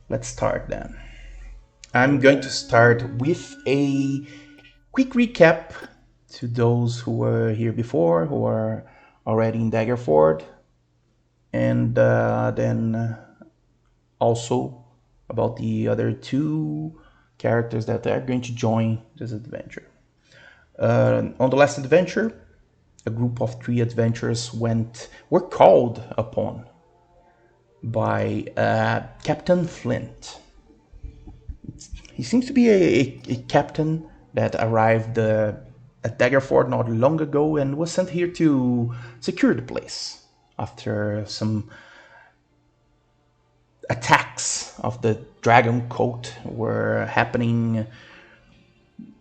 let's start then. I'm going to start with a quick recap to those who were here before, who are already in Daggerford, and then also about the other two characters that are going to join this adventure. On the last adventure, a group of 3 adventurers were called upon by Captain Flint. He seems to be a captain that arrived at Daggerford not long ago and was sent here to secure the place after some attacks of the Dragon Coat were happening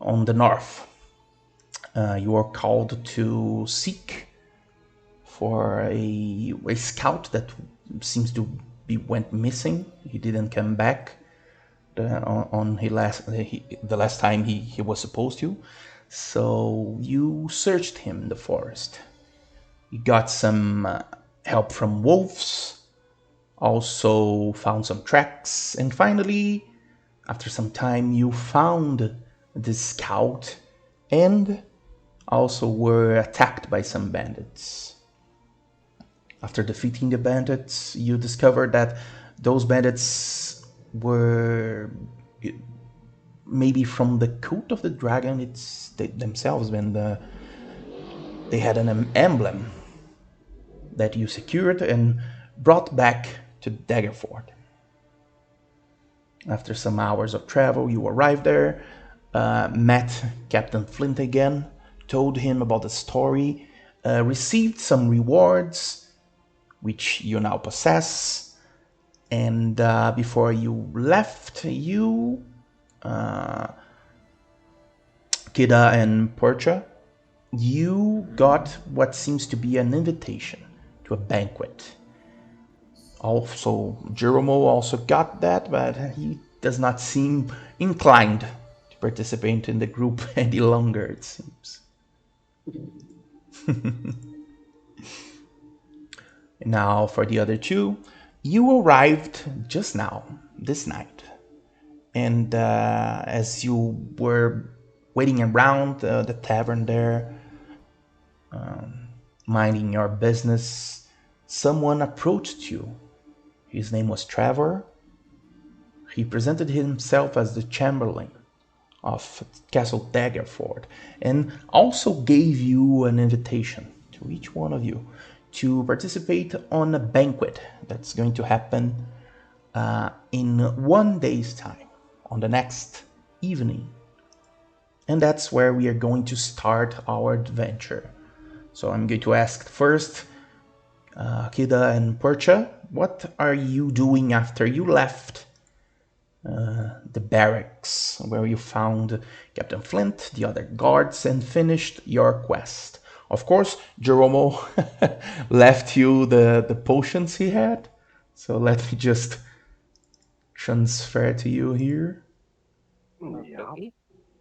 on the north. You are called to seek for a scout that seems to be went missing. He didn't come back the last time he was supposed to. So you searched him in the forest. You got some help from wolves, also found some tracks, and finally, after some time, you found the scout and also were attacked by some bandits. After defeating the bandits, you discovered that those bandits were maybe from the cult of the dragon themselves, when they had an emblem that you secured and brought back to Daggerford. After some hours of travel, you arrived there, met Captain Flint again, told him about the story, received some rewards, which you now possess, and before you left, you, Kida and Portia, you got what seems to be an invitation to a banquet. Also, Jeromo also got that, but he does not seem inclined to participate in the group any longer, it seems. Now, for the other two, you arrived just now, this night. And as you were waiting around the tavern there, minding your business, someone approached you. His name was Trevor. He presented himself as the Chamberlain of Castle Daggerford and also gave you an invitation to each one of you to participate on a banquet that's going to happen in 1 day's time, on the next evening. And that's where we are going to start our adventure. So I'm going to ask first, Kida and Portia, what are you doing after you left the barracks where you found Captain Flint, the other guards, and finished your quest? Of course, Jeromo left you the potions he had. So let me just transfer to you here. Yeah.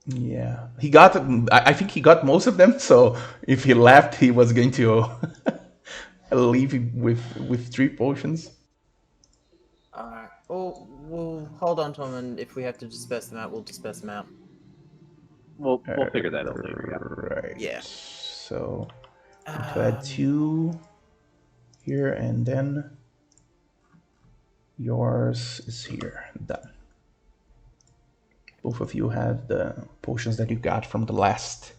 Yeah, he got. I think he got most of them. So if he left, he was going to leave with 3 potions. Alright. We'll hold on to them, and if we have to disperse them out, we'll disperse them out. We'll figure that out later. Right. Yeah. So to add 2 here, and then yours is here. Done. Both of you have the potions that you got from the last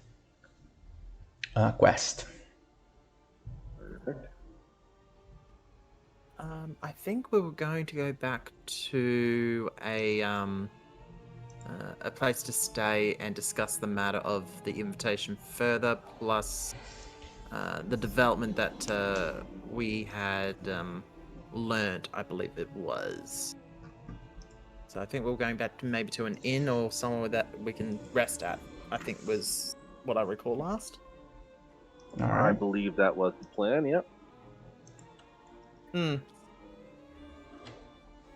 quest. Perfect. I think we were going to go back to a place to stay and discuss the matter of the invitation further, plus the development that we had learned, I believe it was. So I think we were going back to maybe to an inn or somewhere that we can rest at, I think was what I recall last. All I right. believe that was the plan. Yep.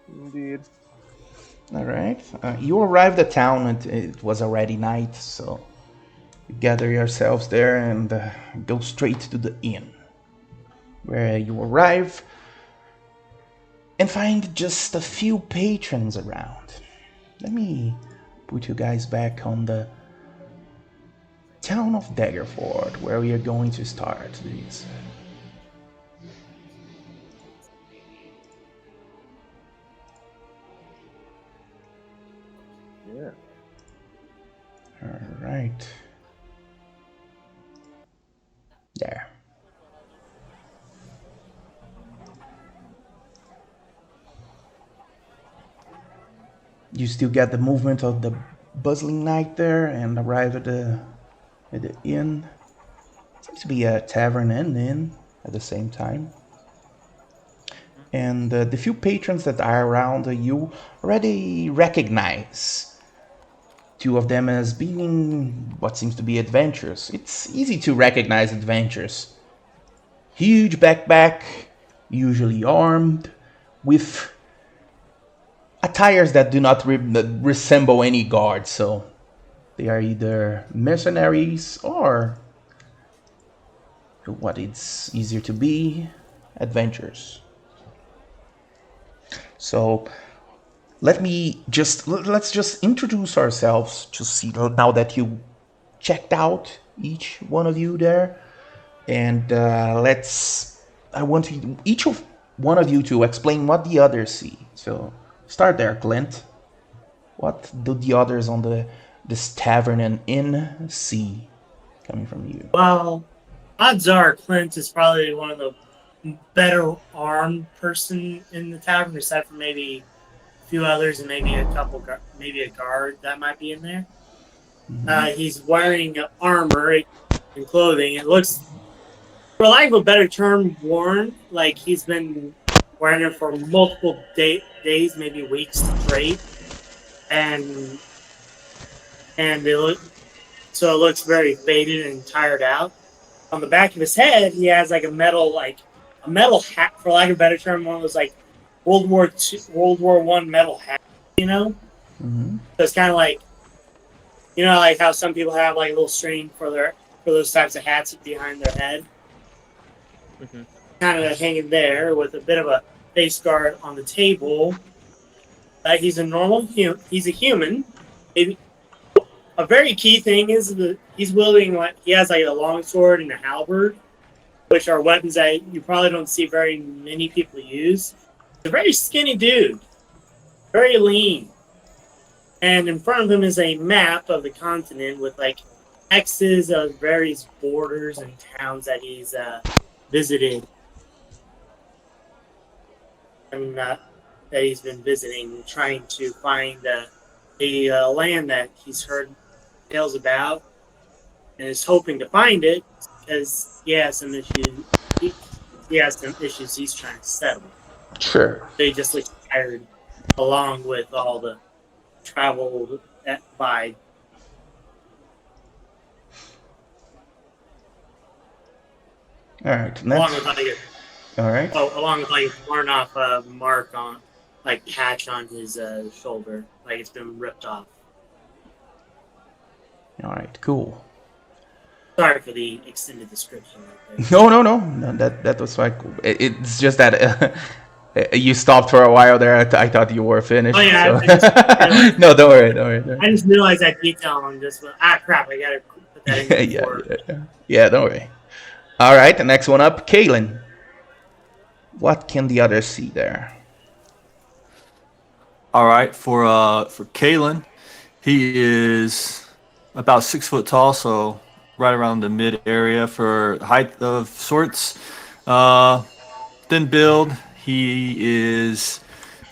Indeed. All right. You arrived at town, and it was already night, so you gather yourselves there and go straight to the inn, where you arrive. and find just a few patrons around. Let me put you guys back on the town of Daggerford, where we are going to start this. Yeah. Alright. There. You still get the movement of the bustling night there and arrive at the inn. Seems to be a tavern and inn at the same time. And the few patrons that are around you already recognize two of them as being what seems to be adventurers. It's easy to recognize adventurers. Huge backpack, usually armed, with attires that do not resemble any guards, so they are either mercenaries or what it's easier to be, adventurers. So let's just introduce ourselves to see now that you checked out each one of you there, and I want each of one of you to explain what the others see. So start there, Clint. What do the others on this tavern and inn see coming from you? Well, odds are Clint is probably one of the better armed person in the tavern, aside from maybe a few others and maybe maybe a guard that might be in there. He's wearing armor and clothing. It looks, for lack of a better term, worn. Like he's been wearing it for multiple days, maybe weeks straight, and it looks very faded and tired out. On the back of his head, he has like a metal hat, for lack of a better term, one of those like World War I metal hat, you know. Mm-hmm. So it's kind of like, you know, like how some people have like a little string for those types of hats behind their head. Mm-hmm. Kind of hanging there with a bit of a face guard on the table. He's a human. A very key thing is that he's wielding he has like a longsword and a halberd, which are weapons that you probably don't see very many people use. He's a very skinny dude, very lean, and in front of him is a map of the continent with like X's of various borders and towns that he's visited and that he's been visiting, trying to find the land that he's heard tales about, and is hoping to find it because he has some issues. He has some issues he's trying to settle. Sure. So he just looks tired, along with all the travel by. All right. Along with like All right. a worn off mark on, like patch on his shoulder, like it's been ripped off. All right. Cool. Sorry for the extended description. Right No. That was quite cool. It's just that you stopped for a while there. I thought you were finished. Oh yeah. So. No, don't worry. I just realized that detail on this one. Crap! I gotta put that in. Yeah. Don't worry. All right. The next one up, Kaylin. What can the others see there? All right, for Kalen, he is about 6 foot tall, so right around the mid area for height of sorts. Thin build. He is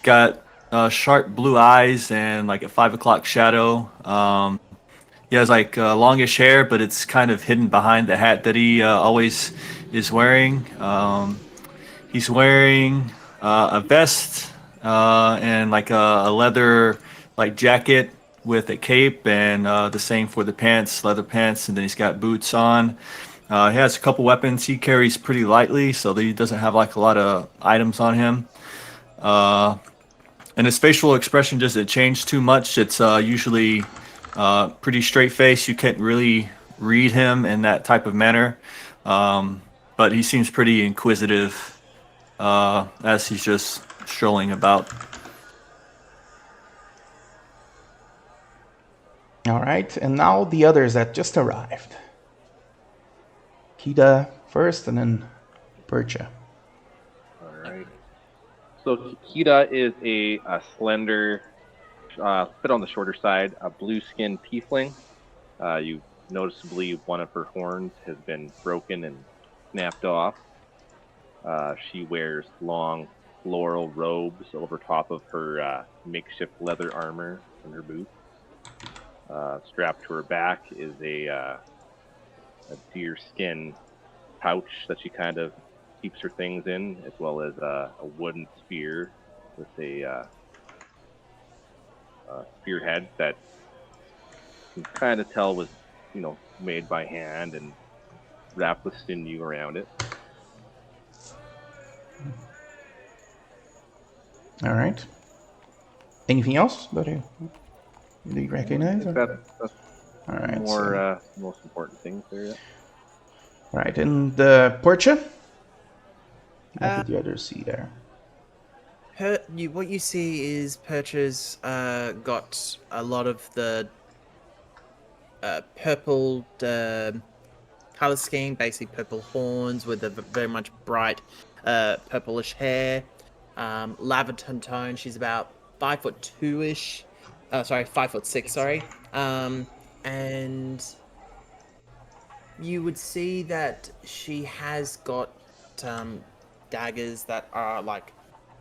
got sharp blue eyes and like a 5 o'clock shadow. He has like longish hair, but it's kind of hidden behind the hat that he always is wearing. He's wearing a vest and like a leather like jacket with a cape, and the same for the pants, leather pants, and then he's got boots on. He has a couple weapons he carries pretty lightly, so that he doesn't have like a lot of items on him. And his facial expression doesn't change too much. It's usually pretty straight face. You can't really read him in that type of manner, but he seems pretty inquisitive as he's just strolling about. All right, and now the others that just arrived. Kita first, and then Percha. All right. So Kita is a slender, bit on the shorter side, a blue-skinned tiefling. You noticeably one of her horns has been broken and snapped off. She wears long floral robes over top of her makeshift leather armor and her boots. Strapped to her back is a deer skin pouch that she kind of keeps her things in, as well as a wooden spear with a spearhead that you can kind of tell was, made by hand and wrapped with sinew around it. All right. Anything else that you recognize? I think that's All right. more most important things there. Yeah. All right, and the Percha. What Uh, did the others see there? What you see is Percher's got a lot of the purple color scheme, basically purple horns with a very much bright purplish hair. Lava tone. She's about 5'2" ish. Sorry, 5'6". Sorry. And you would see that she has got daggers that are like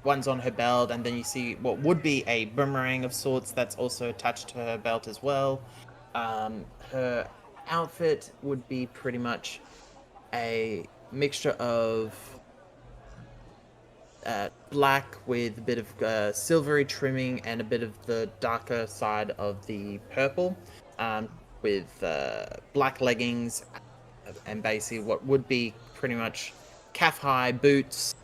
one's on her belt, and then you see what would be a boomerang of sorts that's also attached to her belt as well. Her outfit would be pretty much a mixture of black with a bit of silvery trimming and a bit of the darker side of the purple, with black leggings and basically what would be pretty much calf-high boots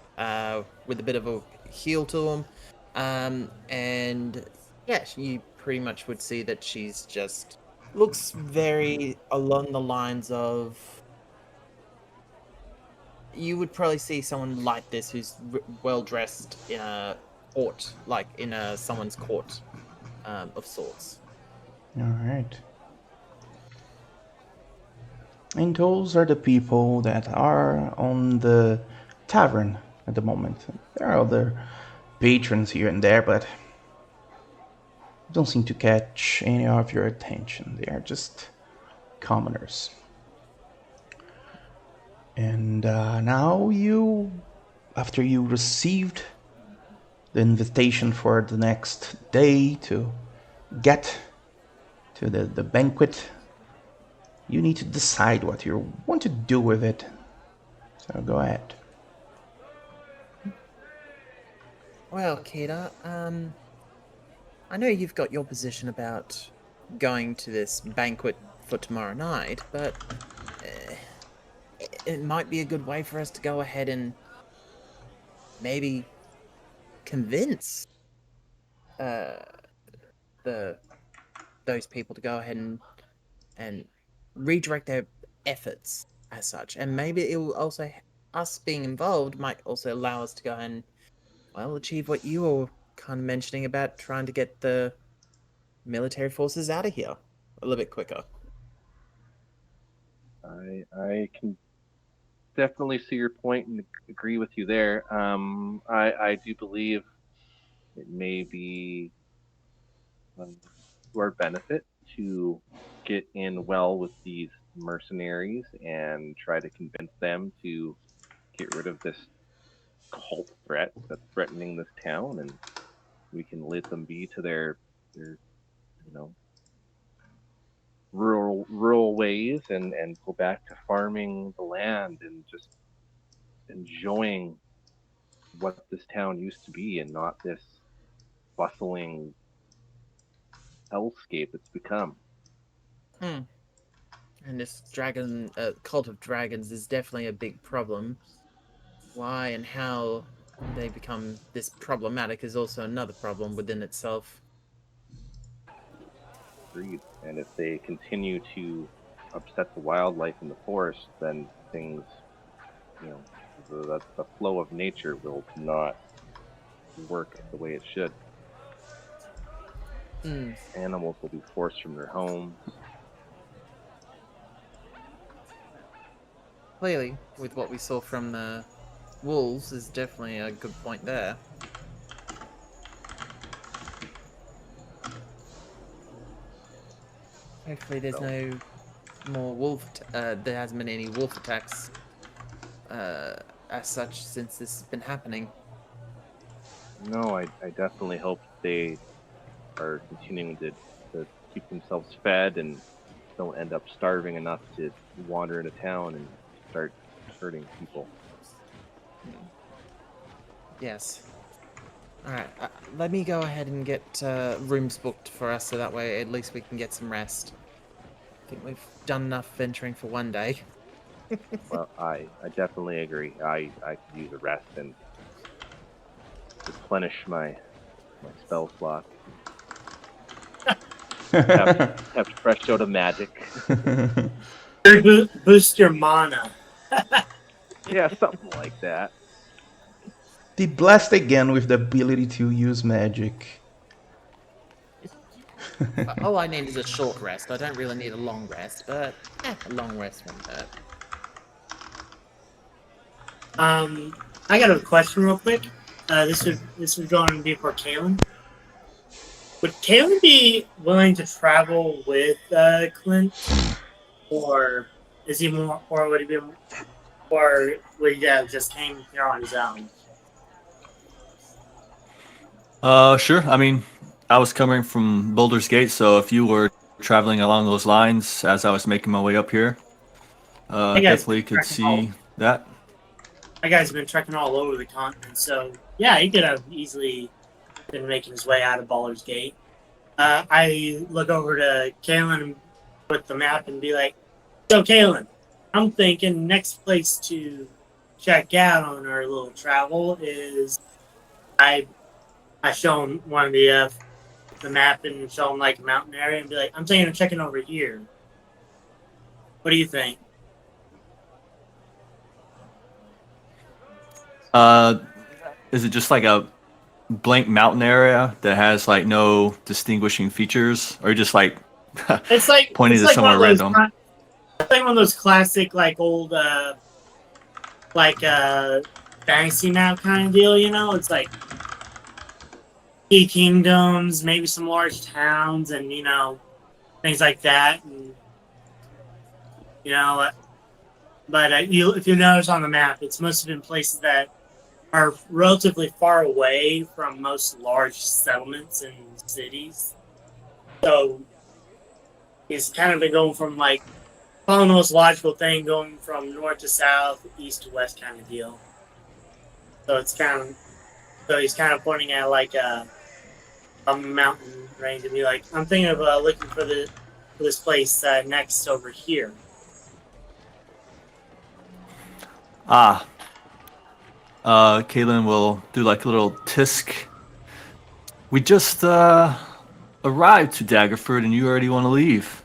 with a bit of a heel to them. And yeah, you pretty much would see that she's just looks very along the lines of you would probably see someone like this who's well dressed in a court, like in someone's court of sorts. All right. And those are the people that are on the tavern at the moment. There are other patrons here and there, but don't seem to catch any of your attention. They are just commoners. And now after you received the invitation for the next day to get to the banquet, you need to decide what you want to do with it. So go ahead. Well, Kita, I know you've got your position about going to this banquet for tomorrow night, but it might be a good way for us to go ahead and maybe convince those people to go ahead and redirect their efforts as such, and maybe it will also us being involved might also allow us to go ahead and achieve what you were kind of mentioning about trying to get the military forces out of here a little bit quicker. I can definitely see your point and agree with you there. I do believe it may be to our benefit to get in well with these mercenaries and try to convince them to get rid of this cult threat that's threatening this town, and we can let them be to their rural ways and go back to farming the land and just enjoying what this town used to be and not this bustling hellscape it's become. And this dragon cult of dragons is definitely a big problem. Why and how they become this problematic is also another problem within itself. Agreed. And if they continue to upset the wildlife in the forest, then things, the flow of nature will not work the way it should. Hmm. Animals will be forced from their homes. Clearly, with what we saw from the wolves, is definitely a good point there. Hopefully, there's So, no more wolf. There hasn't been any wolf attacks as such since this has been happening. no, I definitely hope they are continuing to keep themselves fed and don't end up starving enough to wander into town and start hurting people. Yes. Alright, let me go ahead and get rooms booked for us so that way at least we can get some rest. I think we've done enough venturing for one day. Well, I definitely agree. I could use a rest and replenish my spell slot. have fresh out of magic. Boost your mana. Yeah, something like that. Be blessed again with the ability to use magic. All I need is a short rest. I don't really need a long rest, but a long rest won't hurt. I got a question real quick. This would go on before Kalen. Would Kalen be willing to travel with Clint, or is he more, or would he be, or would he just came here on his own? Sure. I mean, I was coming from Boulder's Gate, so if you were traveling along those lines as I was making my way up here, Hey guys, definitely could trekking all- see that. My guy's been trekking all over the continent, so yeah, he could have easily been making his way out of Baller's Gate. I look over to Kalen with the map and be like, "So, Kalen, I'm thinking next place to check out on our little travel is I show him one of the map and show him like a mountain area and be like, I'm thinking of checking over here. What do you think?" Is it just like a blank mountain area that has like no distinguishing features, or just like It's like pointing it's to like one somewhere of those. random? It's like one of those classic like old like fantasy map kind of deal. You know, it's like key kingdoms, maybe some large towns, and things like that. And you know, but if you notice on the map, it's mostly been places that are relatively far away from most large settlements and cities. So he's kind of been going from like following the most logical thing, going from north to south, east to west kind of deal. So he's kind of pointing at like a mountain range and be like, I'm thinking of looking for this place next over here. Ah, Kaylin will do like a little tisk. We just arrived to Daggerford, and you already want to leave.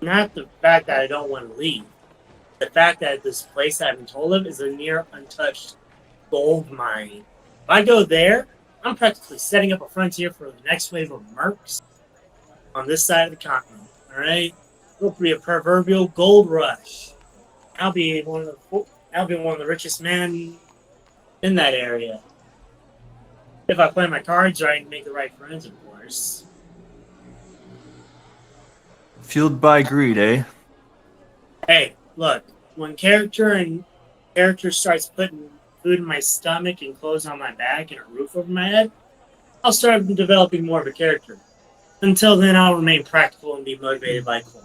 Not the fact that I don't want to leave. The fact that this place I've been told of is a near untouched gold mine. If I go there, I'm practically setting up a frontier for the next wave of mercs on this side of the continent. All right, it'll be a proverbial gold rush. I'll be one of the richest men in that area. If I play my cards right and make the right friends, of course. Fueled by greed, eh? Hey, look, when character starts putting food in my stomach and clothes on my back and a roof over my head, I'll start developing more of a character. Until then, I'll remain practical and be motivated by coin.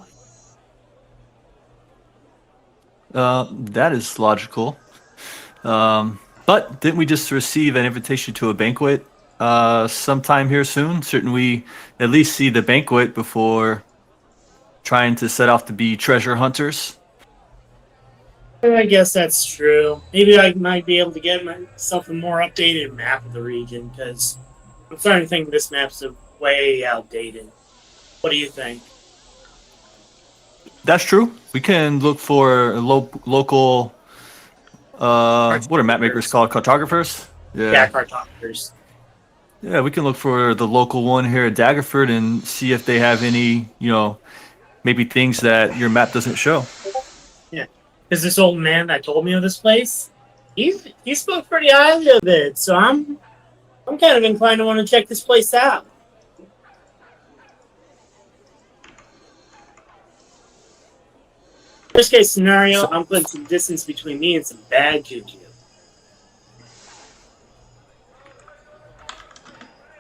That is logical. But didn't we just receive an invitation to a banquet sometime here soon? Shouldn't we at least see the banquet before trying to set off to be treasure hunters? I guess that's true. Maybe I might be able to get myself a more updated map of the region, because I'm starting to think this map's way outdated. What do you think? That's true. We can look for local, what are map makers called? Cartographers? Yeah. cartographers. Yeah, we can look for the local one here at Daggerford and see if they have any, maybe things that your map doesn't show. Yeah, because this old man that told me of this place, he spoke pretty highly of it. So I'm kind of inclined to want to check this place out. Worst case scenario, So, I'm putting some distance between me and some bad juju.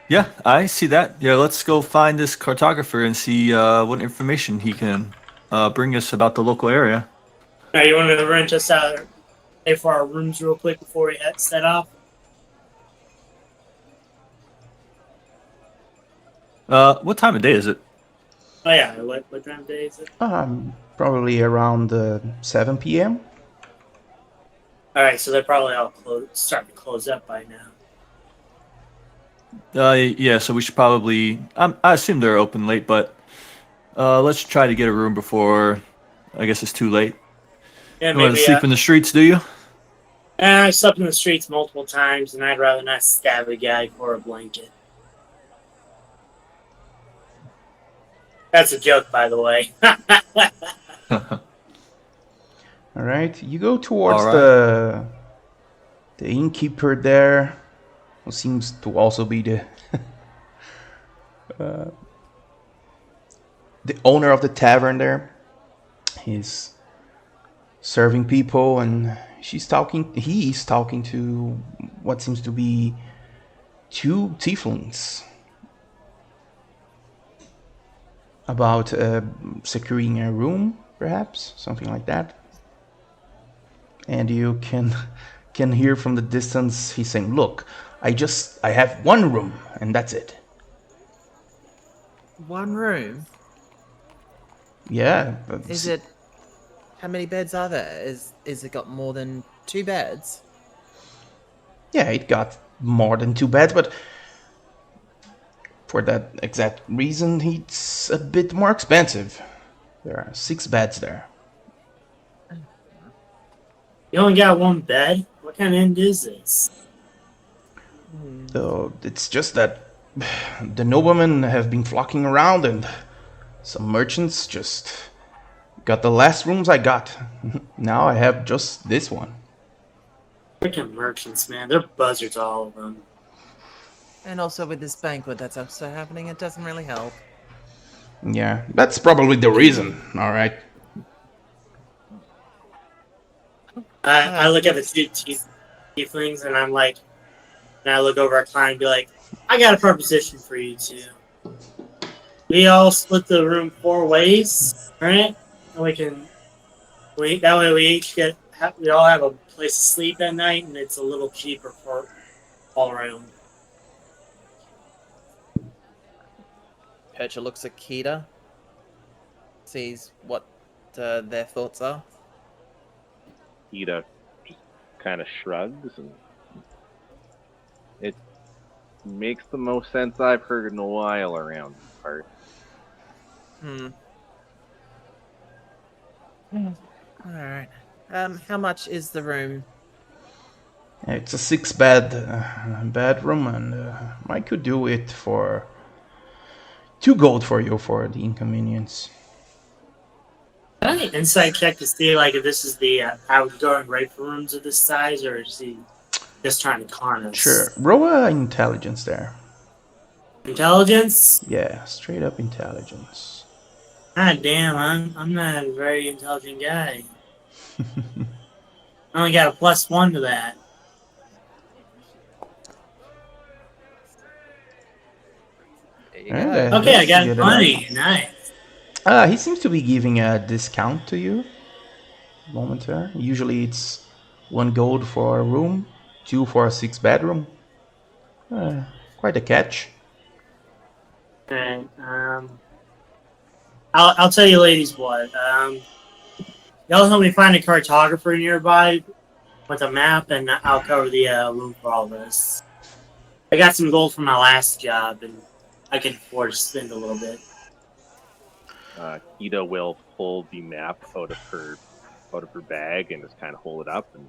yeah, I see that. Yeah, let's go find this cartographer and see what information he can bring us about the local area. Now, you want to rent us out, pay for our rooms real quick before we set off? What time of day is it? Oh yeah, what time of day is it? Probably around 7 p.m. All right, so they're probably all starting to close up by now. Yeah, so we should probably. I assume they're open late, but let's try to get a room before. I guess it's too late. Yeah, You want to maybe. sleep in the streets, do you? I slept in the streets multiple times, and I'd rather not stab a guy for a blanket. That's a joke, by the way. All right, you go towards All right. the innkeeper there, who seems to also be the owner of the tavern there. He's serving people, and he's talking to what seems to be two tieflings about securing a room, perhaps something like that. And you can hear from the distance he's saying, "Look, I have one room, and that's it." One room? Yeah, Is it? How many beds are there? Is it got more than 2 beds? Yeah, it got more than 2 beds, but for that exact reason, it's a bit more expensive. There are 6 beds there. You only got one bed? What kind of end is this? So it's just that the noblemen have been flocking around, and some merchants just got the last rooms I got. Now I have just this one. Freaking merchants, man. They're buzzards, all of them. And also with this banquet that's also happening, it doesn't really help. Yeah, that's probably the reason. All right. I look at the two tieflings, and I'm like, and I look over at Klein and be like, I got a proposition for you two. We all split the room 4 ways, right? And that way we each we all have a place to sleep at night, and it's a little cheaper for all around. Percha looks at Kita, sees what their thoughts are. Ida just kind of shrugs, and it makes the most sense I've heard in a while around this part. Alright. How much is the room? It's a 6 bed bedroom, and I could do it for 2 gold for you for the inconvenience. Can I insight check to see like if this is the outgoing rate for rooms of this size, or is he just trying to con us? Sure. Roll a intelligence there. Intelligence? Yeah, straight up intelligence. God damn, I'm not a very intelligent guy. I only got a +1 to that. There you Yeah, go. Okay, I that's got good 20. Nice. He seems to be giving a discount to you. Momentary. Usually it's 1 gold for a room, 2 for a 6 bedroom. Quite a catch. Okay. I'll tell you, ladies, what. Y'all help me find a cartographer nearby with a map, and I'll cover the room for all this. I got some gold from my last job, and I can afford to spend a little bit. Ida will pull the map out of her bag and just kind of hold it up. And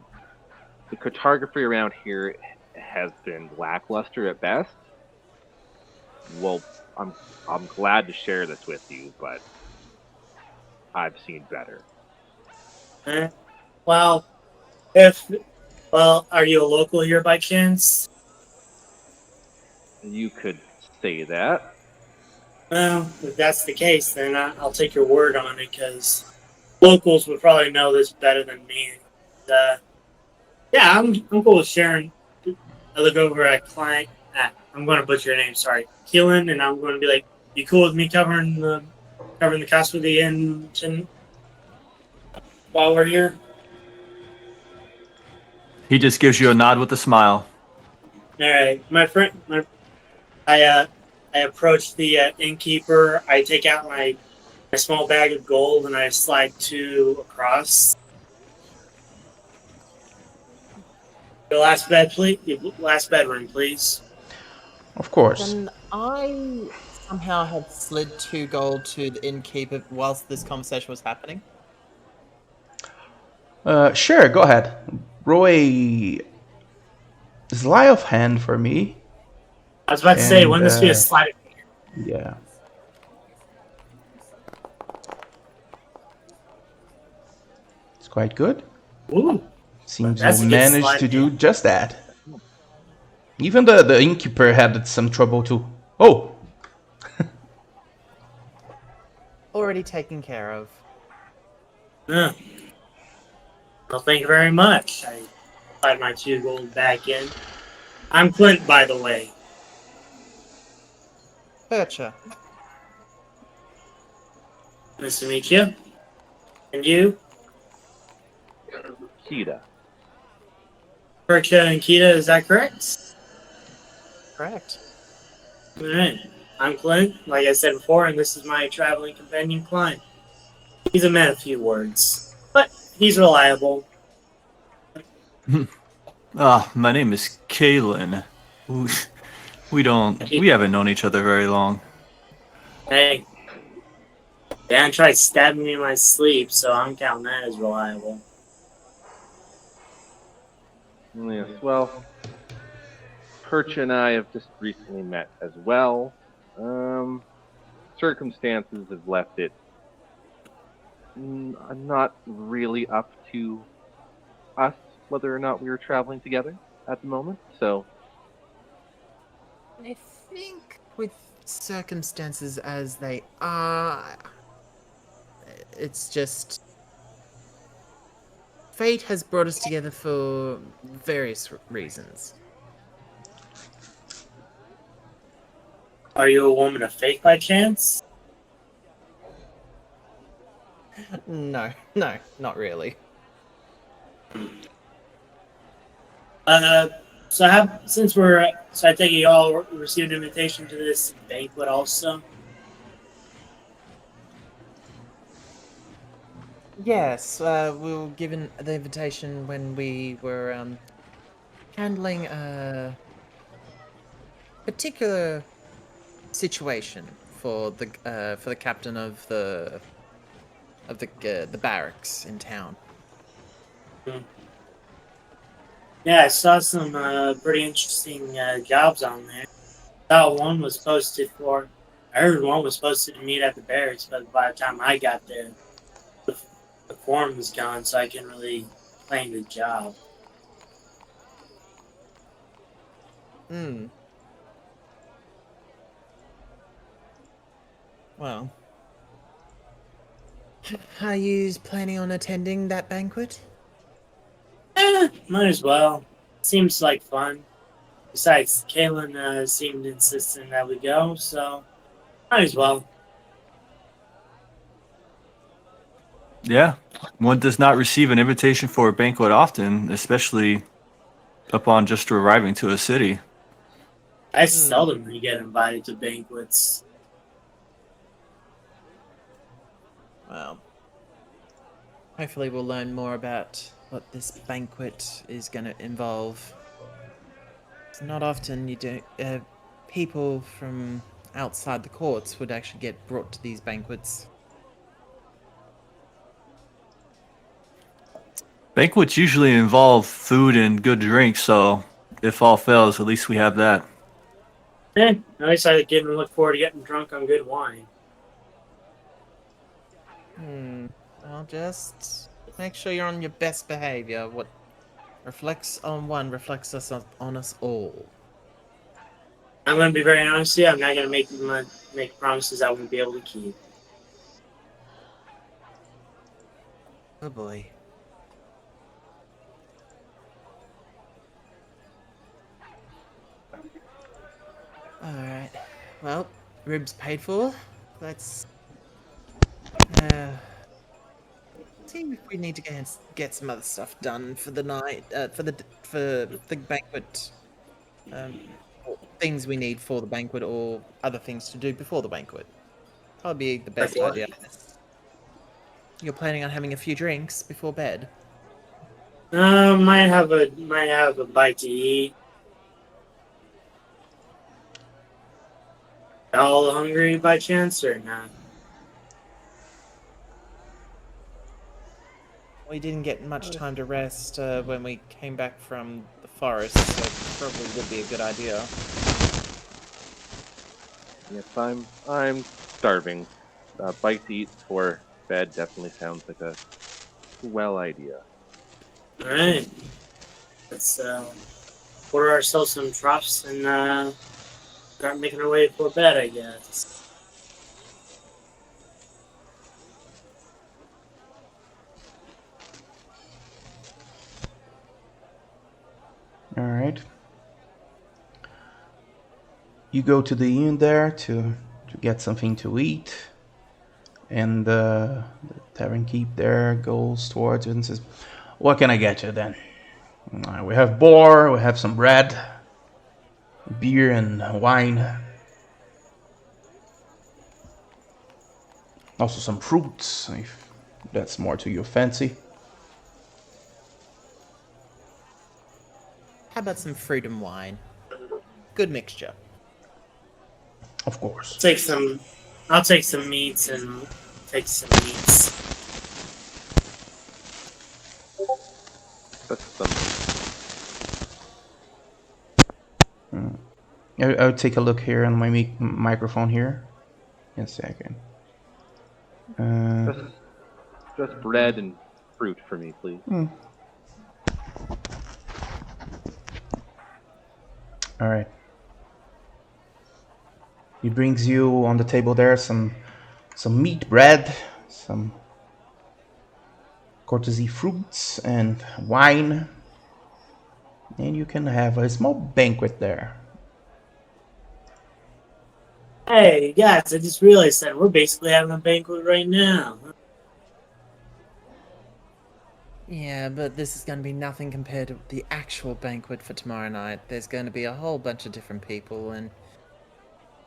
the cartography around here has been lackluster at best. Well, I'm glad to share this with you, but I've seen better. Eh, well, if well, are you a local here by chance? You could say that. Well, if that's the case, then I'll take your word on it because locals would probably know this better than me. Uh, yeah, I'm cool with sharing. I look over at client. I'm going to butcher your name. Sorry, Keelan, and I'm going to be like, "You cool with me covering the cost of the engine while we're here?" He just gives you a nod with a smile. All right, my friend. I approach the innkeeper. I take out my small bag of gold and I slide two across. The last bed, please. Last bedroom, please. Of course. Can I somehow have slid 2 gold to the innkeeper whilst this conversation was happening? Sure, go ahead. Roll a sleight of hand for me. I was about to say, And wouldn't this be a slide? yeah, it's quite good. Ooh, Seems that's you a good managed slide. to do just that. Even the innkeeper had some trouble too. Oh, Already taken care of. Yeah. Well, thank you very much. I slide my 2 gold back in. I'm Clint, by the way. Percha. Nice to meet you. And you? Kita. Percha and Kita, is that correct? Correct. All right. I'm Clint, like I said before, and this is my traveling companion, Klein. He's a man of few words, but he's reliable. My name is Kalen. We haven't known each other very long. Hey, Dan tried stabbing me in my sleep, so I'm counting that as reliable. Yes, well, Perch and I have just recently met as well. Circumstances have left it not really up to us whether or not we were traveling together at the moment. So, I think with circumstances as they are, it's just fate has brought us together for various reasons. Are you a woman of faith by chance? No, not really. So I take it you all received an invitation to this banquet also. Yes, we were given the invitation when we were handling a particular situation for the captain of the barracks in town. Yeah, I saw some pretty interesting jobs on there. Thought one was posted for. I heard one was posted to meet at the barracks, but by the time I got there, the form was gone, so I couldn't really claim the job. Hmm. Well, are you planning on attending that banquet? Might as well. Seems like fun. Besides, Kalen seemed insistent that we go, so might as well. Yeah, one does not receive an invitation for a banquet often, especially upon just arriving to a city. I seldom get invited to banquets. Well, hopefully we'll learn more about what this banquet is going to involve. It's not often you do people from outside the courts would actually get brought to these banquets. Banquets usually involve food and good drink, so if all fails, at least we have that. At least I didn't look forward to getting drunk on good wine. I'll just make sure you're on your best behavior. What reflects on one reflects on us all. I'm going to be very honest with you. I'm not going to make promises I won't be able to keep. Oh boy. Alright. Well, ribs paid for. Let's see if we need to get some other stuff done for the night, for the banquet. Or things we need for the banquet, or other things to do before the banquet. Probably the best what? idea. You're planning on having a few drinks before bed. Might have a bite to eat. All hungry by chance or not? We didn't get much time to rest when we came back from the forest, so it probably would be a good idea. Yes, I'm starving. Bite to eat before bed definitely sounds like a well idea. All right. Let's order ourselves some troughs and start making our way for bed, I guess. All right. You go to the inn there to get something to eat, and the tavern keep there goes towards you and says, "What can I get you then? We have boar, we have some bread, beer, and wine. Also some fruits, if that's more to your fancy." How about some fruit and wine? Good mixture. Of course. I'll take some meats and take some meats. That's some. I would take a look here on my microphone here. In a second. Just bread and fruit for me, please. All right. He brings you on the table there some meat, bread, some courtesy fruits, and wine. And you can have a small banquet there. Hey, guys, I just realized that we're basically having a banquet right now. Yeah, but this is going to be nothing compared to the actual banquet for tomorrow night. There's going to be a whole bunch of different people, and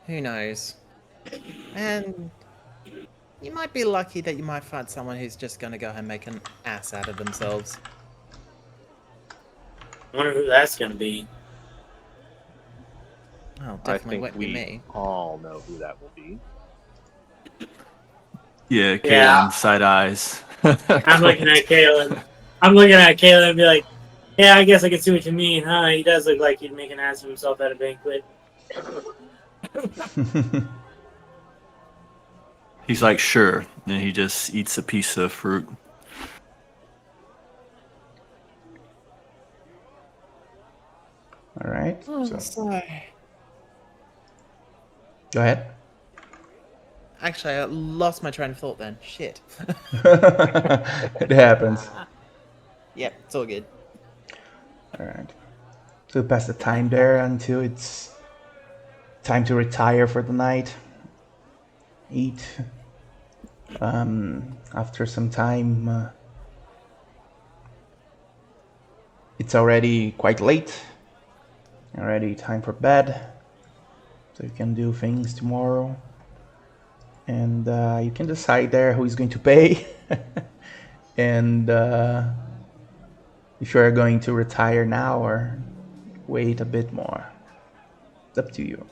who knows. And you might be lucky that you might find someone who's just going to go and make an ass out of themselves. I wonder who that's going to be. Oh, I definitely think won't be we me. all know who that will be. Yeah, Kaylin, Yeah. side eyes. I'm looking at Kaylin. And be like, yeah, I guess I can see what you mean, huh? He does look like he'd make an ass of himself at a banquet. He's like, sure. And he just eats a piece of fruit. All right. So Sorry. go ahead. Actually, I lost my train of thought then. Shit. It happens. Yep, it's all good. All right. So pass the time there until it's time to retire for the night. Eat. After some time, it's already quite late. Already time for bed. So you can do things tomorrow. And you can decide there who is going to pay. And if you're going to retire now or wait a bit more. It's up to you.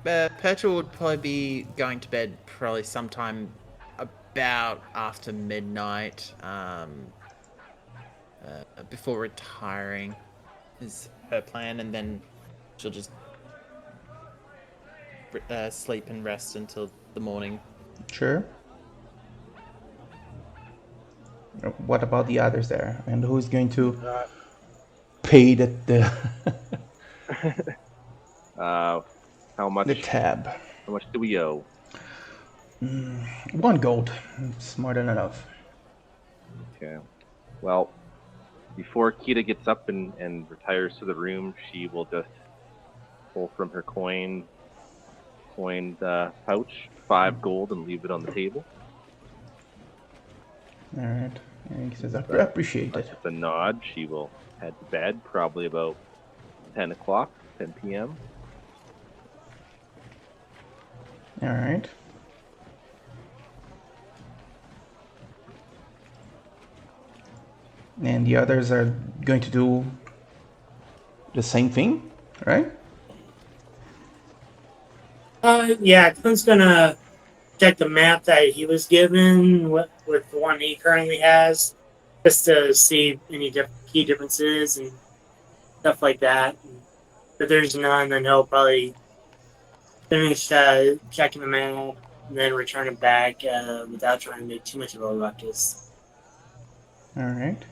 Petrol would probably be going to bed probably sometime about after midnight. before retiring is her plan, and then she'll just sleep and rest until the morning. Sure. What about the others there? And who's going to pay the How much? the tab? How much do we owe? 1 gold. It's more than enough. Okay. Well, before Kita gets up and retires to the room, she will just pull from her coined pouch 5 gold and leave it on the table. All right. And he says, I appreciate it. With a nod, she will head to bed, probably about 10 o'clock, 10 p.m. All right. And the others are going to do the same thing, right? Yeah, Clint's gonna check the map that he was given with the one he currently has, just to see any key differences and stuff like that. If there's none, then he'll probably finish checking the map and then return it back without trying to make too much of a ruckus. All right.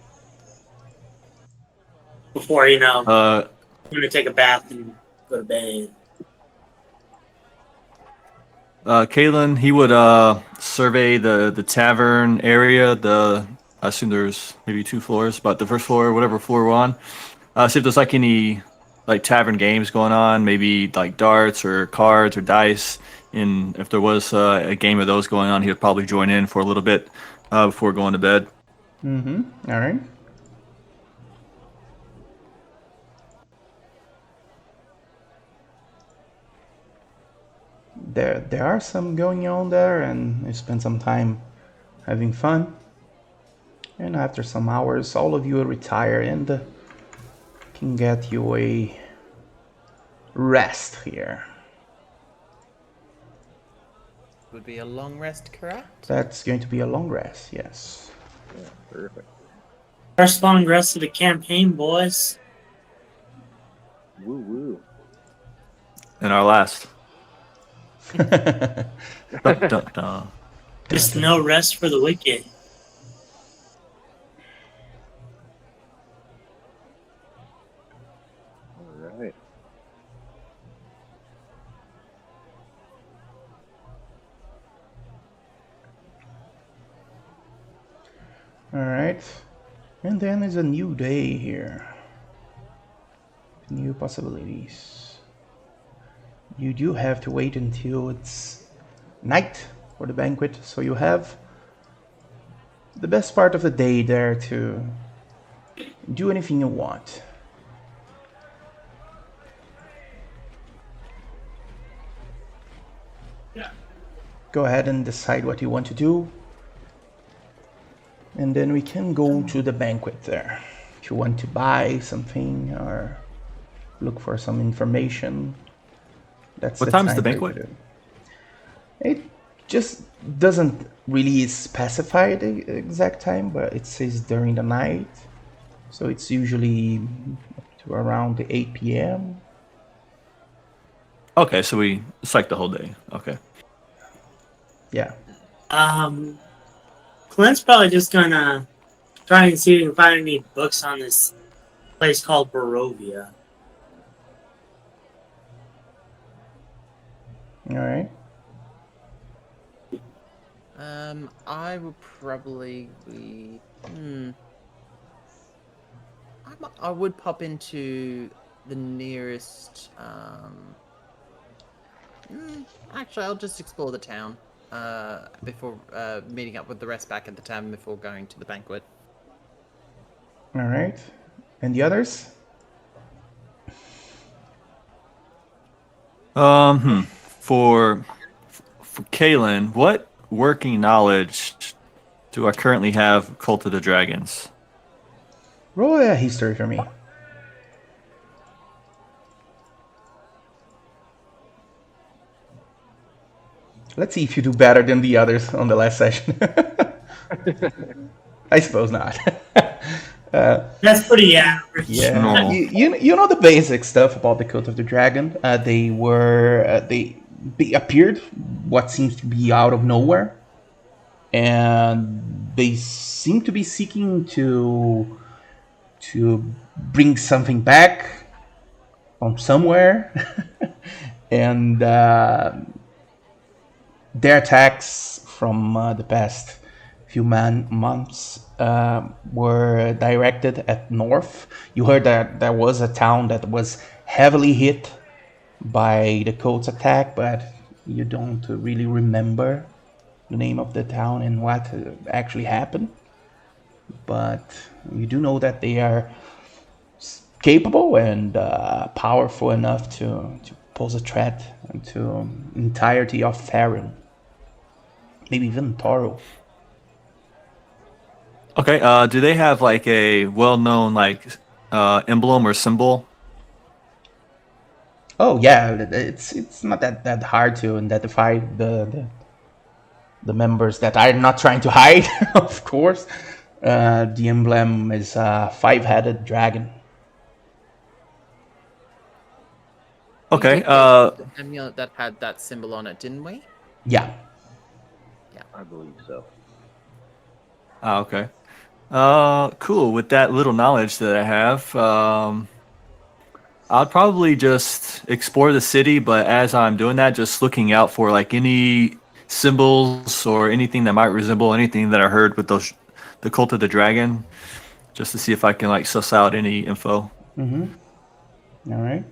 Before, I'm Uh, gonna take a bath and go to bed. Kalen, he would survey the tavern area. I assume there's maybe 2 floors, but the first floor, whatever floor we're on. See if there's like any like tavern games going on, maybe like darts or cards or dice. And if there was a game of those going on, he would probably join in for a little bit before going to bed. Mm-hmm. All right. There are some going on there, and you spend some time having fun. And after some hours, all of you will retire and can get you a rest here. Would be a long rest, correct? That's going to be a long rest, yes. Yeah, perfect. First long rest of the campaign, boys. Woo woo. And our last. Dun, dun, dun. Just no rest for the wicked. All right. All right. And then there's a new day here. New possibilities. You do have to wait until it's night for the banquet, so you have the best part of the day there to do anything you want. Go ahead and decide what you want to do. And then we can go to the banquet there. If you want to buy something or look for some information, that's What time is the for you banquet? to do. It just doesn't really specify the exact time, but it says during the night. So it's usually to around 8 p.m. Okay, so it's like the whole day. Okay. Yeah. Clint's probably just gonna try and see if he can find any books on this place called Barovia. All right. I would probably be. I would pop into the nearest. Actually, I'll just explore the town before meeting up with the rest back at the tavern before going to the banquet. All right. And the others? For Kalen, what working knowledge do I currently have of Cult of the Dragons? Roll a history for me. Let's see if you do better than the others on the last session. I suppose not. That's pretty average. Yeah, Normal. you know the basic stuff about the Cult of the Dragon. They appeared what seems to be out of nowhere, and they seem to be seeking to bring something back from somewhere, and their attacks from the past few months were directed at north. You heard that there was a town that was heavily hit by the Colt's attack, but you don't really remember the name of the town and what actually happened. But you do know that they are capable and powerful enough to pose a threat to entirety of Faerun, maybe even Toro. Okay. Do they have like a well-known like emblem or symbol? Oh yeah, it's not that hard to identify the members that are not trying to hide, of course. The emblem is a five-headed dragon. We Okay. did get the amulet that had that symbol on it, didn't we? Yeah. I believe so. Okay. Cool. With that little knowledge that I have, I'd probably just explore the city, but as I'm doing that, just looking out for like any symbols or anything that might resemble anything that I heard with the Cult of the Dragon, just to see if I can like suss out any info. Mm-hmm. All right.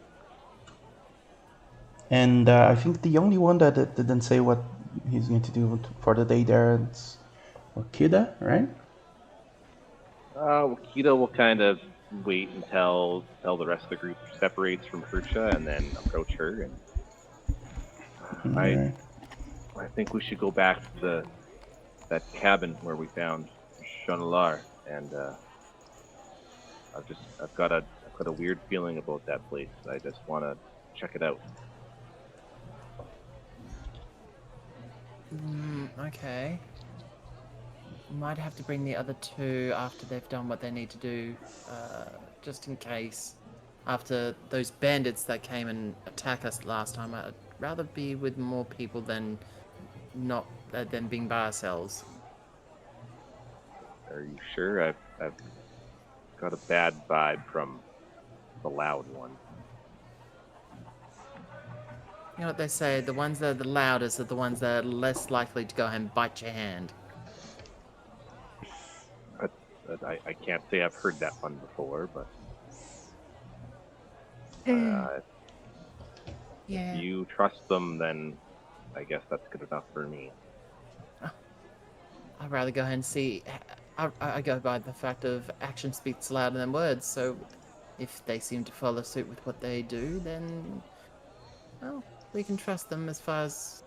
And I think the only one that didn't say what he's going to do for the day there is Okida, right? Wakita will kind of wait until the rest of the group separates from Percha and then approach her. And All right. I think we should go back to that cabin where we found Shonalar, and I've got a weird feeling about that place. I just want to check it out. Okay. Might have to bring the other two after they've done what they need to do, just in case. After those bandits that came and attacked us last time, I'd rather be with more people than not than being by ourselves. Are you sure? I've got a bad vibe from the loud one. You know what they say, the ones that are the loudest are the ones that are less likely to go and bite your hand. I can't say I've heard that one before, but Yeah. if you trust them, then I guess that's good enough for me. I'd rather go ahead and see. I go by the fact of action speaks louder than words, so if they seem to follow suit with what they do, then, well, we can trust them as far as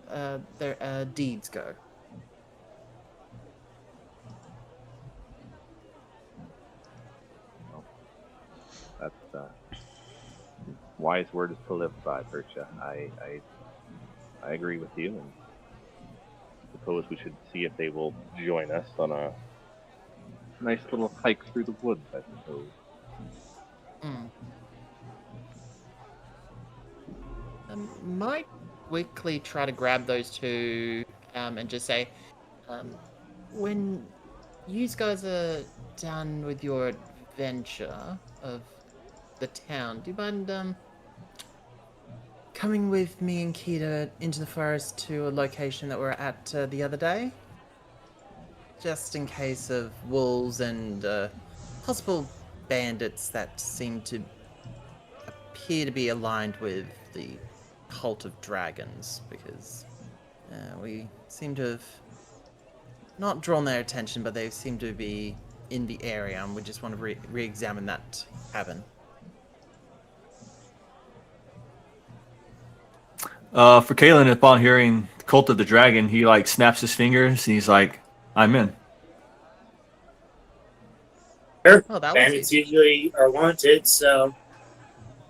their deeds go. That's wise words to live by, Percha. I agree with you, and suppose we should see if they will join us on a nice little hike through the woods, I suppose. Might quickly try to grab those two and just say, when you guys are done with your adventure of the town, do you mind coming with me and Kita into the forest to a location that we were at the other day? Just in case of wolves and possible bandits that seem to appear to be aligned with the cult of dragons, because we seem to have not drawn their attention, but they seem to be in the area, and we just want to re-examine that cabin. For Kalen, upon hearing Cult of the Dragon, he like snaps his fingers and he's like, "I'm in." Sure. Oh, that was Bandits easy. usually are wanted, so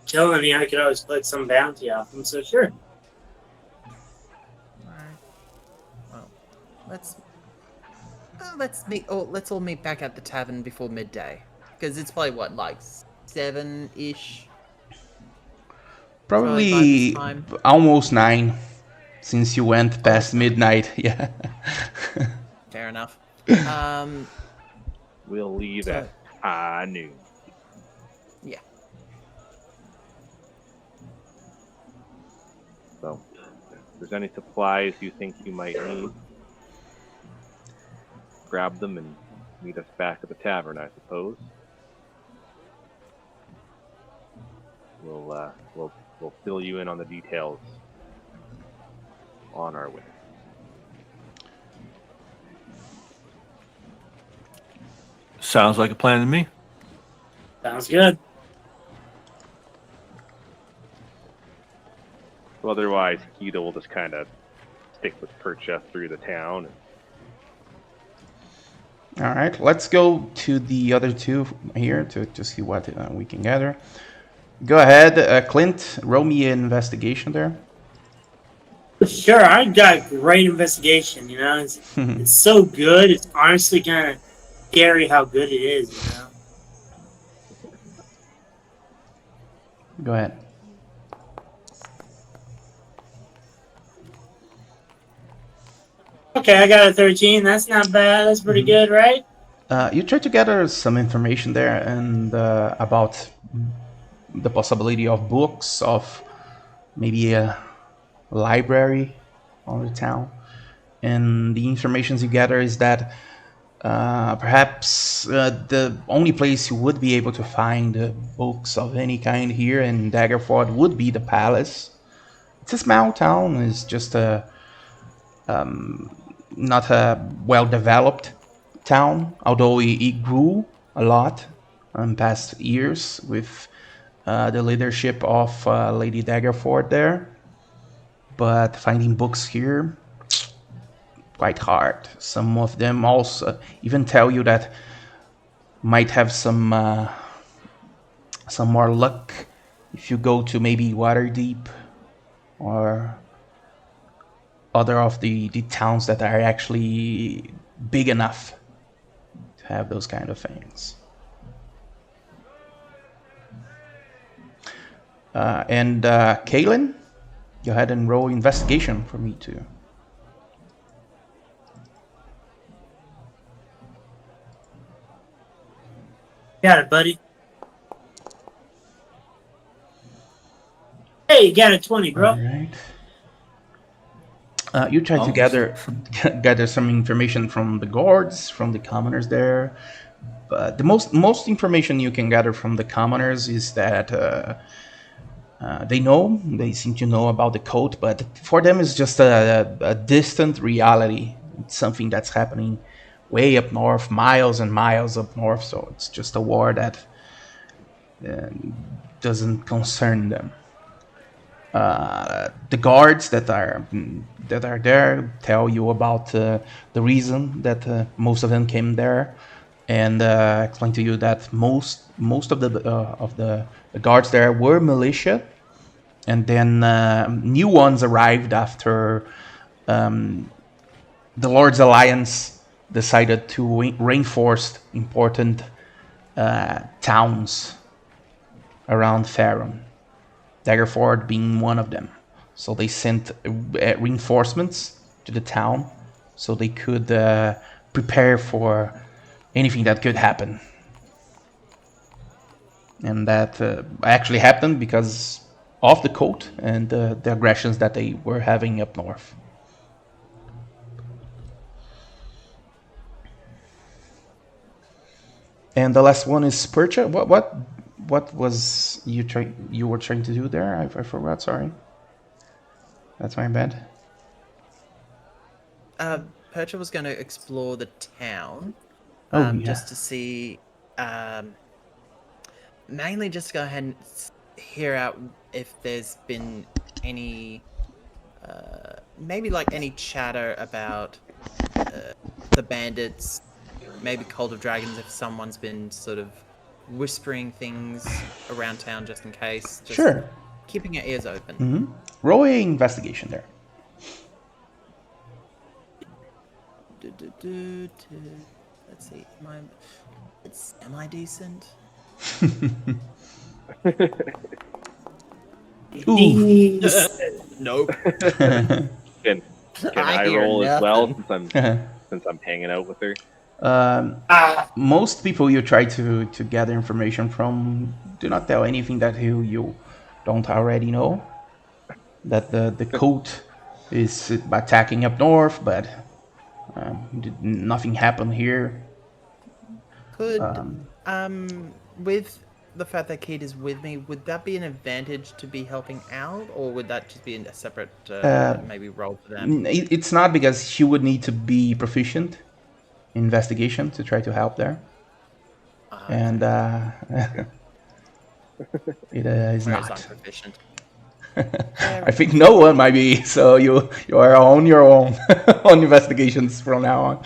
killing me, I could always collect some bounty off them, so sure. Alright. Well, let's meet. Oh, let's all meet back at the tavern before midday. Because it's probably what, like 7-ish. Probably by this time. almost 9, since you went past Almost 9. midnight. Yeah. Fair enough. We'll leave So- at high noon. Yeah. So, if there's any supplies you think you might need, grab them and meet us back at the tavern, I suppose. We'll fill you in on the details on our way. Sounds like a plan to me. Sounds good. So otherwise, Kita will just kind of stick with Percha through the town. All right, let's go to the other two here to see what we can gather. Go ahead, Clint. Roll me an investigation there. Sure, I got great investigation. It's so good. It's honestly kind of scary how good it is. Go ahead. Okay, I got a 13. That's not bad. That's pretty good, right? You try to gather some information there and about the possibility of books, of maybe a library on the town. And the information you gather is that perhaps the only place you would be able to find books of any kind here in Daggerford would be the palace. It's a small town. It's just not a well-developed town, although it grew a lot in past years with the leadership of Lady Daggerford there. But finding books here, quite hard. Some of them also even tell you that might have some more luck if you go to maybe Waterdeep or other of the towns that are actually big enough to have those kind of things. And Kaylin, go ahead and roll investigation for me too. Got it, buddy. Hey, you got a 20, bro. All right. You try to gather some information from the guards, from the commoners there. But the most information you can gather from the commoners is that they seem to know about the code, but for them it's just a distant reality. It's something that's happening way up north, miles and miles up north. So it's just a war that doesn't concern them. The guards that are there tell you about the reason that most of them came there, and explain to you that most of the guards there were militia, and then new ones arrived after the Lord's Alliance decided to reinforce important towns around Faerun. Daggerford being one of them. So they sent reinforcements to the town so they could prepare for anything that could happen. And that actually happened because of the code and the aggressions that they were having up north. And the last one is Percha. What was you were trying to do there? I forgot. Sorry, that's my bad. Percha was going to explore the town, just to see, mainly just to go ahead and hear out if there's been any, maybe like any chatter about the bandits, maybe Cult of Dragons, if someone's been sort of whispering things around town just in case. Just sure. Keeping your ears open. Mm-hmm. Roll a investigation there. Let's see. It's semi-decent. Ooh. Nope. Can I hear roll as well nothing. since I'm hanging out with her? Most people you try to gather information from do not tell anything that you don't already know. That the cult is attacking up north, but nothing happened here. Could with the fact that Kate is with me, would that be an advantage to be helping out, or would that just be a separate maybe role for them? It's not, because she would need to be proficient in investigation to try to help there, and it is Whereas I'm not. proficient. I think no one might be. So you are on your own on investigations from now on.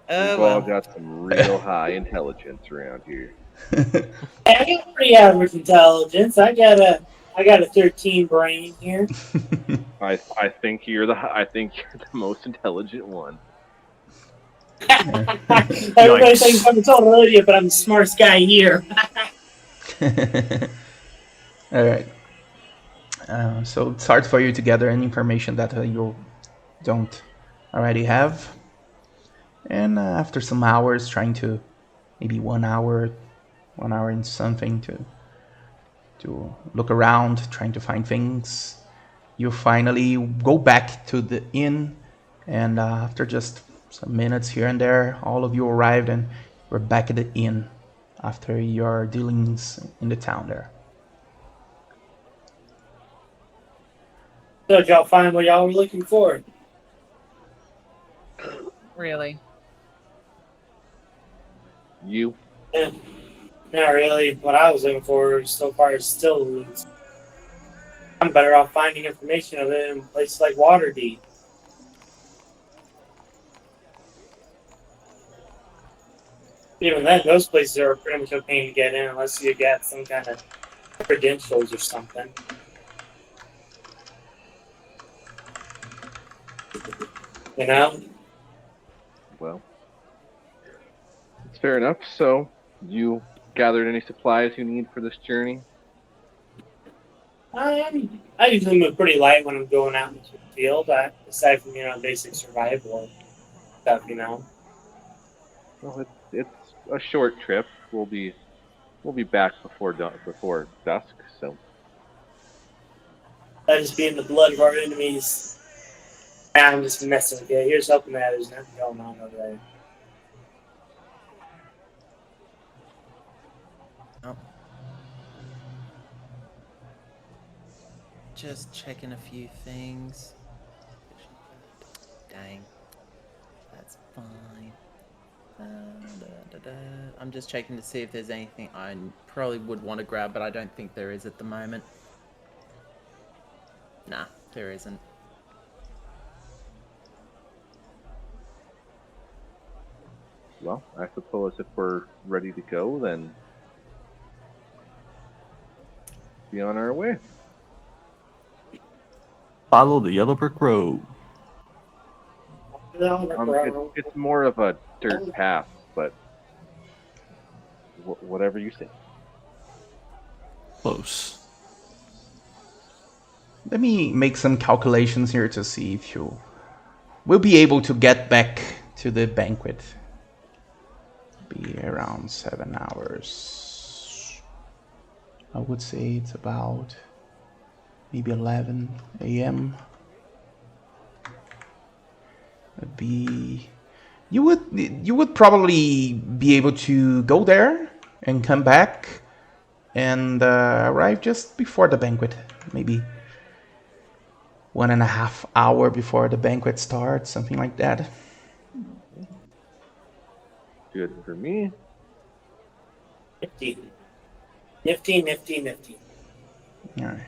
We've all got some real high intelligence around here. I got pretty average intelligence. I got a 13 brain here. I think you're the most intelligent one. Everybody thinks I'm a total idiot, but I'm the smartest guy here. All right. So it's hard for you to gather any information that you don't already have. And after some hours, trying to maybe 1 hour and something to look around, trying to find things, you finally go back to the inn. And after just some minutes here and there, all of you arrived and we're back at the inn after your dealings in the town there. So did y'all find what y'all were looking for? Really? You? Yeah. Not really. What I was looking for so far is still loot. I'm better off finding information of it in places like Waterdeep. Even then, those places are pretty much a pain to get in unless you get some kind of credentials or something. You know? Well, it's fair enough. So, you gathered any supplies you need for this journey? I usually move pretty light when I'm going out into the field, aside from, basic survival stuff, Well, it's a short trip. We'll be back before dusk. So That is being the blood of our enemies. I'm just messing with you. Here's hoping that there's nothing going on over there. Oh. Just checking a few things. Dang. That's fine. I'm just checking to see if there's anything I probably would want to grab, but I don't think there is at the moment. Nah, there isn't. well, I suppose if we're ready to go, then be on our way. Follow the yellow brick road. It's more of a dirt path, but whatever you say. Close. Let me make some calculations here to see if you will be able to get back to the banquet. Be around 7 hours. I would say it's about maybe 11 a.m. Would be you would probably be able to go there and come back and arrive just before the banquet, maybe 1.5 hours before the banquet starts, something like that. Good for me. Nifty. All right.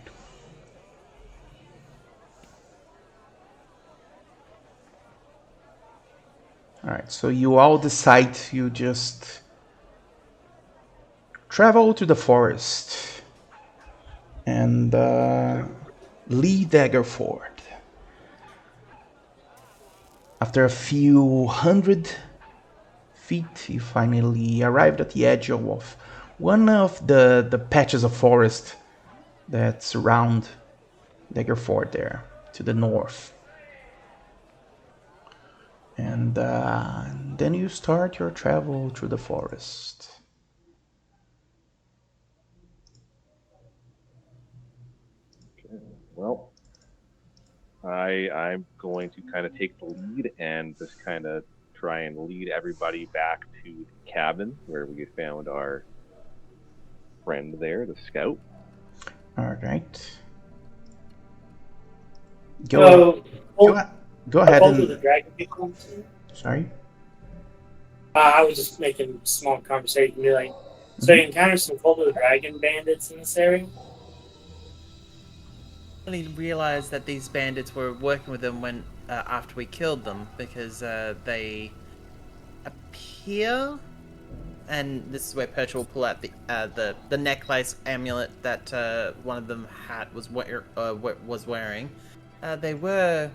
All right, so you all decide you just travel to the forest and leave Daggerford. After a few hundred feet, you finally arrived at the edge of one of the patches of forest that surround Daggerford there to the north. And then you start your travel through the forest. Well, I'm going to kind of take the lead and just kind of try and lead everybody back to the cabin where we found our friend there, the scout. All right. So, Go ahead both of the and. dragon people. Sorry. I was just making a small conversation. Be like, so you encountered some Cult of the Dragon bandits in this area? I only realized that these bandits were working with them when after we killed them because they appear, and this is where Perch will pull out the necklace amulet that one of them was wearing. They were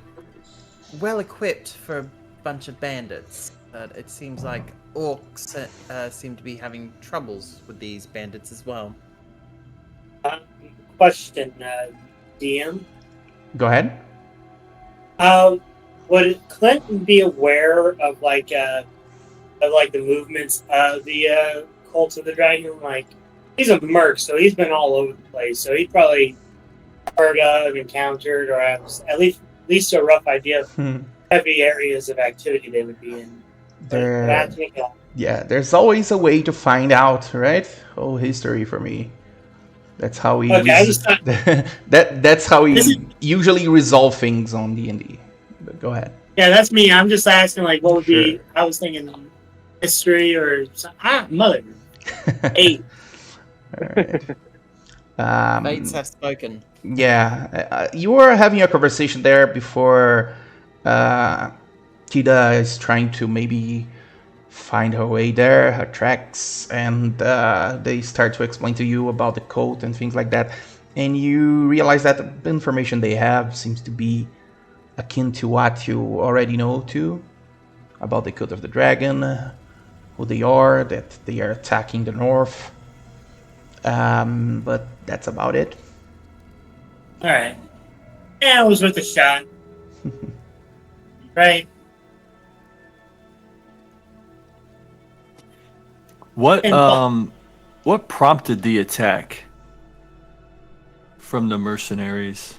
well equipped for a bunch of bandits, but it seems like orcs seem to be having troubles with these bandits as well. Question, DM. Go ahead. Would Clinton be aware of the movements of the Cult of the Dragon? Like, he's a merc, so he's been all over the place. So he probably heard of, encountered, or has at least a rough idea of heavy areas of activity they would be in. There's always a way to find out, right? Whole history for me. That's how we. Okay, that's how we usually resolve things on D&D. But go ahead. Yeah, that's me. I'm just asking, like, what would be? I was thinking history or mother. 8. All right. Fates have spoken. Yeah, you were having a conversation there before Kida is trying to maybe find her way there, her tracks, and they start to explain to you about the cult and things like that. And you realize that the information they have seems to be akin to what you already know too, about the cult of the dragon, who they are, that they are attacking the north. But that's about it. All right. Yeah, it was worth a shot. Right. What prompted the attack from the mercenaries?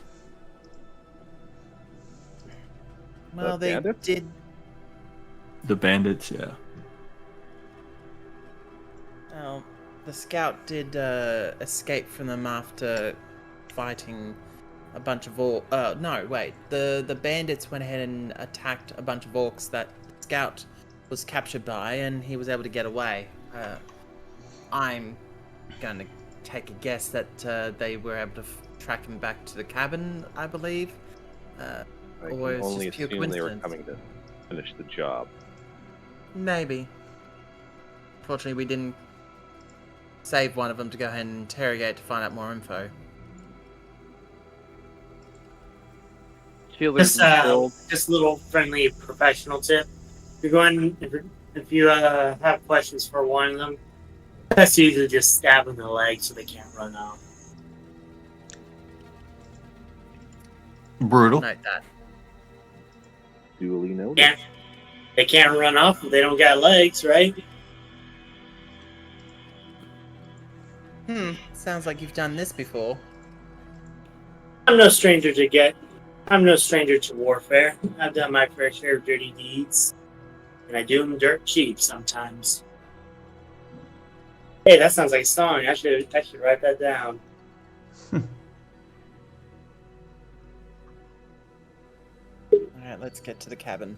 Well, they did. The bandits, yeah. Well, the scout did escape from them after fighting a bunch of orcs. No, wait. The bandits went ahead and attacked a bunch of orcs that the scout was captured by, and he was able to get away. I'm going to take a guess that they were able to track him back to the cabin, I believe. I Or can it's only just pure assume they were coincidence. coming to finish the job. Maybe. Fortunately, we didn't save one of them to go ahead and interrogate to find out more info. Just a little friendly professional tip. If you have questions for one of them, that's usually just stab them in the leg so they can't run off. Brutal. Note that. Duly noted. Yeah, they can't run off if they don't got legs, right? Sounds like you've done this before. I'm no stranger to warfare. I've done my fair share of dirty deeds, and I do them dirt cheap sometimes. Hey, that sounds like a song. I should write that down. Alright, let's get to the cabin.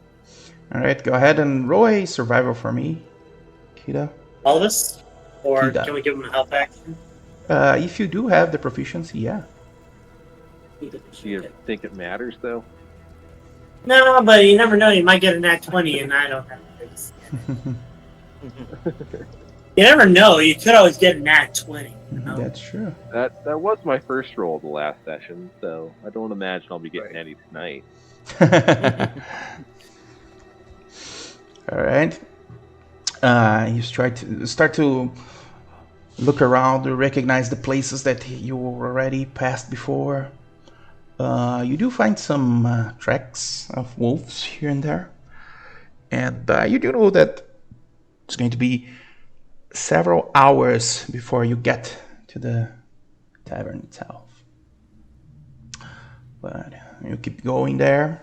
Alright, go ahead and roll a survival for me, Kida. All of us? Or Kida. can we give them a help action? If you do have the proficiency, yeah. Do you think it matters, though? No, but you never know. You might get a nat 20 and I don't have this. You never know. You could always get a nat 20. You know? That's true. That was my first roll of the last session, so I don't imagine I'll be getting any tonight. Alright. You start to look around to recognize the places that you already passed before. You do find some tracks of wolves here and there. And you do know that it's going to be several hours before you get to the tavern itself. But you keep going there,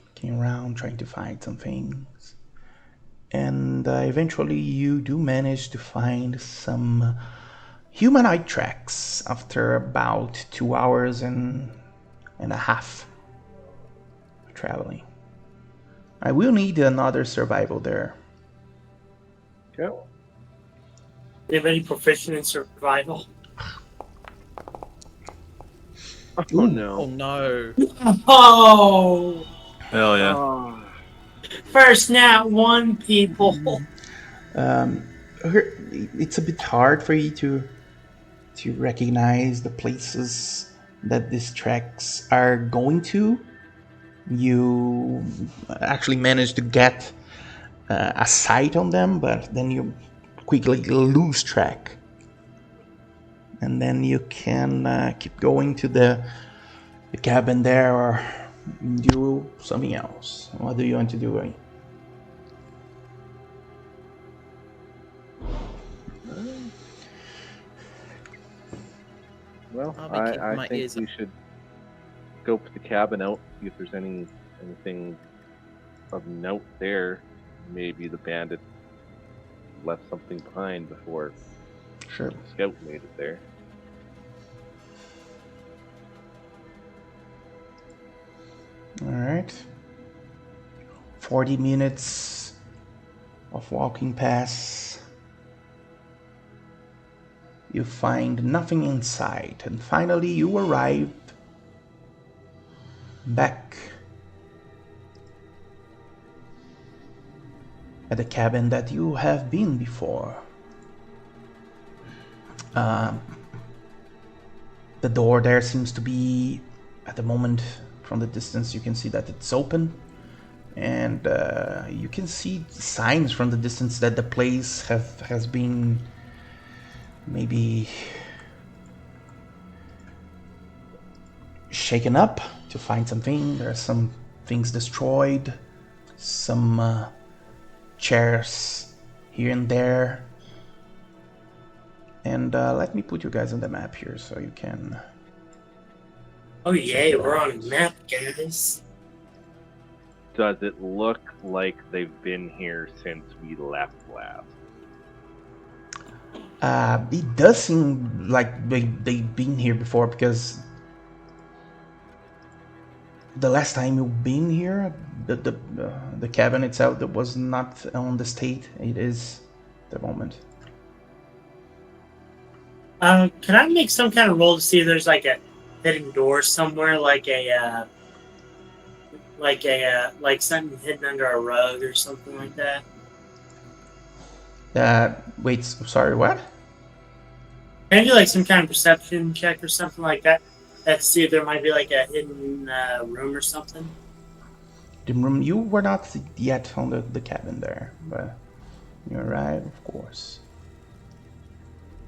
looking around, trying to find some things. And eventually you do manage to find some humanoid tracks after about 2 hours and a half traveling. I will need another survival there. Okay. Anybody proficient in survival? Oh no. Oh no. Oh! Hell yeah. Oh. First nat one, people. It's a bit hard for you to recognize the places that these tracks are going to. You actually manage to get a sight on them, but then you quickly lose track. And then you can keep going to the cabin there or do something else. What do you want to do? Well, I'll be keeping I my think ears we up. should scope the cabin out, see if there's anything of note there. Maybe the bandits left something behind before Sure. the scout made it there. All right. 40 minutes of walking past. You find nothing in sight, and finally you arrive back at the cabin that you have been before. The door there seems to be, at the moment, from the distance you can see that it's open, and you can see signs from the distance that the place has been maybe shaken up to find something. There are some things destroyed, some chairs here and there. And let me put you guys on the map here so you can... Oh yeah, we're on a map, guys. Does it look like they've been here since we left last? It does seem like they've been here before, because the last time you've been here, the cabin itself that was not on the state it is at the moment. Can I make some kind of roll to see if there's like a hidden door somewhere, like something hidden under a rug or something like that? Wait, sorry, what? Can I do like some kind of perception check or something like that? Let's see if there might be like a hidden room or something. The room, you were not yet on the cabin there, but you arrive, of course.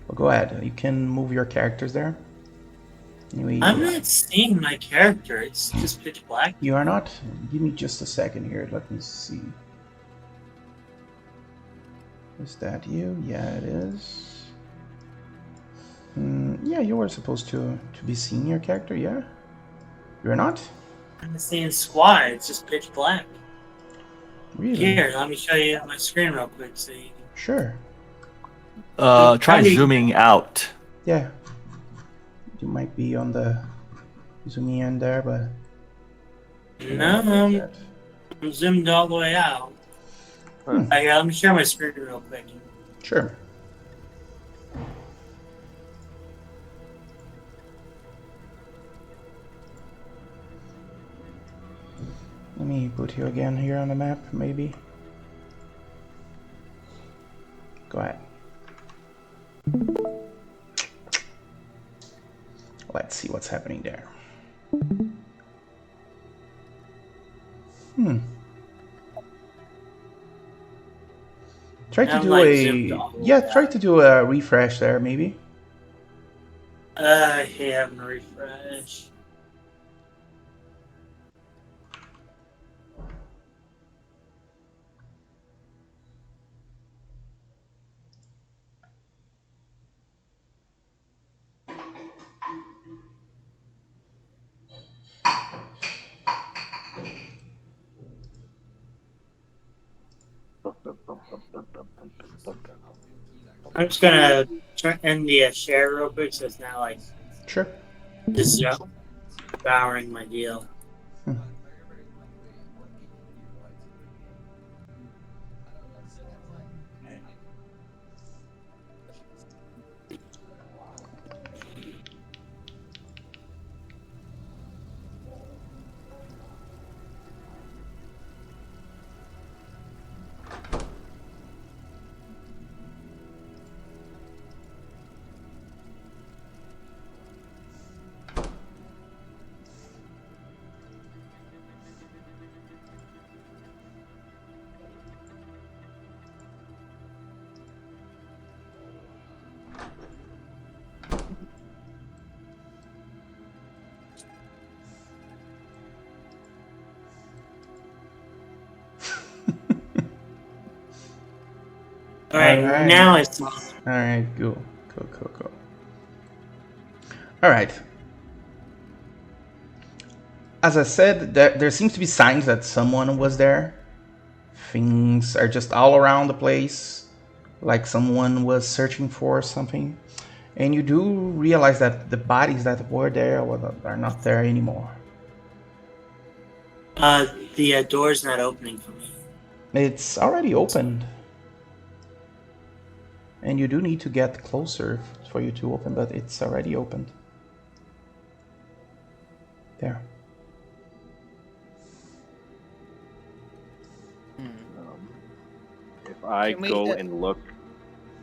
Well, go ahead. You can move your characters there. Anyway, I'm not seeing my character. It's just pitch black. You are not? Give me just a second here. Let me see. Is that you? Yeah, it is. Yeah, you were supposed to be seeing your character, yeah? You're not? I'm seeing squad. It's just pitch black. Really? Here, let me show you my screen real quick. So you can... Sure. Try zooming out. Yeah. You might be on the zooming in there, but... No, I'm zoomed all the way out. Here, let me share my screen real quick. Sure. Let me put you again here on the map, maybe. Go ahead. Let's see what's happening there. Try to I'm do like zoomed a all the way yeah. Try out. to do a refresh there, maybe. Yeah, I'm gonna refresh. I'm just gonna end the share real quick, so it's not like Sure. just devouring my deal. All right, now it's All right, go. All right. As I said, there seems to be signs that someone was there. Things are just all around the place, like someone was searching for something. And you do realize that the bodies that were there are not there anymore. the door's not opening for me. It's already opened. And you do need to get closer for you to open, but it's already opened. There. If I Can we, go and look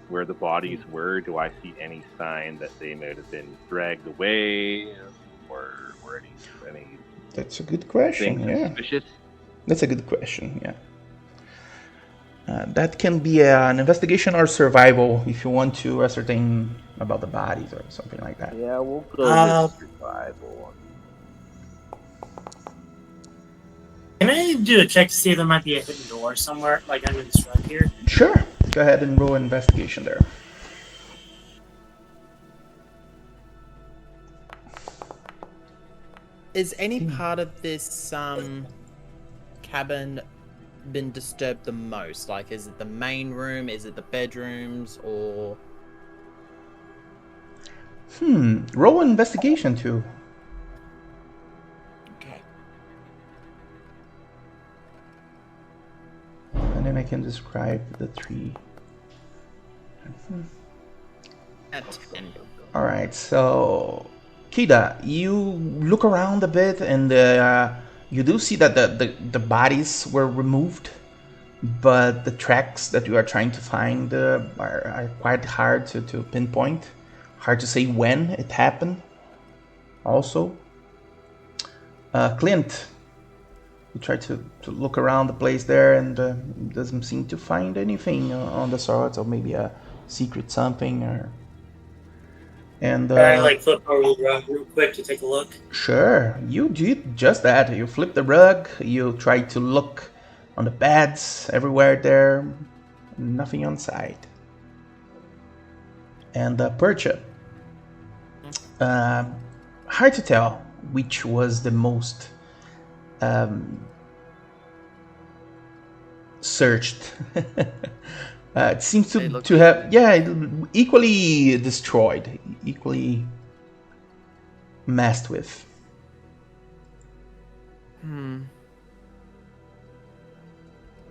where the bodies were, do I see any sign that they might have been dragged away, or any That's a good question, thing yeah. suspicious? That's a good question, yeah. That can be an investigation or survival if you want to ascertain about the bodies or something like that. Yeah, we'll go with survival. Can I do a check to see if there might be a hidden door somewhere, like under this rug here? Sure. Go ahead and roll investigation there. Is any part of this cabin been disturbed the most? Like, is it the main room? Is it the bedrooms? Or Roll an investigation too. okay, And then I can describe the three. at 10. Alright, so Kida, you look around a bit and you do see that the bodies were removed, but the tracks that you are trying to find are quite hard to pinpoint. Hard to say when it happened. Also, Clint, you try to look around the place there and doesn't seem to find anything on the sort, or maybe a secret something or. And I like flip over the rug real quick to take a look. sure, you did just that. You flip the rug. You try to look on the beds everywhere there. Nothing on sight. And Percha. Hard to tell which was the most searched. It seems to have equally destroyed, equally messed with.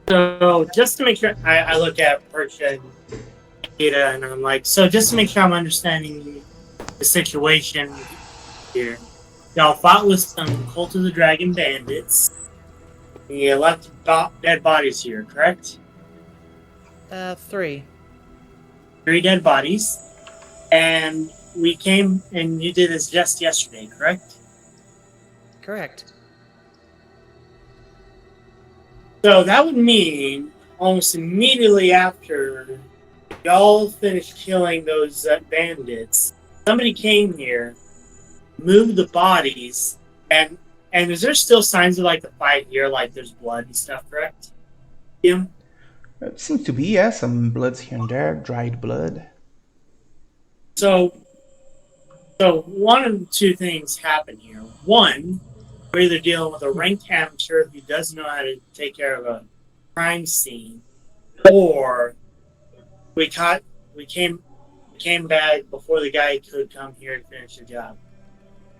So just to make sure, I look at Percha data and I'm like, so just to make sure I'm understanding the situation here, y'all fought with some Cult of the Dragon bandits. And you left dead bodies here, correct? 3. 3 dead bodies. And we came and you did this just yesterday, correct? Correct. So that would mean almost immediately after y'all finished killing those bandits, somebody came here, moved the bodies, and is there still signs of like the fight here, like there's blood and stuff, correct? Yeah. It seems to be, yeah, some bloods here and there, dried blood. So one of two things happen here. One, we're either dealing with a ranked amateur who doesn't know how to take care of a crime scene, or we came back before the guy could come here to finish the job.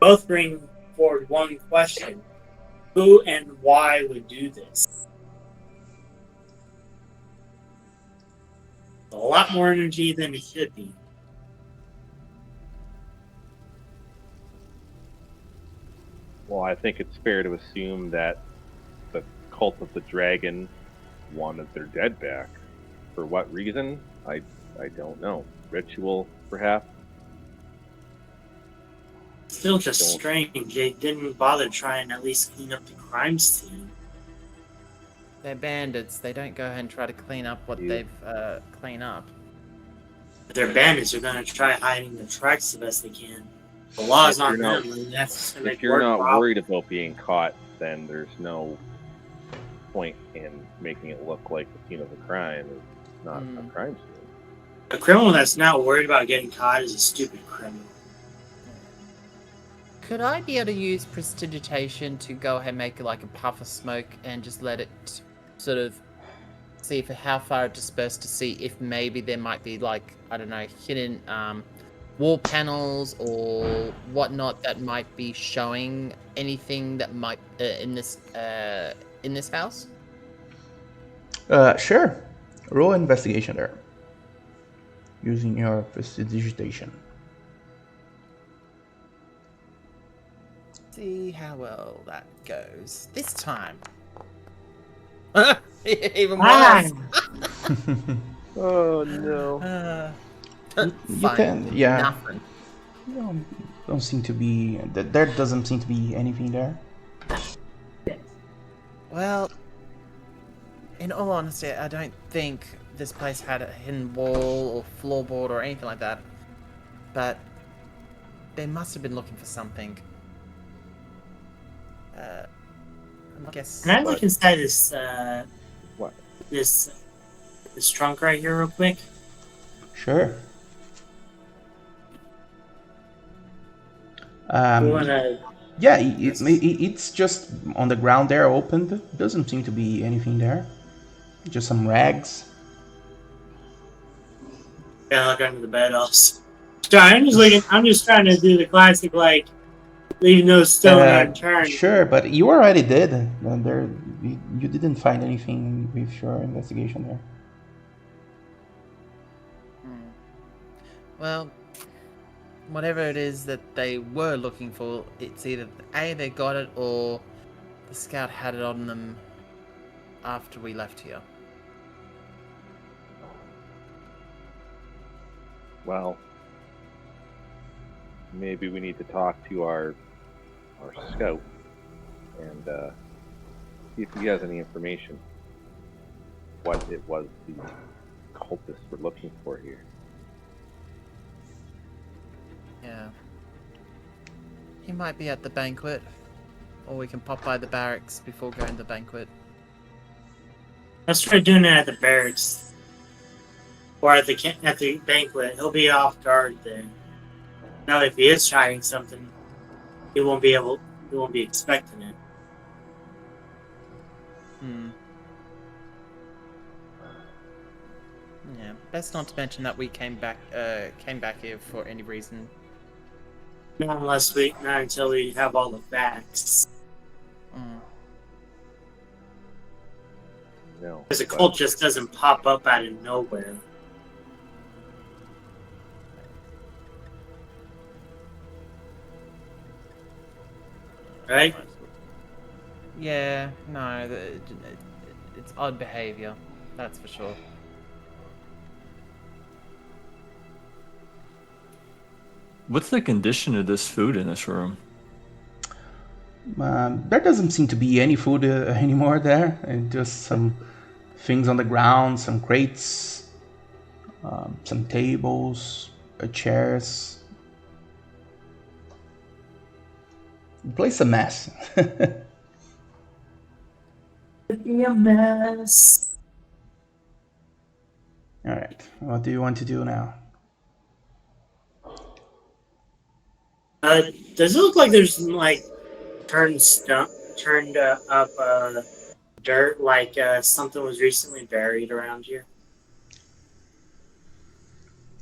Both bring forward one question: who and why would do this? A lot more energy than it should be. Well, I think it's fair to assume that the cult of the dragon wanted their dead back. For what reason? I don't know. Ritual, perhaps? Still just strange. They didn't bother trying to at least clean up the crime scene. They're bandits. They don't go ahead and try to clean up what they've cleaned up. If they're bandits, they're going to try hiding the tracks the best they can. The law's on them. If you're not worried about being caught, then there's no point in making it look like the scene of a crime is not a crime scene. A criminal that's not worried about getting caught is a stupid criminal. Could I be able to use prestidigitation to go ahead and make like a puff of smoke and just let it sort of see if how far it dispersed to see if maybe there might be like, I don't know, hidden wall panels or whatnot that might be showing anything that might in this house? Sure. Roll investigation there. Using your prestidigitation. See how well that goes this time. Even worse. Oh no. You can, yeah. Nothing. Don't seem to be. There doesn't seem to be anything there. Well, in all honesty, I don't think this place had a hidden wall or floorboard or anything like that. But they must have been looking for something. I guess. Can I look inside this What? this trunk right here real quick? Sure. You wanna... Yeah, it's just on the ground there, opened. Doesn't seem to be anything there. Just some rags. Yeah, look under the bed also. I'm just trying to do the classic, like, leave no stone unturned. Sure, but you already did. You didn't find anything with your investigation there. Well, whatever it is that they were looking for, it's either A, they got it, or the scout had it on them after we left here. Well, maybe we need to talk to our scout and see if he has any information what it was the cultists were looking for here. Yeah. He might be at the banquet, or we can pop by the barracks before going to the banquet. Let's try doing it at the barracks. Or at the banquet. He'll be off guard there. Now, if he is trying something, he won't be expecting it. Yeah, best not to mention that we came back here for any reason. Not until we have all the facts. No. Because the cult just doesn't pop up out of nowhere. Right? Yeah, no, it's odd behavior, that's for sure. What's the condition of this food in this room? There doesn't seem to be any food anymore there, and just some things on the ground, some crates, some tables, chairs. The place a mess. Be a mess. All right, what do you want to do now? Does it look like there's like turned up dirt, like something was recently buried around here?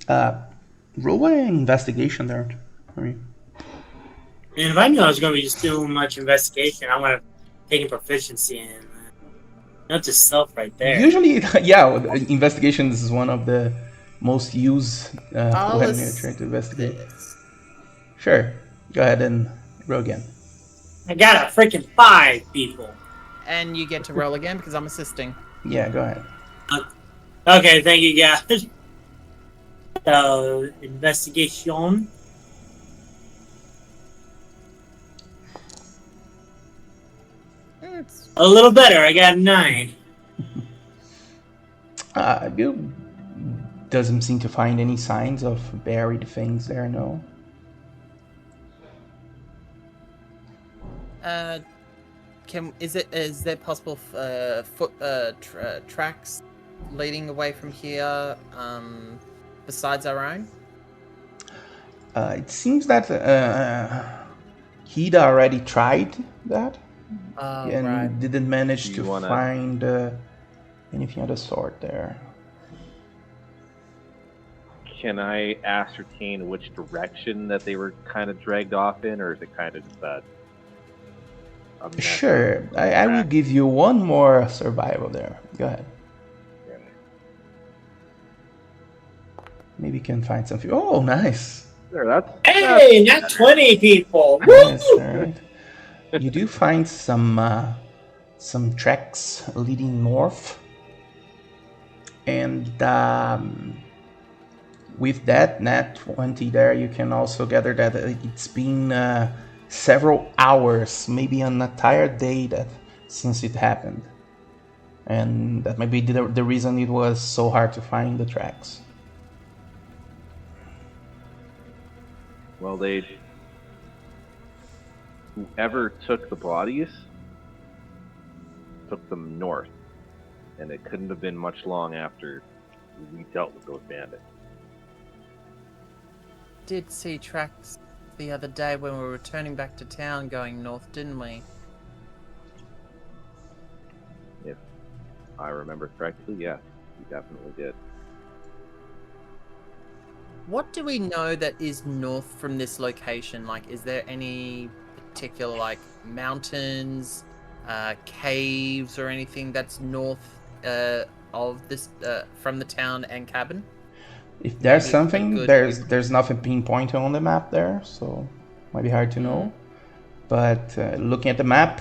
Roll an investigation there. I mean, And if I knew I was going to be just doing much investigation, I would have taken proficiency in not just self right there. usually, yeah, investigation is one of the most used I'll when you're trying to investigate. assist. Sure, go ahead and roll again. I got a freaking 5, people. And you get to roll again because I'm assisting. Yeah, go ahead. Okay, thank you, guys. So, investigation. It's A little better. I got 9. You doesn't seem to find any signs of buried things there. No. Is there possible tracks leading away from here besides our own? It seems that Hida already tried that and Right. didn't manage Do to you wanna- find anything of the sort there. Can I ascertain which direction that they were kind of dragged off in, or is it kind of just a mess Sure, of I will tracks? give you one more survival there. Go ahead. Yeah. Maybe you can find something. Oh, nice. There, that's Hey, not 20 people. Yes, Woo! all right. You do find some tracks leading north, and with that nat 20 there, you can also gather that it's been several hours, maybe an entire day since it happened, and that might be the reason it was so hard to find the tracks. Well, whoever took the bodies took them north, and it couldn't have been much long after we dealt with those bandits. Did see tracks the other day when we were returning back to town going north, didn't we? If I remember correctly, yes, we definitely did. What do we know that is north from this location? Like, is there any particular, like, mountains, caves, or anything that's north of this, from the town and cabin? If there's Maybe a something, good- there's nothing pinpointed on the map there, so might be hard to know. But looking at the map,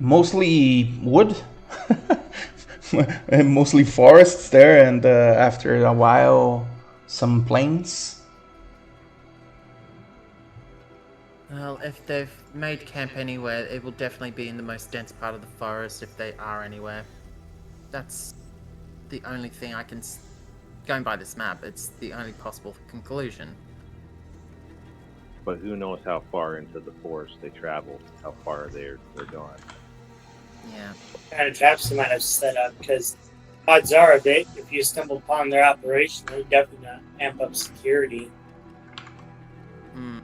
mostly wood, and mostly forests there, and after a while, some plains. Well, if they've made camp anywhere, it will definitely be in the most dense part of the forest if they are anywhere. That's the only thing I can... Going by this map, it's the only possible conclusion. But who knows how far into the forest they traveled, how far they're gone. Yeah. What kind of traps they might have set up, because odds are that if you stumble upon their operation, they're definitely going to amp up security. Hmm.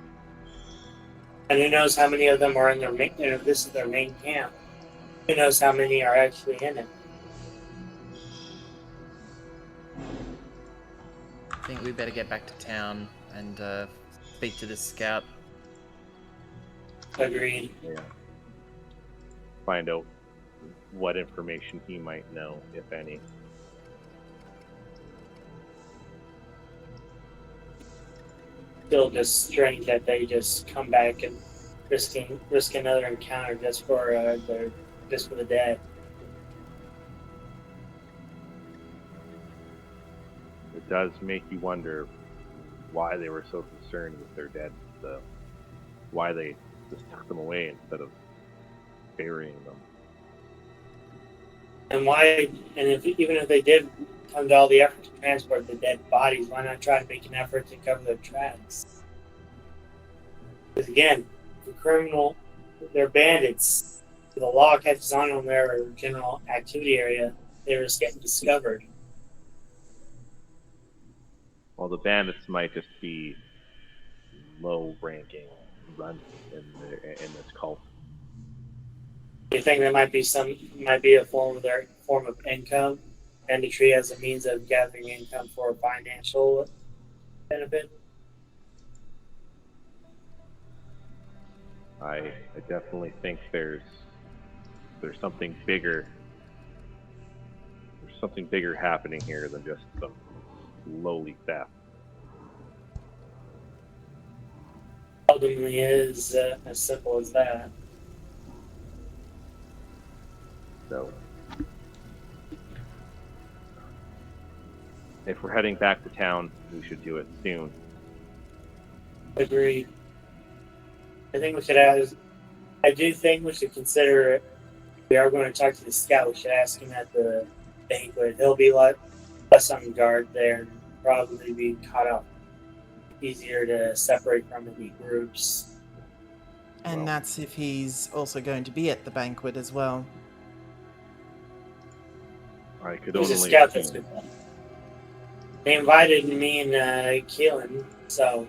And who knows how many of them are in their main, if this is their main camp. Who knows how many are actually in it. I think we better get back to town and speak to this scout. Agreed. Yeah. Find out what information he might know, if any. Still just strange that they just come back and risk another encounter just for the dead. It does make you wonder why they were so concerned with their dead, though. Why they just took them away instead of burying them. And why? And even if they did come to all the effort to transport the dead bodies, why not try to make an effort to cover their tracks? Because again, they're bandits. If the law catches on in their general activity area, they risk getting discovered. Well, the bandits might just be low-ranking runts in this cult. Do you think there might be a form of income, banditry as a means of gathering income for financial benefit? I definitely think there's something bigger. There's something bigger happening here than just some lowly theft. Ultimately, is as simple as that. So, if we're heading back to town, we should do it soon. Agreed. I think we should ask. I do think we should consider. If we are going to talk to the scout, we should ask him at the banquet. He'll be less on guard there, and probably be caught up. Easier to separate from in the groups. And Well. that's if he's also going to be at the banquet as well. I could He's a only scout that's assume. good. They invited me and Keelan, so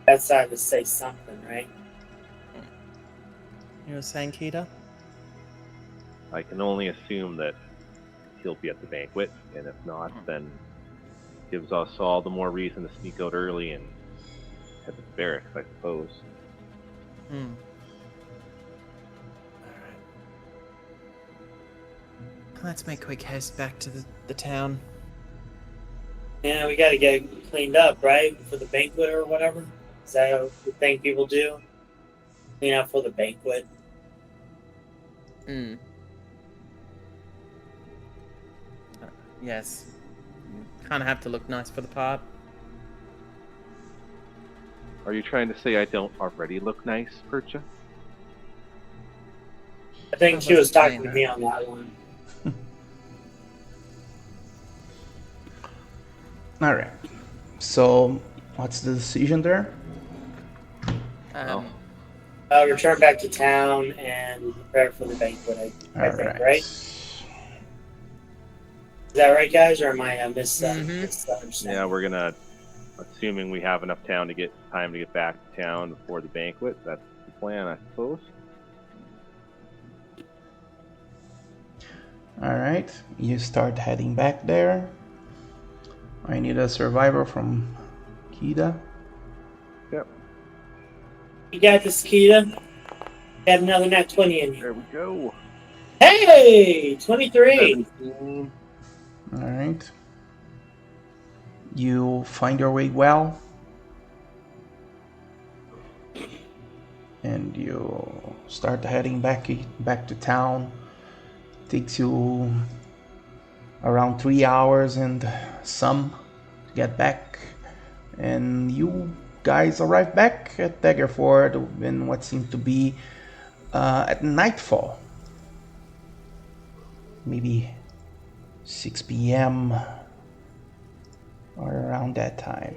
that's how to say something, right? You were saying, Kita? I can only assume that he'll be at the banquet, and if not, then gives us all the more reason to sneak out early and head to the barracks, I suppose. Hmm. Let's make quick haste back to the town. Yeah, we got to get cleaned up, right, for the banquet or whatever. Is that the thing people do? Clean up for the banquet. Hmm. Yes. Kind of have to look nice for the part. Are you trying to say I don't already look nice, Percha? I think I she was wasn't talking saying to that. me on that one. All right. So, what's the decision there? Well, Return back to town and prepare for the banquet, I All think, right. right? Is that right, guys, or am I Mhm. misunderstanding? yeah, we're gonna, assuming we have enough time to get back to town before the banquet. That's the plan, I suppose. All right. You start heading back there. I need a survivor from Kita. Yep. You got this, Keita. Got another nat 20 in you. There we go. Hey! 23! 17. All right. You find your way well, and you start heading back to town. Takes you around 3 hours and some to get back, and you guys arrive back at Daggerford in what seems to be at nightfall, maybe 6 p.m. or around that time.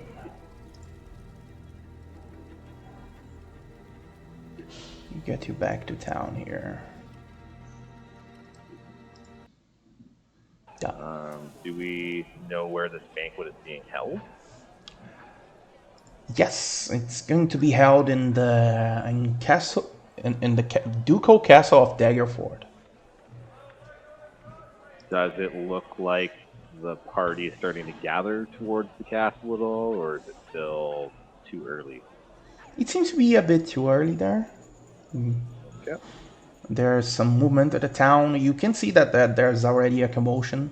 You get you back to town here. Yeah. Do we know where this banquet is being held? Yes, it's going to be held in the castle in the ducal castle of Daggerford. Does it look like the party is starting to gather towards the castle at all, or is it still too early? It seems to be a bit too early there. Okay. There's some movement at the town. You can see that there's already a commotion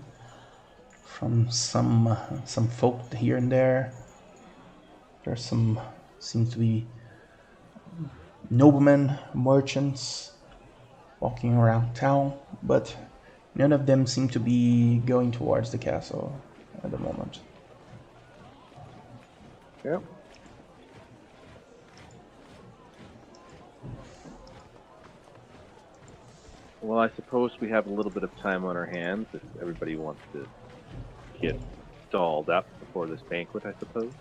from some folk here and there. There's seems to be noblemen, merchants walking around town, but none of them seem to be going towards the castle at the moment. Yeah. Well, I suppose we have a little bit of time on our hands if everybody wants to get dolled up before this banquet, I suppose.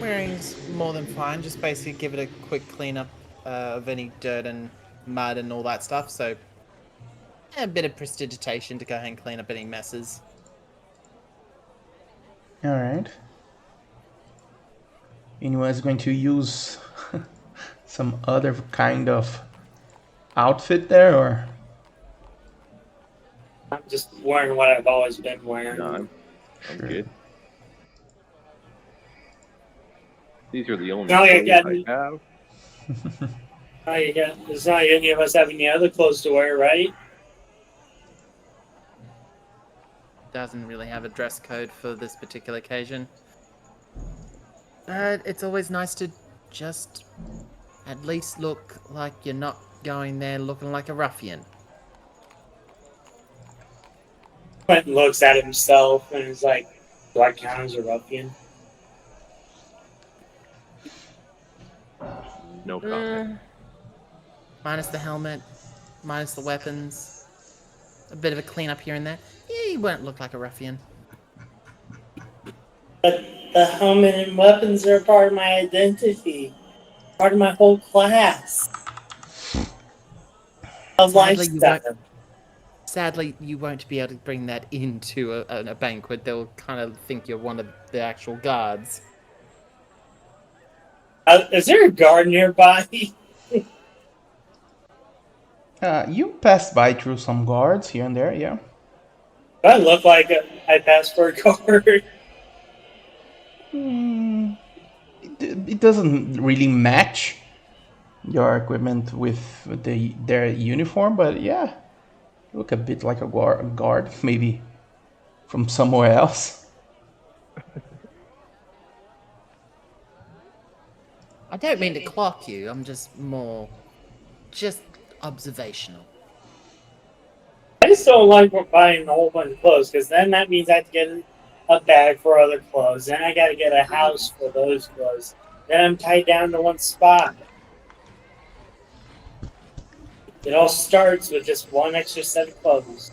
Wearing's more than fine. Just basically give it a quick cleanup of any dirt and mud and all that stuff. So a bit of prestidigitation to go ahead and clean up any messes. All right. Anyone's going to use some other kind of outfit there, or? I'm just wearing what I've always been wearing. No, I'm Sure. good. These are the only Now you clothes got- I have. There's not any of us have any other clothes to wear, right? Doesn't really have a dress code for this particular occasion. But it's always nice to just at least look like you're not going there looking like a ruffian. Quentin looks at himself and is like, do I count as a ruffian? No comment. Minus the helmet, minus the weapons, a bit of a cleanup here and there. Yeah, you won't look like a ruffian. But the helmet and weapons are part of my identity, part of my whole class. A lifestyle. Sadly, you won't be able to bring that into a banquet. They'll kind of think you're one of the actual guards. Is there a guard nearby? You passed by through some guards here and there, yeah. I look like I passed for a guard. It doesn't really match your equipment with their uniform, but yeah, you look a bit like a guard, maybe from somewhere else. I don't mean to clock you. I'm just observational. I just don't like buying a whole bunch of clothes because then that means I have to get a bag for other clothes. Then I got to get a house for those clothes. Then I'm tied down to one spot. It all starts with just one extra set of clothes.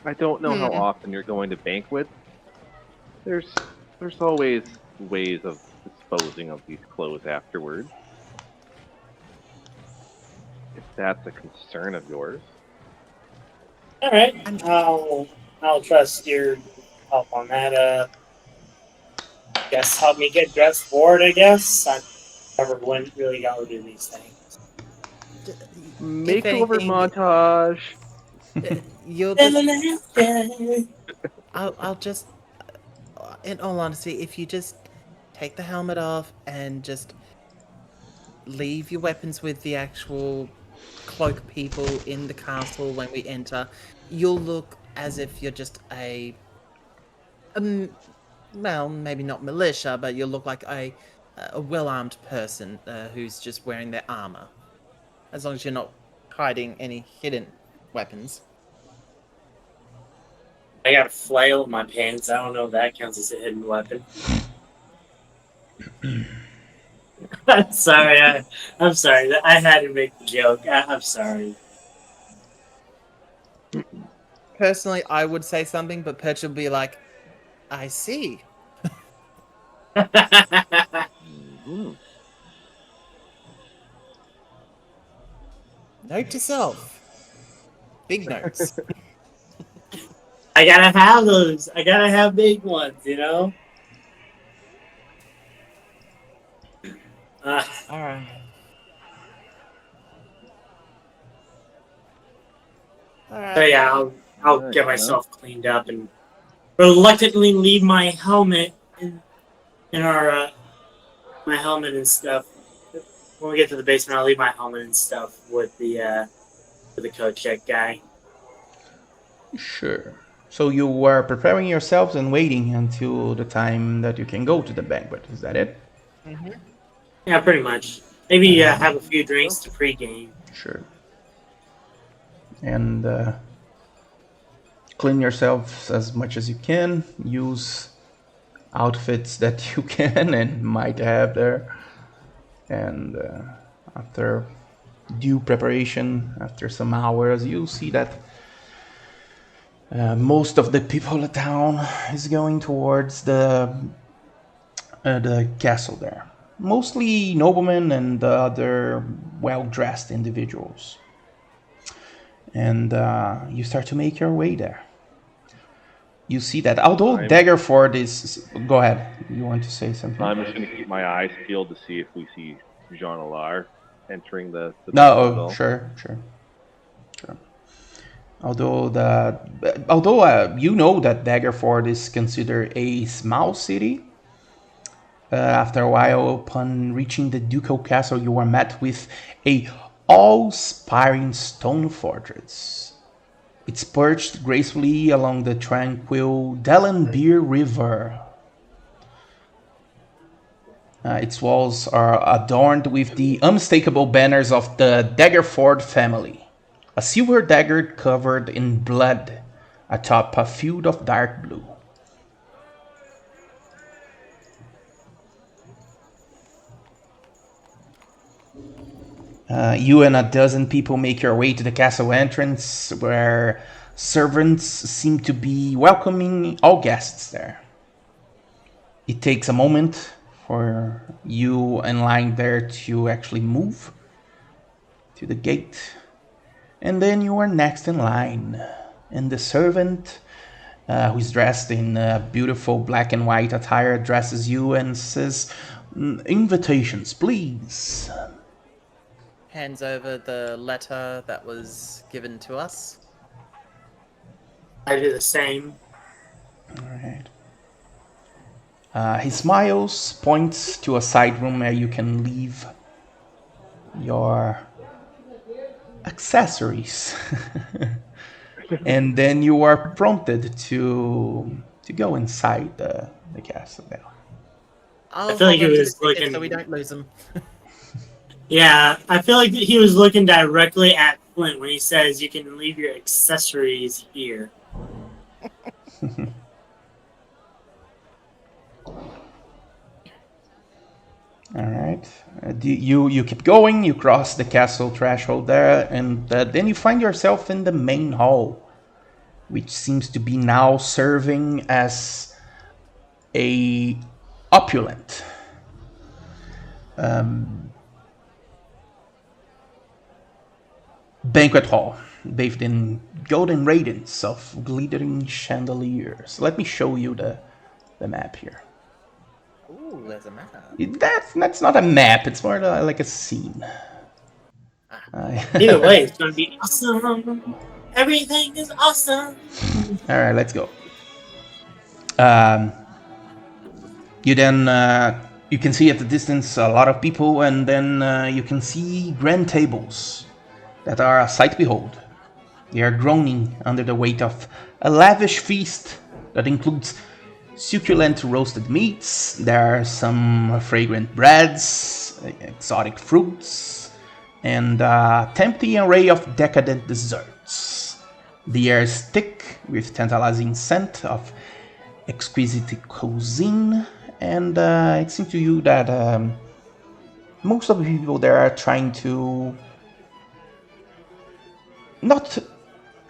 I don't know how often you're going to banquets. There's always ways of disposing of these clothes afterwards. If that's a concern of yours. All right, I'll trust your help on that. Guess help me get dressed for it. I guess I never went really got to do these things. Makeover montage. You'll just, I'll just, in all honesty, if you just take the helmet off and just leave your weapons with the actual cloak people in the castle when we enter, you'll look as if you're just well, maybe not militia, but you'll look like a well-armed person who's just wearing their armor. As long as you're not hiding any hidden weapons. I got a flail in my pants. I don't know if that counts as a hidden weapon. I'm sorry. I'm sorry. I had to make the joke. I'm sorry. Personally, I would say something, but Perch will be like, I see. Note to self. Big notes. I gotta have those. I gotta have big ones, you know? Alright. So yeah, I'll get myself cleaned up and reluctantly leave my helmet in our my helmet and stuff. When we get to the basement, I'll leave my helmet and stuff with the code check guy. Sure. So you were preparing yourselves and waiting until the time that you can go to the banquet. Is that it? Mm-hmm. Yeah, pretty much. Maybe have a few drinks to pregame. Sure. And clean yourselves as much as you can. Use outfits that you can and might have there. And after due preparation, after some hours, you see that most of the people in town is going towards the castle there. Mostly noblemen and other well-dressed individuals. And you start to make your way there. You see that although Daggerford is... Go ahead. You want to say something? I'm just going to keep my eyes peeled to see if we see Jean Alar entering the No, sure. Although you know that Daggerford is considered a small city, after a while, upon reaching the ducal castle, you are met with a awe-inspiring stone fortress. It's perched gracefully along the tranquil Dellenbeer River. Its walls are adorned with the unmistakable banners of the Daggerford family. A silver dagger covered in blood atop a field of dark blue. You and a dozen people make your way to the castle entrance, where servants seem to be welcoming all guests there. It takes a moment for you in line there to actually move to the gate, and then you are next in line. And the servant, who's dressed in beautiful black and white attire, addresses you and says, "Invitations, please." Hands over the letter that was given to us. I do the same. All right. He smiles, points to a side room where you can leave your accessories. And then you are prompted to go inside the castle now. I'll feel like hold he on to was the ticket looking- so we don't lose them. Yeah, I feel like he was looking directly at Flint when he says you can leave your accessories here. All right. You keep going. You cross the castle threshold there, and then you find yourself in the main hall, which seems to be now serving as a opulent banquet hall, bathed in golden radiance of glittering chandeliers. Let me show you the map here. Ooh, there's a map. That's not a map. It's more like a scene. Either way, it's going to be awesome. Everything is awesome. All right, let's go. You can see at the distance a lot of people, and then you can see grand tables that are a sight to behold. They are groaning under the weight of a lavish feast that includes succulent roasted meats. There are some fragrant breads, exotic fruits, and a tempting array of decadent desserts. The air is thick with tantalizing scent of exquisite cuisine, and it seems to you that most of the people there are trying to not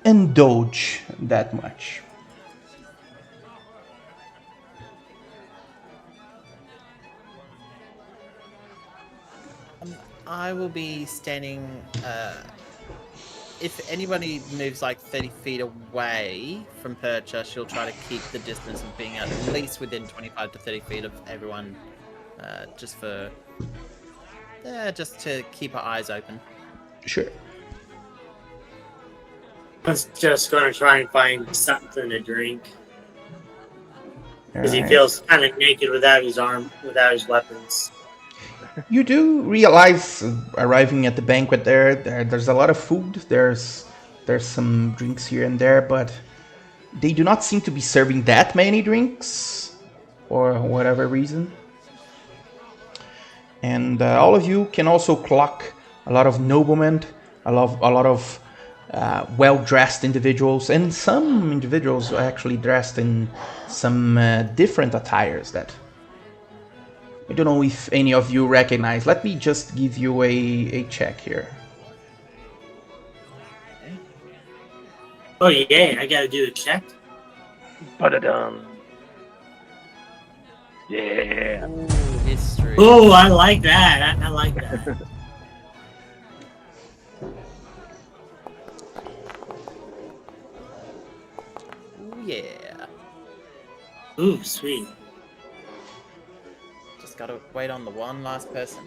indulge that much. I will be standing. If anybody moves like 30 feet away from Percha, she'll try to keep the distance of being at least within 25 to 30 feet of everyone, just to keep her eyes open. Sure. I was just going to try and find something to drink. Because he feels kind of naked without his without his weapons. You do realize, arriving at the banquet there's a lot of food. There's some drinks here and there, but they do not seem to be serving that many drinks, for whatever reason. And all of you can also clock a lot of noblemen, a lot of well-dressed individuals, and some individuals are actually dressed in some different attires that I don't know if any of you recognize. Let me just give you a check here. Oh yeah, I gotta do a check. Ba-da-dum. Yeah. Ooh, history. Oh, I like that. I like that. Ooh, yeah. Ooh, sweet. Just gotta wait on the one last person.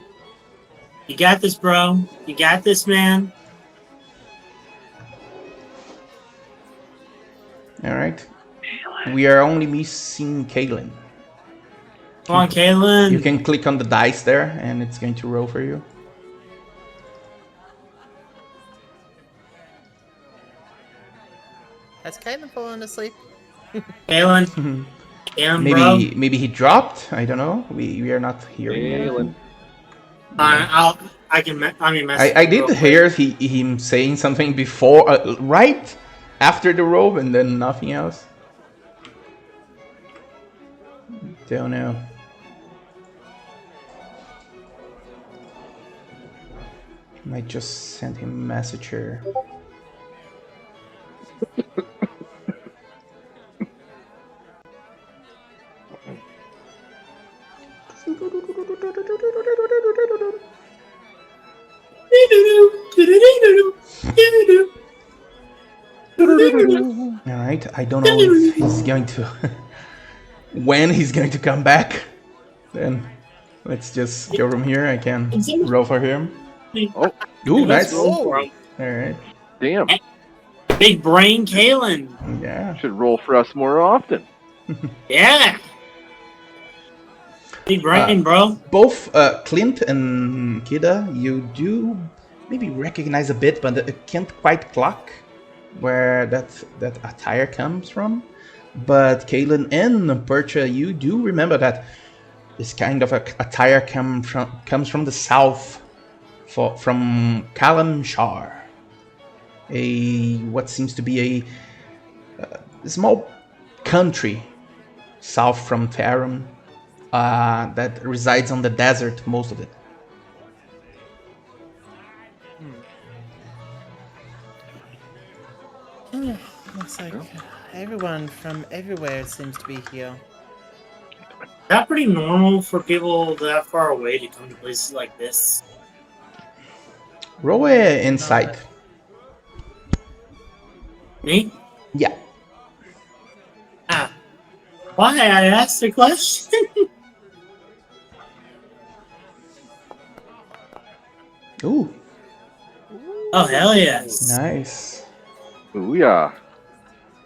You got this, bro. You got this, man. All right. We are only missing Kaylin. Come on, Kaylin. You can click on the dice there, and it's going to roll for you. Has Caitlin fallen asleep? Kaylin. Kaylin, bro. Maybe he dropped. I don't know. We are not hearing Kaylin. anything. I can message I him did real hear quick. him saying something before, right after the roll, and then nothing else. Don't know. Might just send him a message here. All right, I don't know if he's going to, when he's going to come back. Then let's just go from here. I can roll for him. Oh, Ooh, nice. Roll All for him. right. damn. Big brain Kaylin. Yeah. Should roll for us more often. Yeah. Big brain, bro. Both Clint and Kida, you do maybe recognize a bit, but I can't quite clock where that attire comes from. But Kaylin and Percha, you do remember that this kind of attire comes from the south, from Kalamshar, what seems to be a small country south from Tavern. That resides on the desert, most of it. Looks like everyone from everywhere seems to be here. Is that pretty normal for people that far away to come to places like this? Roll a insight. Me? Yeah. Why? I asked the question. Ooh, Oh, hell yes. nice. Ooh, yeah.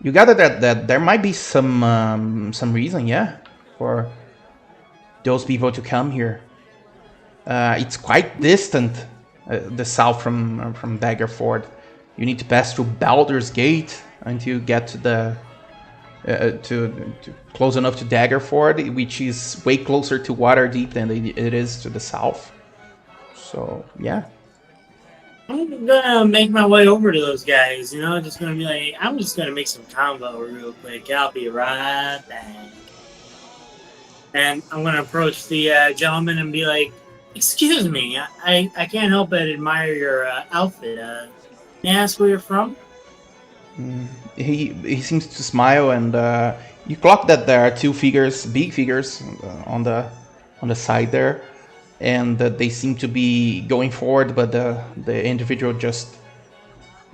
You gather that there might be some reason, yeah, for those people to come here. It's quite distant, the south from Daggerford. You need to pass through Baldur's Gate until you get to the to close enough to Daggerford, which is way closer to Waterdeep than it is to the south. So yeah. I'm gonna make my way over to those guys, just gonna be like, I'm just gonna make some combo real quick. I'll be right back. And I'm gonna approach the gentleman and be like, excuse me, I can't help but admire your outfit. May I ask where you're from? He seems to smile, and you clock that there are two figures, big figures, on the side there, and they seem to be going forward, but the individual just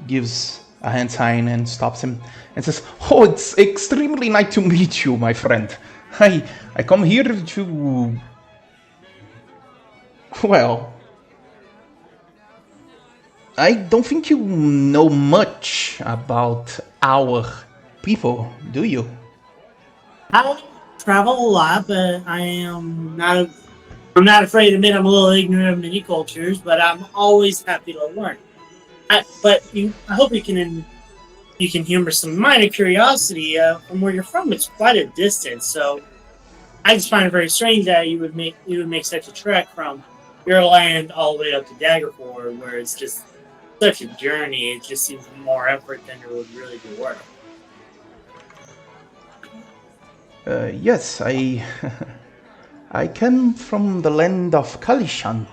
gives a hand sign and stops him and says, "Oh, it's extremely nice to meet you, my friend. I come here to, well, I don't think you know much about our people, do you?" I don't travel a lot, but I'm not afraid to admit I'm a little ignorant of many cultures, but I'm always happy to learn. I hope you can humor some minor curiosity from where you're from. It's quite a distance, so I just find it very strange that you would make such a trek from your land all the way up to Daggerford, where it's just such a journey, it just seems more effort than it would really be worth. Yes, I I came from the land of Kalishan,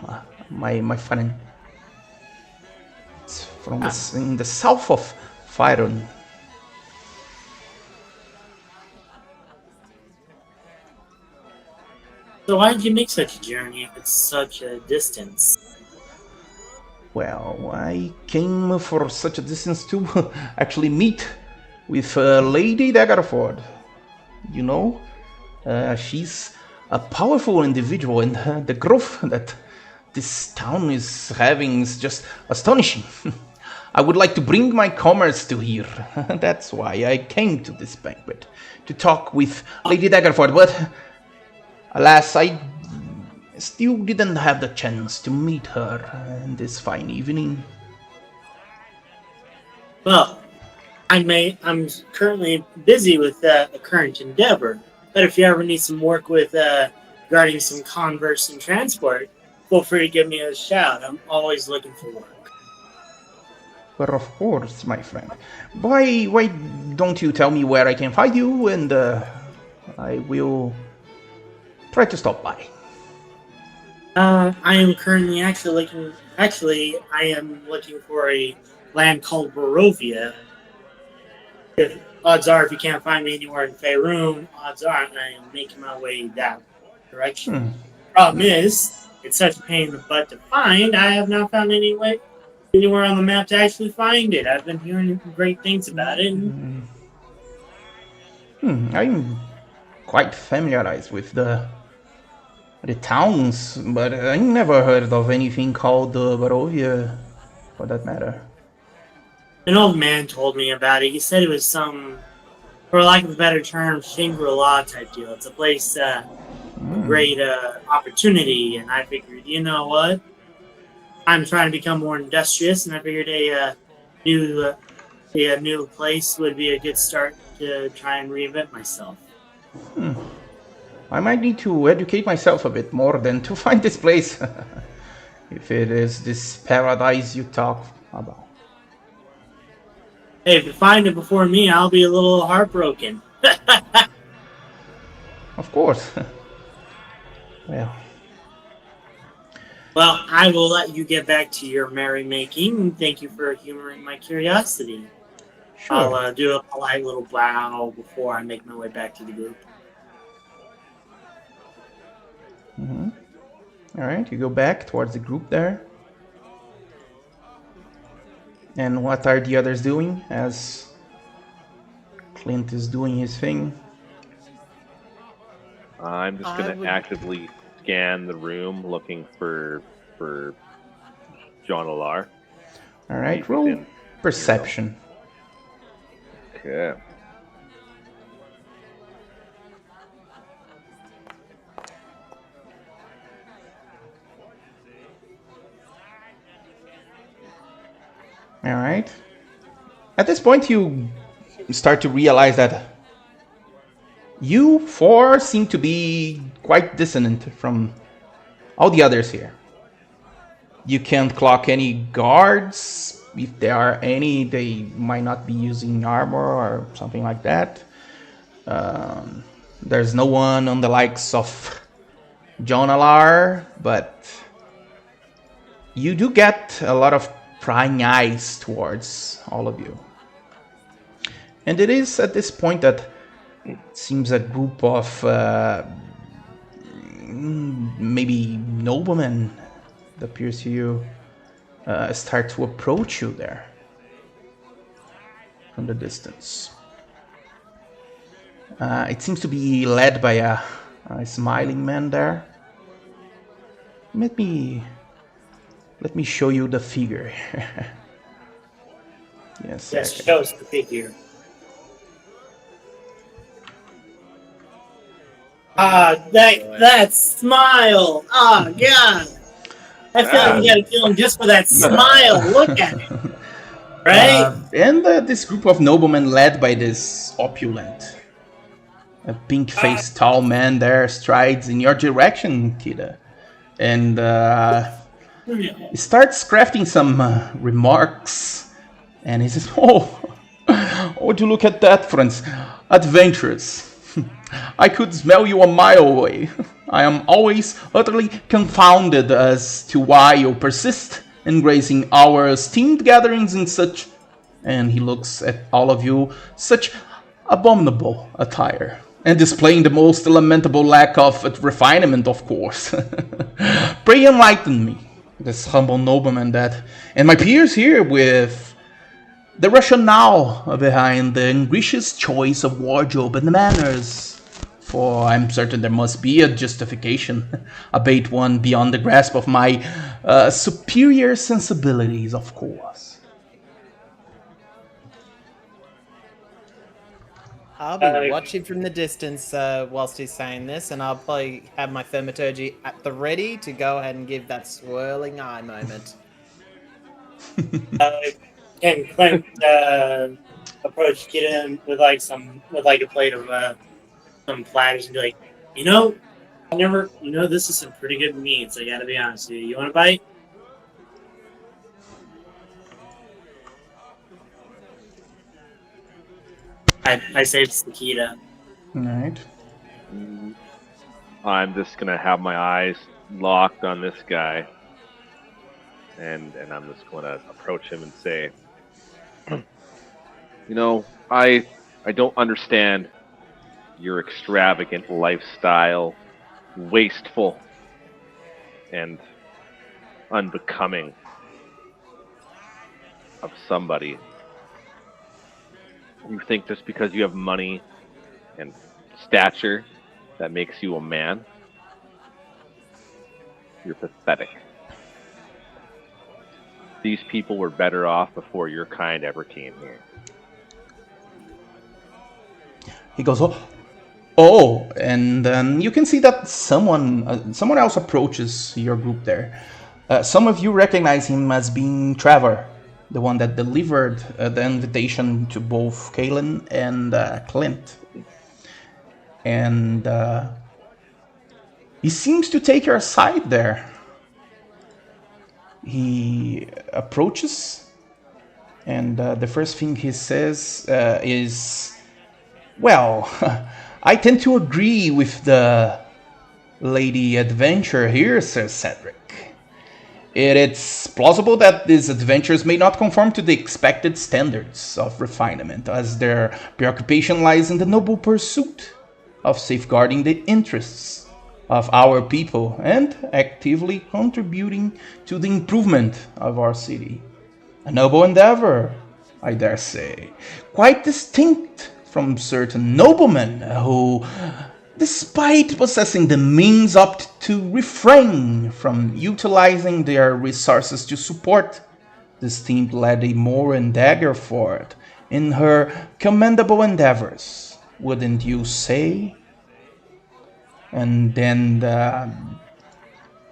my friend. It's from in the south of Fyron. So why did you make such a journey if it's such a distance? Well, I came for such a distance to actually meet with Lady Daggerford. You know, she's a powerful individual, and the growth that this town is having is just astonishing. I would like to bring my commerce to here. That's why I came to this banquet, to talk with Lady Daggerford, but alas, I still didn't have the chance to meet her in this fine evening. Well, I'm currently busy with a current endeavor, but if you ever need some work with regarding some converse and transport, feel free to give me a shout. I'm always looking for work. Well, of course, my friend. Why don't you tell me where I can find you, and I will try to stop by. I am currently I am looking for a land called Barovia. Odds are, if you can't find me anywhere in Faerun, odds are I am making my way that direction. Problem is, it's such a pain in the butt to find. I have not found anywhere on the map to actually find it. I've been hearing great things about it. I'm quite familiarized with the towns, but I never heard of anything called Barovia, for that matter. An old man told me about it. He said it was some, for lack of a better term, Shangri-La type deal. It's a place, great opportunity, and I figured, you know what? I'm trying to become more industrious, and I figured a new place would be a good start to try and reinvent myself. I might need to educate myself a bit more than to find this place. If it is this paradise you talk about. Hey, if you find it before me, I'll be a little heartbroken. Of course. Well, I will let you get back to your merrymaking. Thank you for humoring my curiosity. sure. I'll do a polite little bow before I make my way back to the group. Alright, you go back towards the group there. And what are the others doing as Clint is doing his thing? I'm just going to actively scan the room looking for John Alar. Alright, roll perception. Okay. Alright. At this point, you start to realize that you four seem to be quite dissonant from all the others here. You can't clock any guards. If there are any, they might not be using armor or something like that. There's no one on the likes of John Alar, but you do get a lot of prying eyes towards all of you. And it is at this point that it seems a group of maybe noblemen, it appears to you, start to approach you there from the distance. It seems to be led by a smiling man there. Let me show you the figure. Yes, show us the figure. That smile! Oh, God! I feel like you got a feeling just for that smile. Look at it. Right? And this group of noblemen led by this opulent, pink-faced tall man there strides in your direction, Kida. And He starts crafting some remarks, and he says, would you look at that, friends? Adventurous. I could smell you a mile away. I am always utterly confounded as to why you persist in gracing our esteemed gatherings in such, and he looks at all of you, such abominable attire, and displaying the most lamentable lack of refinement, of course. Pray enlighten me, this humble nobleman, that, and my peers here, with the rationale behind the ingracious choice of wardrobe and manners. For I'm certain there must be a justification, albeit one beyond the grasp of my superior sensibilities, of course. I'll be watching from the distance whilst he's saying this, and I'll probably have my thaumaturgy at the ready to go ahead and give that swirling eye moment. Can Clint approach Kida with like a plate of some platters and be like, this is some pretty good meats. I gotta be honest with you. You want a bite? I say it's the Kida. All right. I'm just gonna have my eyes locked on this guy, and I'm just gonna approach him and say, I don't understand your extravagant lifestyle, wasteful and unbecoming of somebody. You think just because you have money and stature that makes you a man? You're pathetic. These people were better off before your kind ever came here. He goes, oh, and then you can see that someone else approaches your group there. Some of you recognize him as being Trevor, the one that delivered the invitation to both Kalen and Clint. And he seems to take your side there. He approaches, and the first thing he says is, well, I tend to agree with the Lady Adventure here, Sir Cedric. It's plausible that these adventures may not conform to the expected standards of refinement, as their preoccupation lies in the noble pursuit of safeguarding the interests of our people and actively contributing to the improvement of our city. A noble endeavor, I dare say, quite distinct from certain noblemen who, despite possessing the means, opt to refrain from utilizing their resources to support the esteemed Lady Morin Daggerford in her commendable endeavors. Wouldn't you say? And then the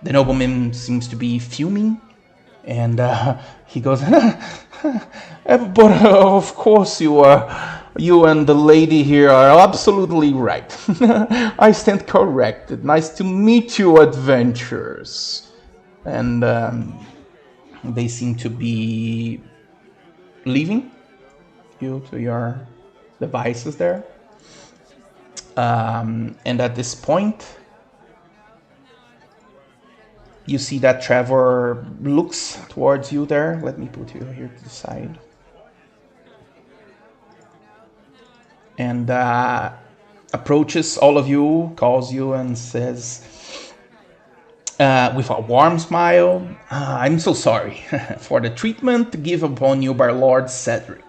nobleman seems to be fuming, and he goes, but of course you and the lady here are absolutely right. I stand corrected. Nice to meet you, adventurers. And they seem to be leaving you to your devices there. And at this point, you see that Trevor looks towards you there. Let me put you here to the side. And approaches all of you, calls you, and says, with a warm smile, I'm so sorry for the treatment given upon you by Lord Cedric.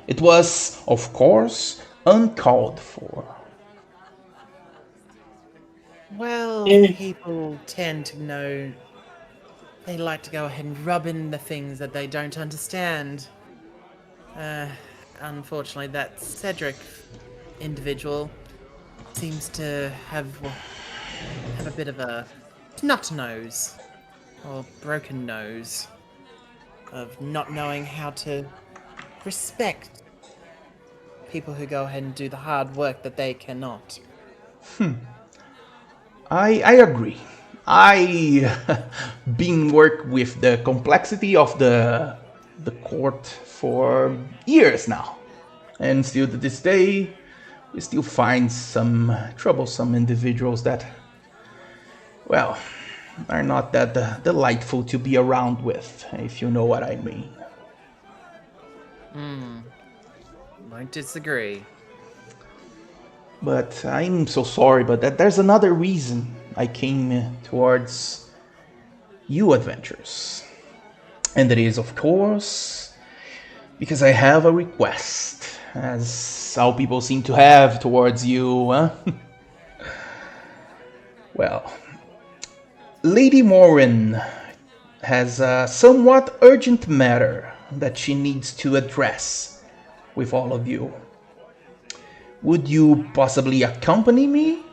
It was, of course, uncalled for. Well, people tend to know they like to go ahead and rub in the things that they don't understand. Unfortunately, that Cedric individual seems to have a bit of a snot nose, or broken nose, of not knowing how to respect people who go ahead and do the hard work that they cannot. I agree. I been work with the complexity of the court for years now, and still to this day, we still find some troublesome individuals that, well, are not that delightful to be around with, if you know what I mean. Won't disagree. But I'm so sorry, but there's another reason I came towards you adventures. And it is, of course, because I have a request, as all people seem to have towards you, huh? Well, Lady Morin has a somewhat urgent matter that she needs to address with all of you. Would you possibly accompany me?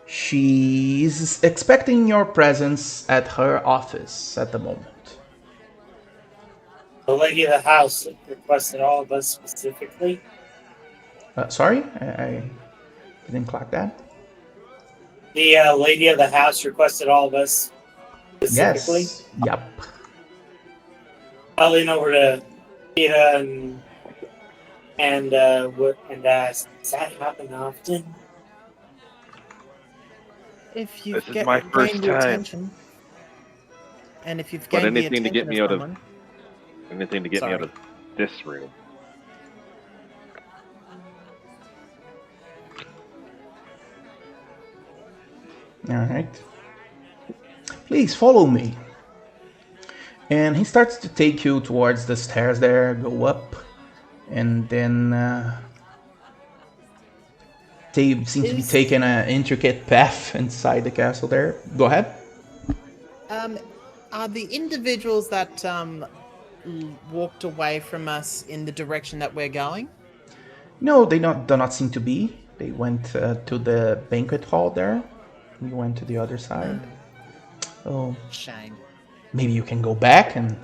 She is expecting your presence at her office at the moment. The lady of the house requested all of us specifically. Sorry? I didn't clock that. The lady of the house requested all of us specifically. Yes. Yep. I lean over to Peter and ask, does that happen often? If you've This is my first gained the time. attention, and if you've But gained the anything to attention get me of out of someone, anything to get me out of this room. All right. Please follow me. And he starts to take you towards the stairs there, go up, and then they seem to be taking an intricate path inside the castle there. Go ahead. Are the individuals that walked away from us in the direction that we're going? No, they do not seem to be. They went to the banquet hall there. You went to the other side. Oh, Shame. maybe you can go back and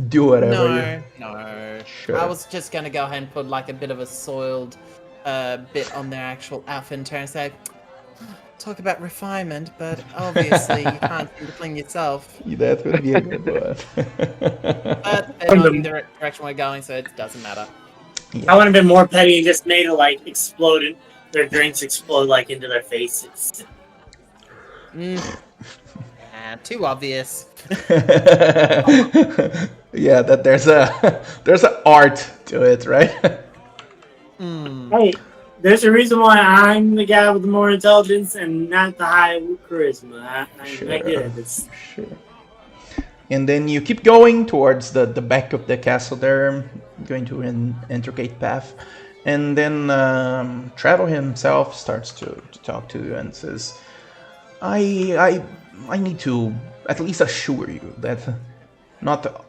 do whatever. No. Sure. I was just gonna go ahead and put like a bit of a soiled bit on their actual outfit and turn and say, talk about refinement, but obviously you can't seem to clean yourself. That would be a good one. But they're not in the direction we're going, so it doesn't matter. I would have been more petty and just made it like explode. Their drinks explode like into their faces. Too obvious. Yeah, that there's an art to it, right? Hey, there's a reason why I'm the guy with the more intelligence and not the high charisma. I get it. It's... Sure. And then you keep going towards the back of the castle there, going to an intricate path. And then Trevor himself starts to talk to you and says, I need to at least assure you that not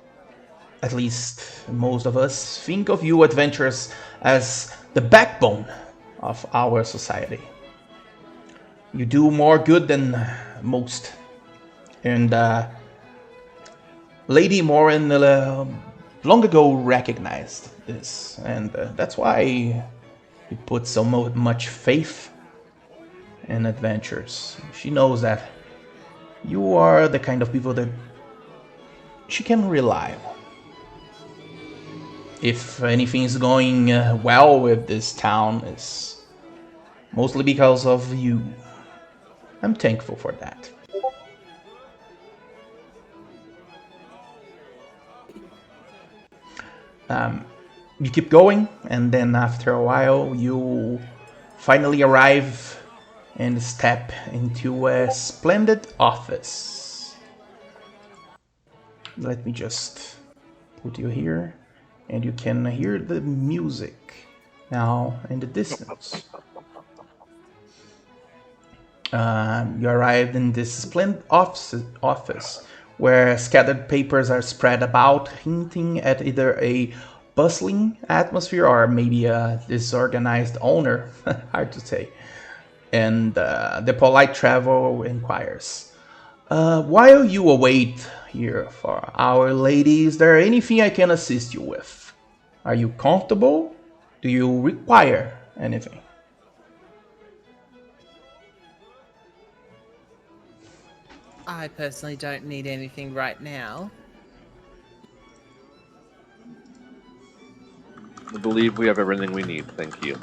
at least most of us think of you adventurers as the backbone of our society. You do more good than most. And Lady Morin long ago recognized this, and that's why he put so much faith in adventures. She knows that you are the kind of people that she can rely on. If anything is going well with this town, it's mostly because of you. I'm thankful for that. You keep going, and then after a while, you finally arrive and step into a splendid office. Let me just put you here, and you can hear the music now in the distance. You arrived in this splendid office where scattered papers are spread about, hinting at either a bustling atmosphere or maybe a disorganized owner. Hard to say. And the polite traveler inquires, while you await here for Our Lady, is there anything I can assist you with? Are you comfortable? Do you require anything? I personally don't need anything right now. I believe we have everything we need. Thank you.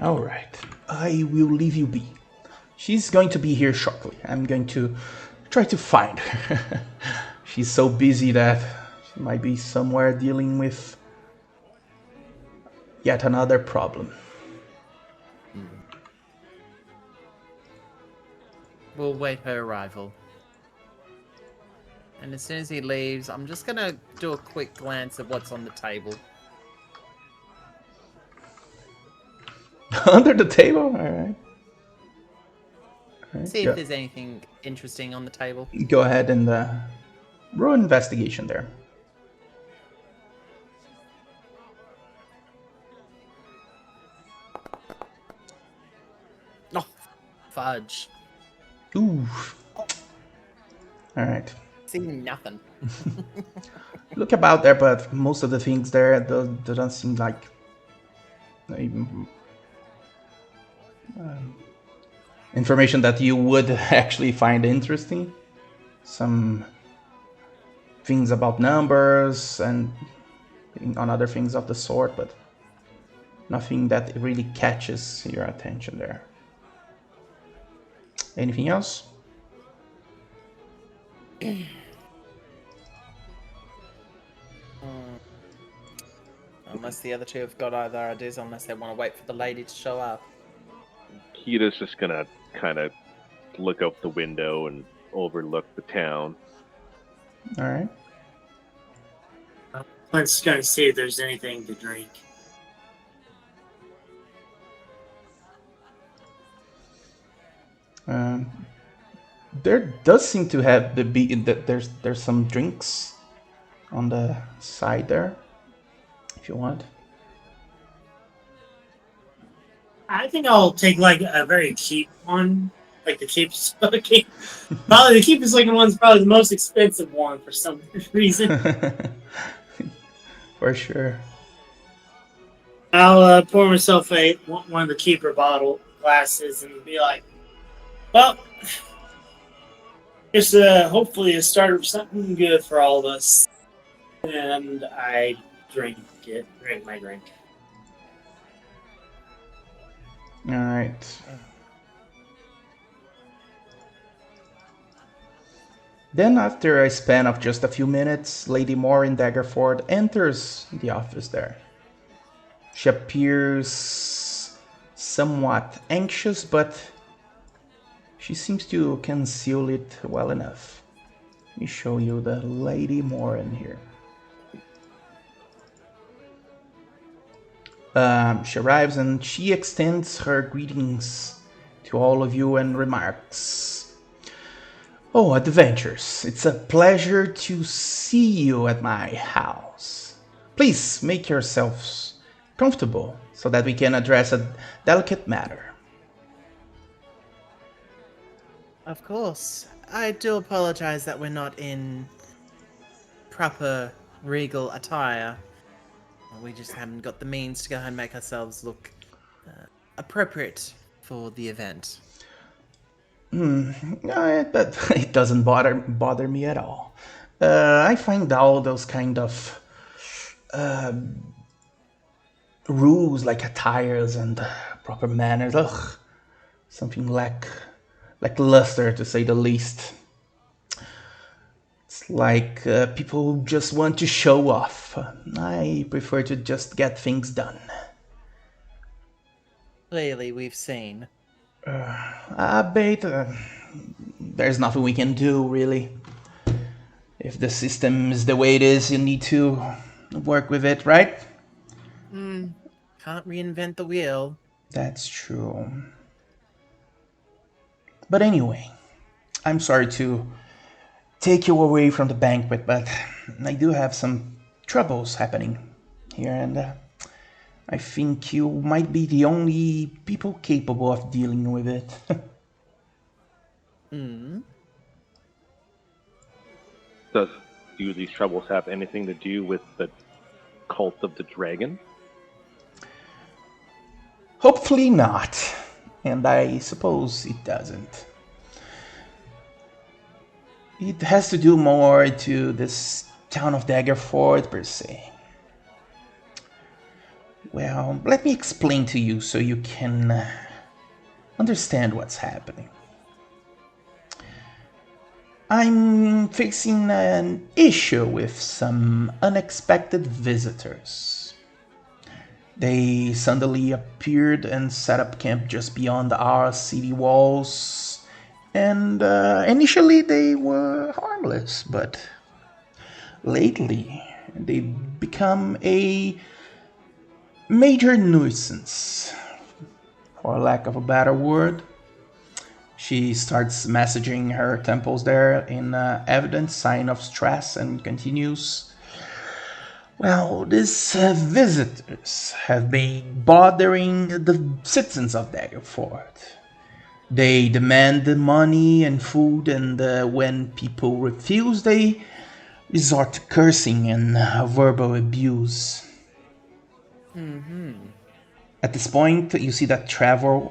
All right. I will leave you be. She's going to be here shortly. I'm going to try to find her. She's so busy that she might be somewhere dealing with yet another problem. We'll wait her arrival. And as soon as he leaves, I'm just gonna do a quick glance at what's on the table. Under the table? All right. See if there's anything interesting on the table. Go ahead and roll investigation there. Oh, fudge. Ooh. All right. See nothing. Look about there, but most of the things there don't seem like even information that you would actually find interesting. Some things about numbers and on other things of the sort, but nothing that really catches your attention there. Anything else? Unless the other two have got other ideas, unless they want to wait for the lady to show up. Kita's just gonna kind of look out the window and overlook the town. All right. Let's go see if there's anything to drink. There does seem to have there's some drinks on the side there, if you want. I think I'll take like a very cheap one, like the cheapest. Okay, probably the cheapest looking one's probably the most expensive one for some reason. For sure. I'll pour myself one of the cheaper bottle glasses and be like, well, it's hopefully a start of something good for all of us. And I drink my drink. All right. Then, after a span of just a few minutes, Lady Moore in Daggerford enters the office there. She appears somewhat anxious, but she seems to conceal it well enough. Let me show you the Lady Moore in here. She arrives and she extends her greetings to all of you and remarks, "Oh, adventurers, it's a pleasure to see you at my house. Please make yourselves comfortable so that we can address a delicate matter." Of course. I do apologize that we're not in proper regal attire. We just haven't got the means to go and make ourselves look appropriate for the event. It doesn't bother me at all. I find all those kind of rules like attires and proper manners, something lackluster to say the least. It's like people just want to show off. I prefer to just get things done. Clearly, we've seen. I bet there's nothing we can do, really. If the system is the way it is, you need to work with it, right? Can't reinvent the wheel. That's true. But anyway, I'm sorry to take you away from the banquet, but I do have some troubles happening here, and I think you might be the only people capable of dealing with it. Do these troubles have anything to do with the cult of the dragon? Hopefully not. And I suppose it doesn't. It has to do more to this town of Daggerford per se. Well, let me explain to you so you can understand what's happening. I'm facing an issue with some unexpected visitors. They suddenly appeared and set up camp just beyond our city walls. And initially they were harmless, but lately they've become a major nuisance, for lack of a better word. She starts messaging her temples there in evident sign of stress and continues. Well, these visitors have been bothering the citizens of Daggerford. They demand money and food, and when people refuse, they resort to cursing and verbal abuse. At this point, you see that Trevor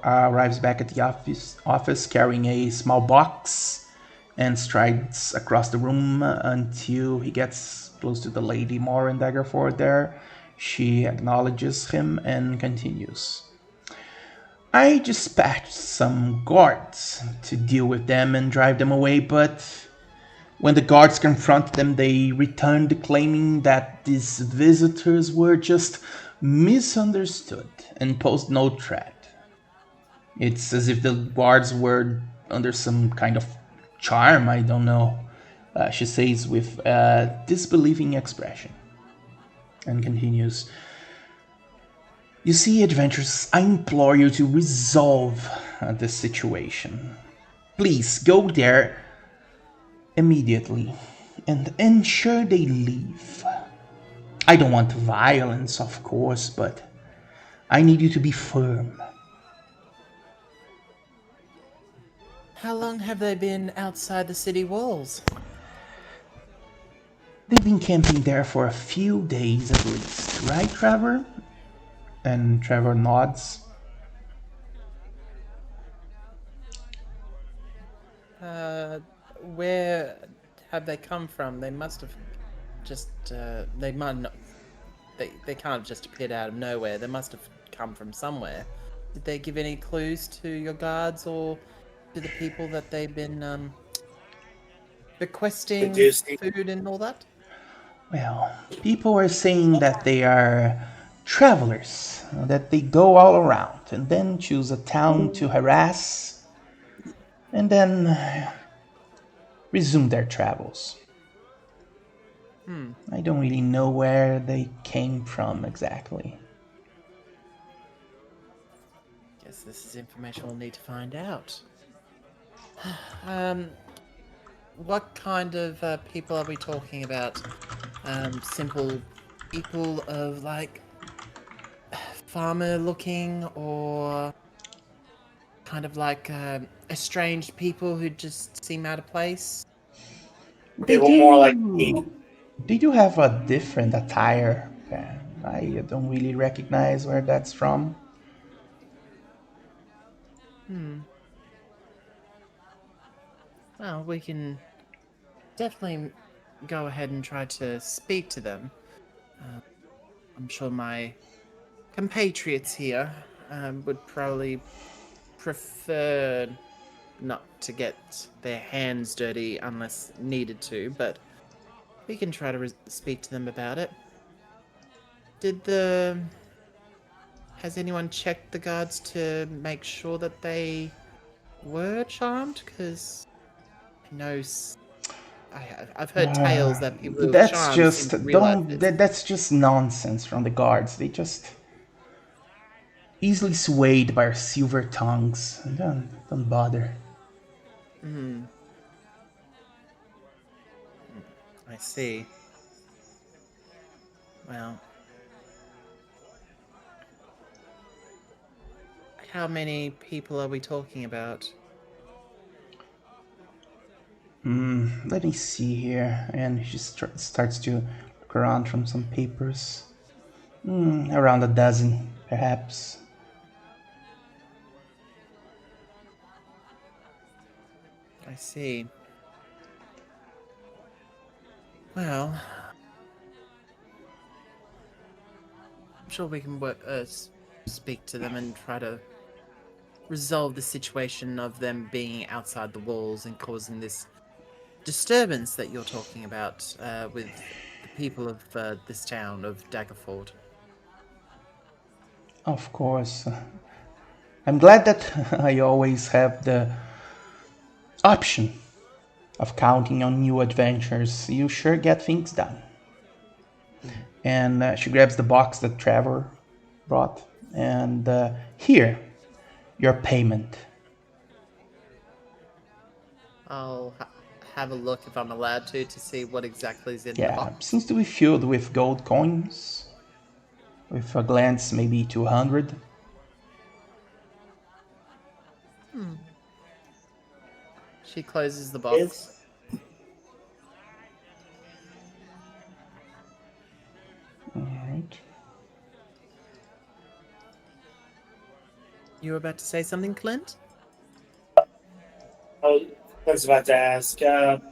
arrives back at the office carrying a small box and strides across the room until he gets close to the lady Morin Daggerford there. She acknowledges him and continues. I dispatched some guards to deal with them and drive them away, but when the guards confront them, they returned claiming that these visitors were just misunderstood and posed no threat. It's as if the guards were under some kind of charm, I don't know, she says with a disbelieving expression. And continues, you see, adventurers, I implore you to resolve this situation. Please go there immediately and ensure they leave. I don't want violence, of course, but I need you to be firm. How long have they been outside the city walls? They've been camping there for a few days at least, right, Trevor? And Trevor nods. Where have they come from? They must have just, they might not, they can't have just appeared out of nowhere. They must have come from somewhere. Did they give any clues to your guards or to the people that they've been, requesting Reducing. food and all that? Well, people are saying that they are travelers, that they go all around and then choose a town to harass and then resume their travels. I don't really know where they came from exactly. Guess this is information we'll need to find out. What kind of people are we talking about? Simple people of like farmer looking, or kind of like estranged people who just seem out of place? They were more like me. They do have a different attire. I don't really recognize where that's from. Well, we can definitely go ahead and try to speak to them. I'm sure my compatriots here would probably prefer not to get their hands dirty unless needed to, but we can try to speak to them about it. Has anyone checked the guards to make sure that they were charmed? Because I know I've heard tales that people who are That's charmed just seem to realize that's just nonsense from the guards. They just easily swayed by our silver tongues. Don't bother. I see. Well, how many people are we talking about? Let me see here. And she starts to look around from some papers. Around a dozen, perhaps. I see. Well, I'm sure we can speak to them and try to resolve the situation of them being outside the walls and causing this disturbance that you're talking about with the people of this town of Daggerford. Of course. I'm glad that I always have the option of counting on new adventures. You sure get things done. And she grabs the box that Trevor brought. And here, your payment. I'll have a look if I'm allowed to see what exactly is in the Yeah, box. seems to be filled with gold coins. With a glance, maybe 200. She closes the box. It's Alright. You were about to say something, Clint? I was about to ask.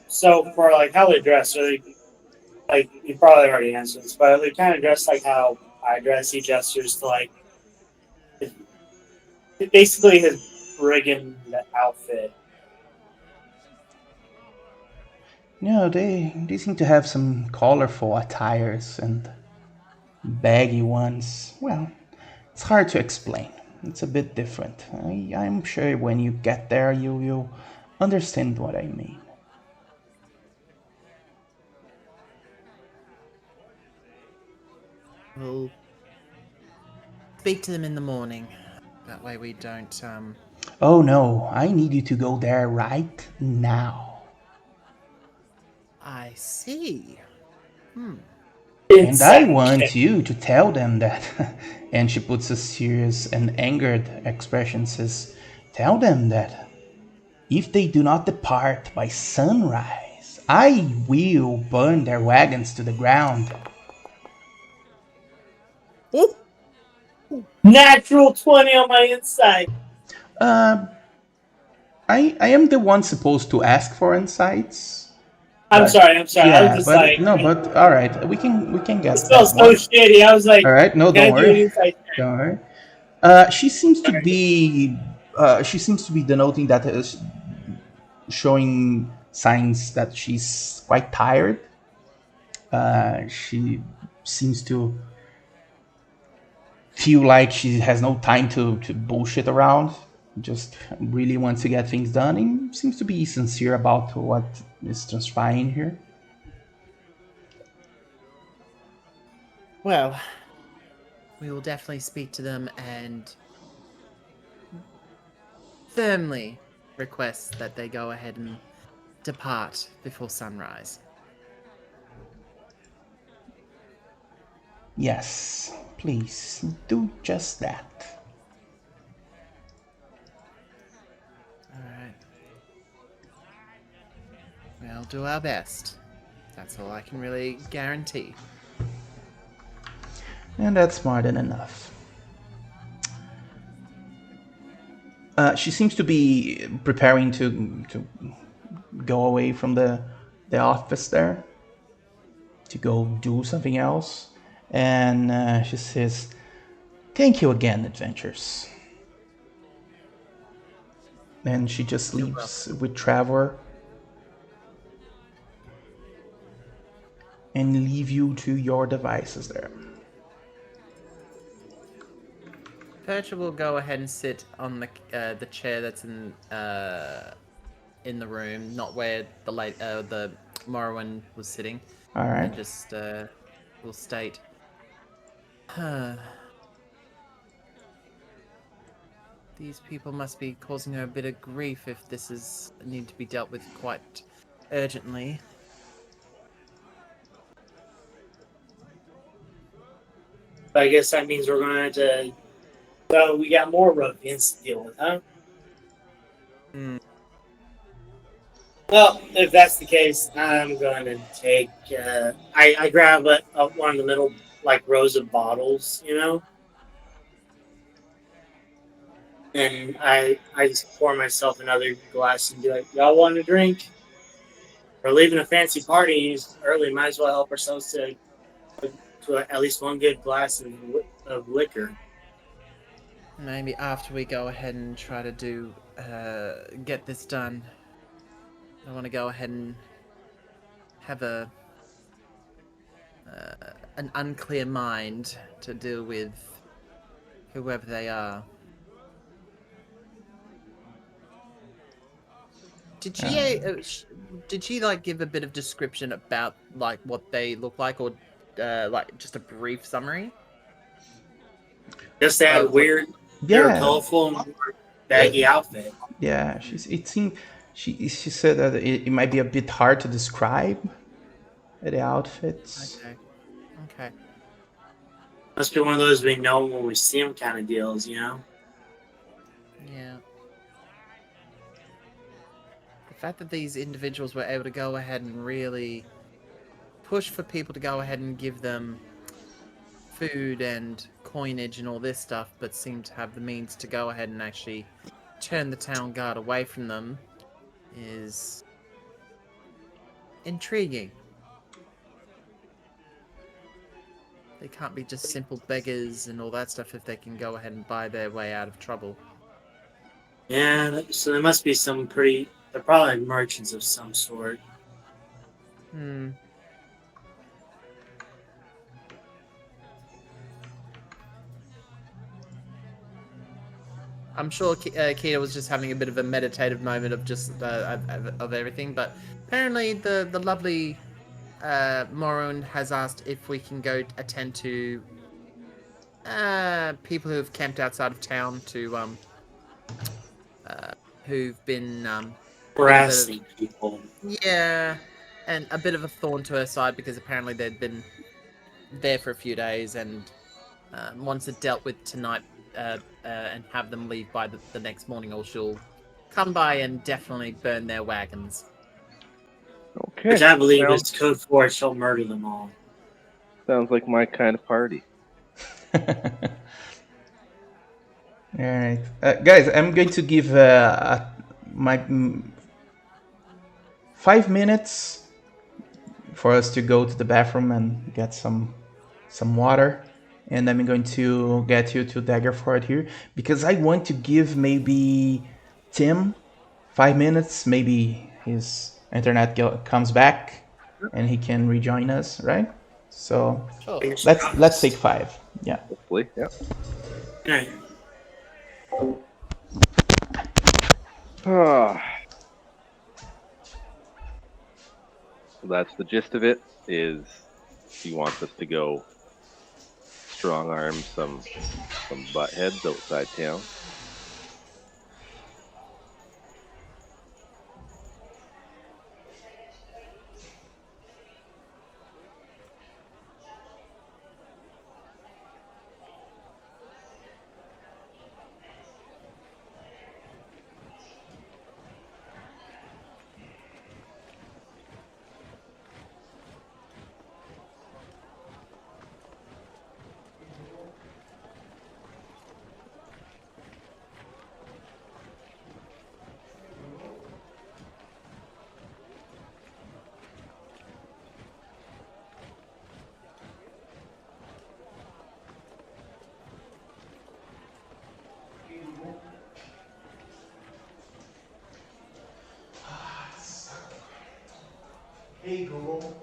So for like how they dress, are they like you probably already answered this, but are they kind of dressed like how I dress? He gestures to like basically his brigand outfit. No, they seem to have some colorful attires and baggy ones. Well, it's hard to explain. It's a bit different. I'm sure when you get there, you'll understand what I mean. We'll speak to them in the morning. That way we don't, Oh no, I need you to go there right now. I see. And I Inside. want you to tell them that. And she puts a serious and angered expression, says, tell them that if they do not depart by sunrise, I will burn their wagons to the ground. Natural 20 on my inside. I am the one supposed to ask for insights. I'm sorry. I was Yeah, just but like, no, but all right, we can it get smells that so one. shitty. I was like, All right, no, can I don't do an worry, insight check? don't worry. She seems to Sorry. be denoting that showing signs that she's quite tired. She seems to feel like she has no time to bullshit around. Just really wants to get things done and seems to be sincere about what is transpiring here. Well, we will definitely speak to them and firmly request that they go ahead and depart before sunrise. Yes, please do just that. Alright. We'll do our best. That's all I can really guarantee. And that's more than enough. She seems to be preparing to go away from the office there to go do something else, and she says, "Thank you again, adventures." And she just leaves with Trevor and leave you to your devices there. Percha will go ahead and sit on the chair that's in the room, not where the Morrowind was sitting, All right. and just will state, these people must be causing her a bit of grief if this is need to be dealt with quite urgently. I guess that means we're going to have to. So we got more ruffians to deal with, huh? Well, if that's the case, I'm going to take. I grab one of the middle like rows of bottles, And I just pour myself another glass and be like, y'all want a drink? We're leaving a fancy party early. Might as well help ourselves to at least one good glass of liquor. Maybe after we go ahead and try to get this done, I want to go ahead and have an unclear mind to deal with whoever they are. Did she did she like give a bit of description about like what they look like, or like just a brief summary? Just that What? weird, they're Yeah, colorful, baggy outfit. yeah. It seemed she said that it might be a bit hard to describe the outfits. Okay. Okay. Must be one of those we know when we see them kind of deals, you know? Yeah. The fact that these individuals were able to go ahead and really push for people to go ahead and give them food and coinage and all this stuff, but seem to have the means to go ahead and actually turn the town guard away from them is intriguing. They can't be just simple beggars and all that stuff if they can go ahead and buy their way out of trouble. Yeah, so there must be some pretty. They're probably merchants of some sort. Hmm. I'm sure Kita was just having a bit of a meditative moment of just of everything, but apparently the lovely Morun has asked if we can go attend to people who have camped outside of town to who've been a little bit of Harassing people. yeah, and a bit of a thorn to her side because apparently they'd been there for a few days and wants it dealt with tonight and have them leave by the next morning, or she'll come by and definitely burn their wagons. Okay. Which I believe is sounds, code for she'll murder them all. sounds like my kind of party. All right, guys, I'm going to give my 5 minutes for us to go to the bathroom and get some water, and I'm going to get you to Daggerford here because I want to give maybe Tim 5 minutes. Maybe his internet comes back and he can rejoin us, right? So Sure. Fingers let's take crossed. 5. Yeah. Hopefully, yeah. Alright. Ah, so that's the gist of it. Is he wants us to go strong arm some buttheads outside town. Hey Google.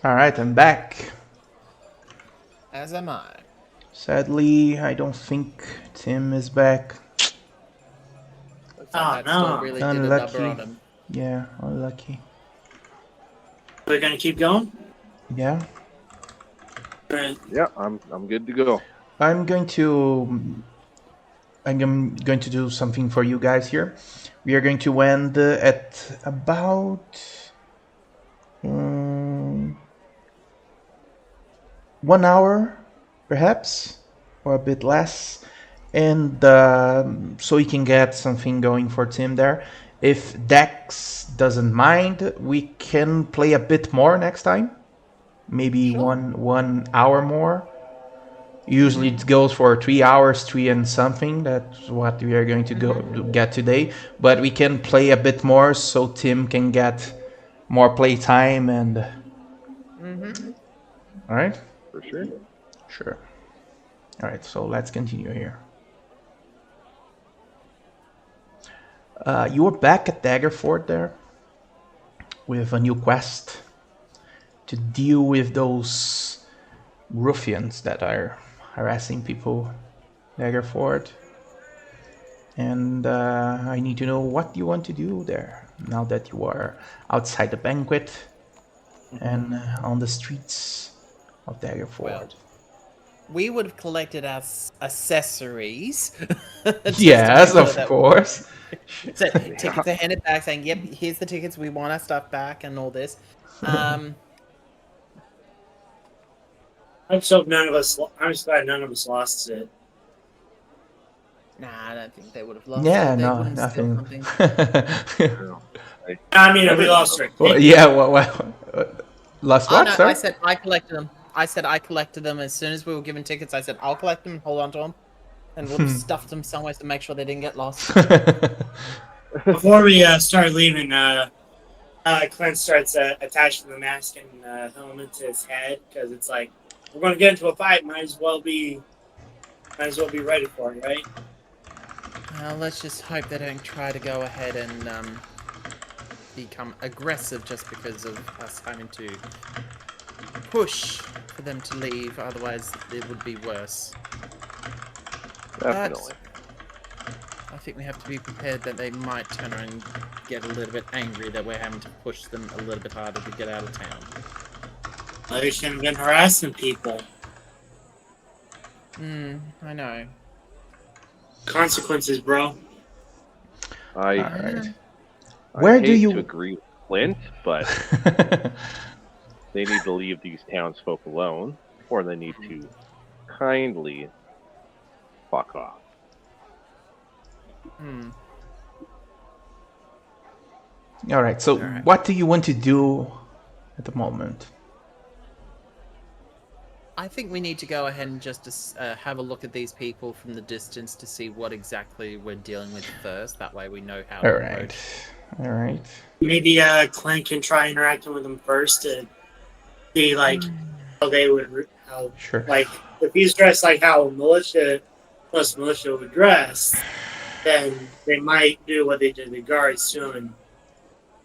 Alright, I'm back. As am I. Sadly, I don't think Tim is back. Looks Oh, like that storm no. really did a number on Unlucky. him. Yeah, unlucky. We're gonna keep going. Yeah. Right. Yeah, I'm good to go. I'm going to do something for you guys here. We are going to end at about 1 hour, perhaps, or a bit less, and so we can get something going for Tim there. If Dex doesn't mind, we can play a bit more next time. Maybe Sure. 1 hour more. Usually it goes for 3 hours, 3 and something. That's what we are going to get today. But we can play a bit more so Tim can get more play time and. All right. For sure. Sure. All right. So let's continue here. You are back at Daggerford there with a new quest to deal with those ruffians that are harassing people Daggerford. And I need to know what you want to do there now that you are outside the banquet and on the streets of Daggerford. Well, we would have collected our accessories. just to Yes, make sure of that- course. So tickets are handed back saying, yep, here's the tickets, we want our stuff back and all this. I'm so none of us. I'm just glad none of us lost it. Nah, I don't think they would have lost Yeah, it. They no, wouldn't steal nothing. something. I mean, we lost it. Yeah, lost Oh what, no, sir? I said I collected them. I said I collected them as soon as we were given tickets. I said I'll collect them and hold on to them, and we'll just stuff them somewhere to make sure they didn't get lost. Before we start leaving, Clint starts attaching the mask and helmet to his head because it's like we're going to get into a fight. Might as well be ready for it, right? Well, let's just hope they don't try to go ahead and become aggressive just because of us having to push for them to leave. Otherwise, it would be worse. Definitely. I think we have to be prepared that they might turn around and get a little bit angry that we're having to push them a little bit harder to get out of town. They shouldn't have been harassing people. I know. Consequences, bro. I Alright. I Where hate do you- to agree with Clint, but they need to leave these townsfolk alone, or they need to kindly fuck off. Alright, so what do you want to do at the moment? I think we need to go ahead and just have a look at these people from the distance to see what exactly we're dealing with first. That way we know how to Alright. approach. Alright. Maybe Clint can try interacting with them first to see like how they would Sure. like if he's dressed like how most militia would dress, then they might do what they did to the guards soon.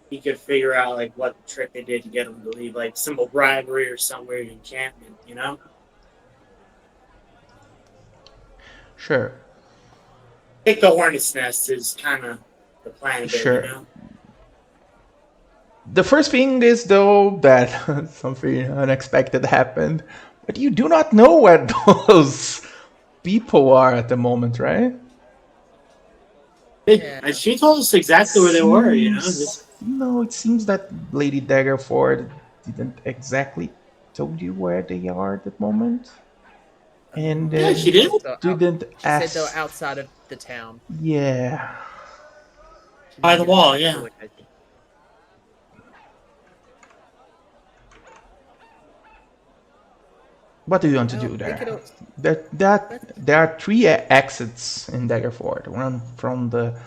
He could figure out like what trick they did to get them to leave, like simple bribery or some weird enchantment, you know? Sure. Take the hornet's nest is kind of the plan, of it, Sure. you know? The first thing is, though, that something unexpected happened, but you do not know where those people are at the moment, right? And she told us exactly where they were, you know? Just, No, it seems that Lady Daggerford didn't exactly told you where they are at the moment. And yeah, she did. didn't She said ask. they were outside of the town. Yeah. She By didn't the give wall, us the yeah. location. What do you want to Well, do we there? could There are three exits in Daggerford. One from the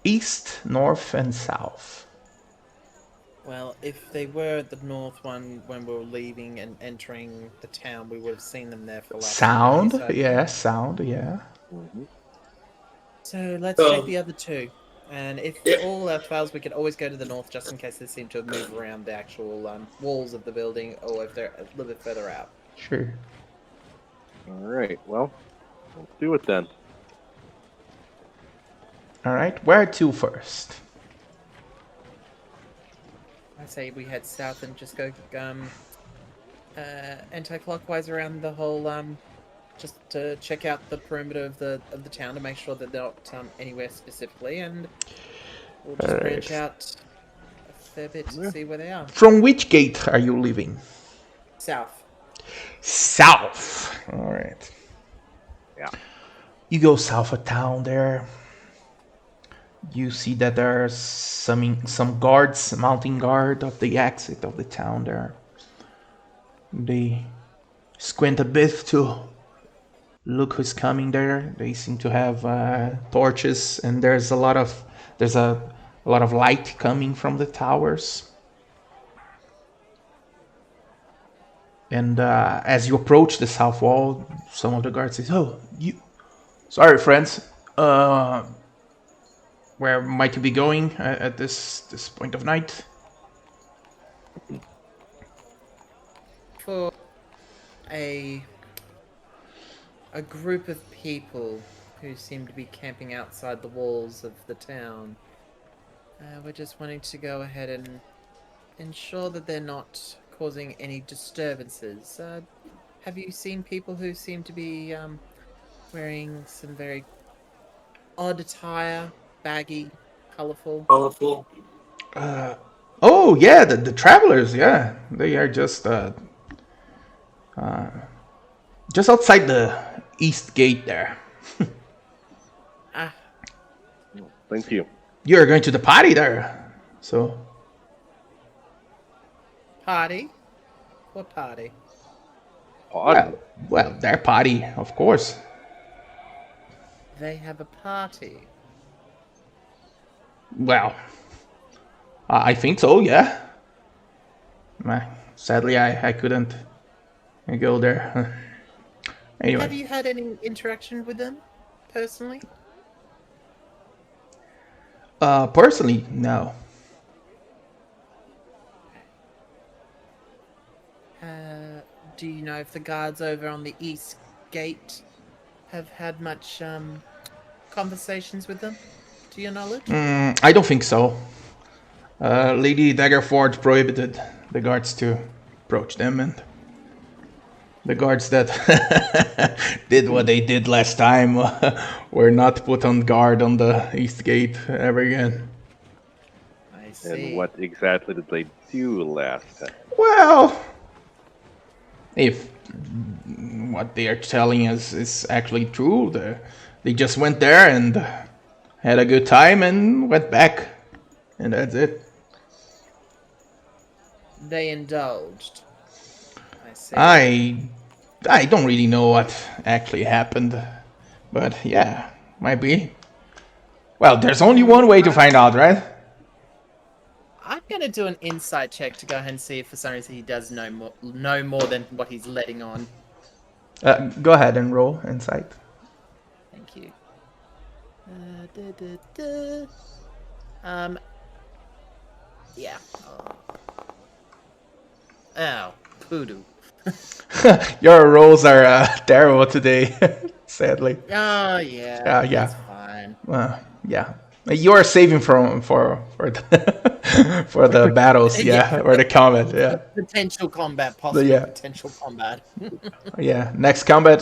east, north, and south. Well, if they were at the north one when we were leaving and entering the town, we would have seen them there for the last few Sound, days, so- yeah, sound, yeah. Mhm. So let's So- check the other two. And if all else fails, we can always go to the north just in case they seem to have moved around the actual walls of the building, or if they're a little bit further out. Sure. All right. Well, let's do it then. All right. Where to first? I say we head south and just go anti-clockwise around the whole just to check out the perimeter of the town to make sure that they're not anywhere specifically, and we'll just branch out a fair bit to see where they are. From which gate are you leaving? South. South. All right. Yeah. You go south of town there. You see that there are some guards, mounting guard of the exit of the town there. They squint a bit to look who's coming there. They seem to have torches, and there's a lot of light coming from the towers. And as you approach the south wall, some of the guards say, "Oh, sorry, friends. Where might you be going at this point of night?" For a group of people who seem to be camping outside the walls of the town, we're just wanting to go ahead and ensure that they're not causing any disturbances. Have you seen people who seem to be wearing some very odd attire? Baggy, colorful. Oh yeah, the travelers. Yeah, they are just outside the east gate there. Thank you. You're going to the party there, so. Party? What party? Well, their party, of course. They have a party. Well, I think so. Yeah. Sadly, I couldn't go there. Anyway. Have you had any interaction with them personally? Personally, no. Do you know if the guards over on the east gate have had much conversations with them, to your knowledge? I don't think so. Lady Daggerford prohibited the guards to approach them, and the guards that did what they did last time were not put on guard on the east gate ever again. I see. And what exactly did they do last time? Well, if what they are telling us is actually true, they just went there and had a good time and went back, and that's it. They indulged. I see. I don't really know what actually happened, but yeah, might be. Well, there's only one way to find out, right? I'm gonna do an insight check to go ahead and see if for some reason he does know more than what he's letting on. Go ahead and roll insight. Thank you. Yeah. Oh, poodoo. Your rolls are terrible today, sadly. Oh yeah. Yeah. That's fine. Yeah. You are saving for the, for the battles, yeah, or the combat, yeah. Potential combat, possible Yeah. potential combat. Yeah. Next combat,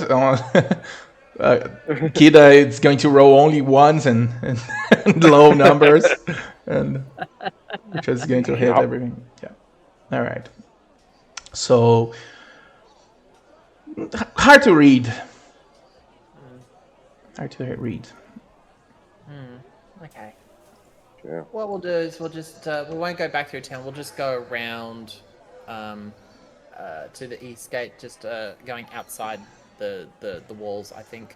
Kida is going to roll only ones and low numbers, and which is going to hit everything. Yeah. All right. So hard to read. Hard to read. Okay. Sure. What we'll do is we'll just we won't go back through town. We'll just go around to the east gate, just going outside the walls. I think,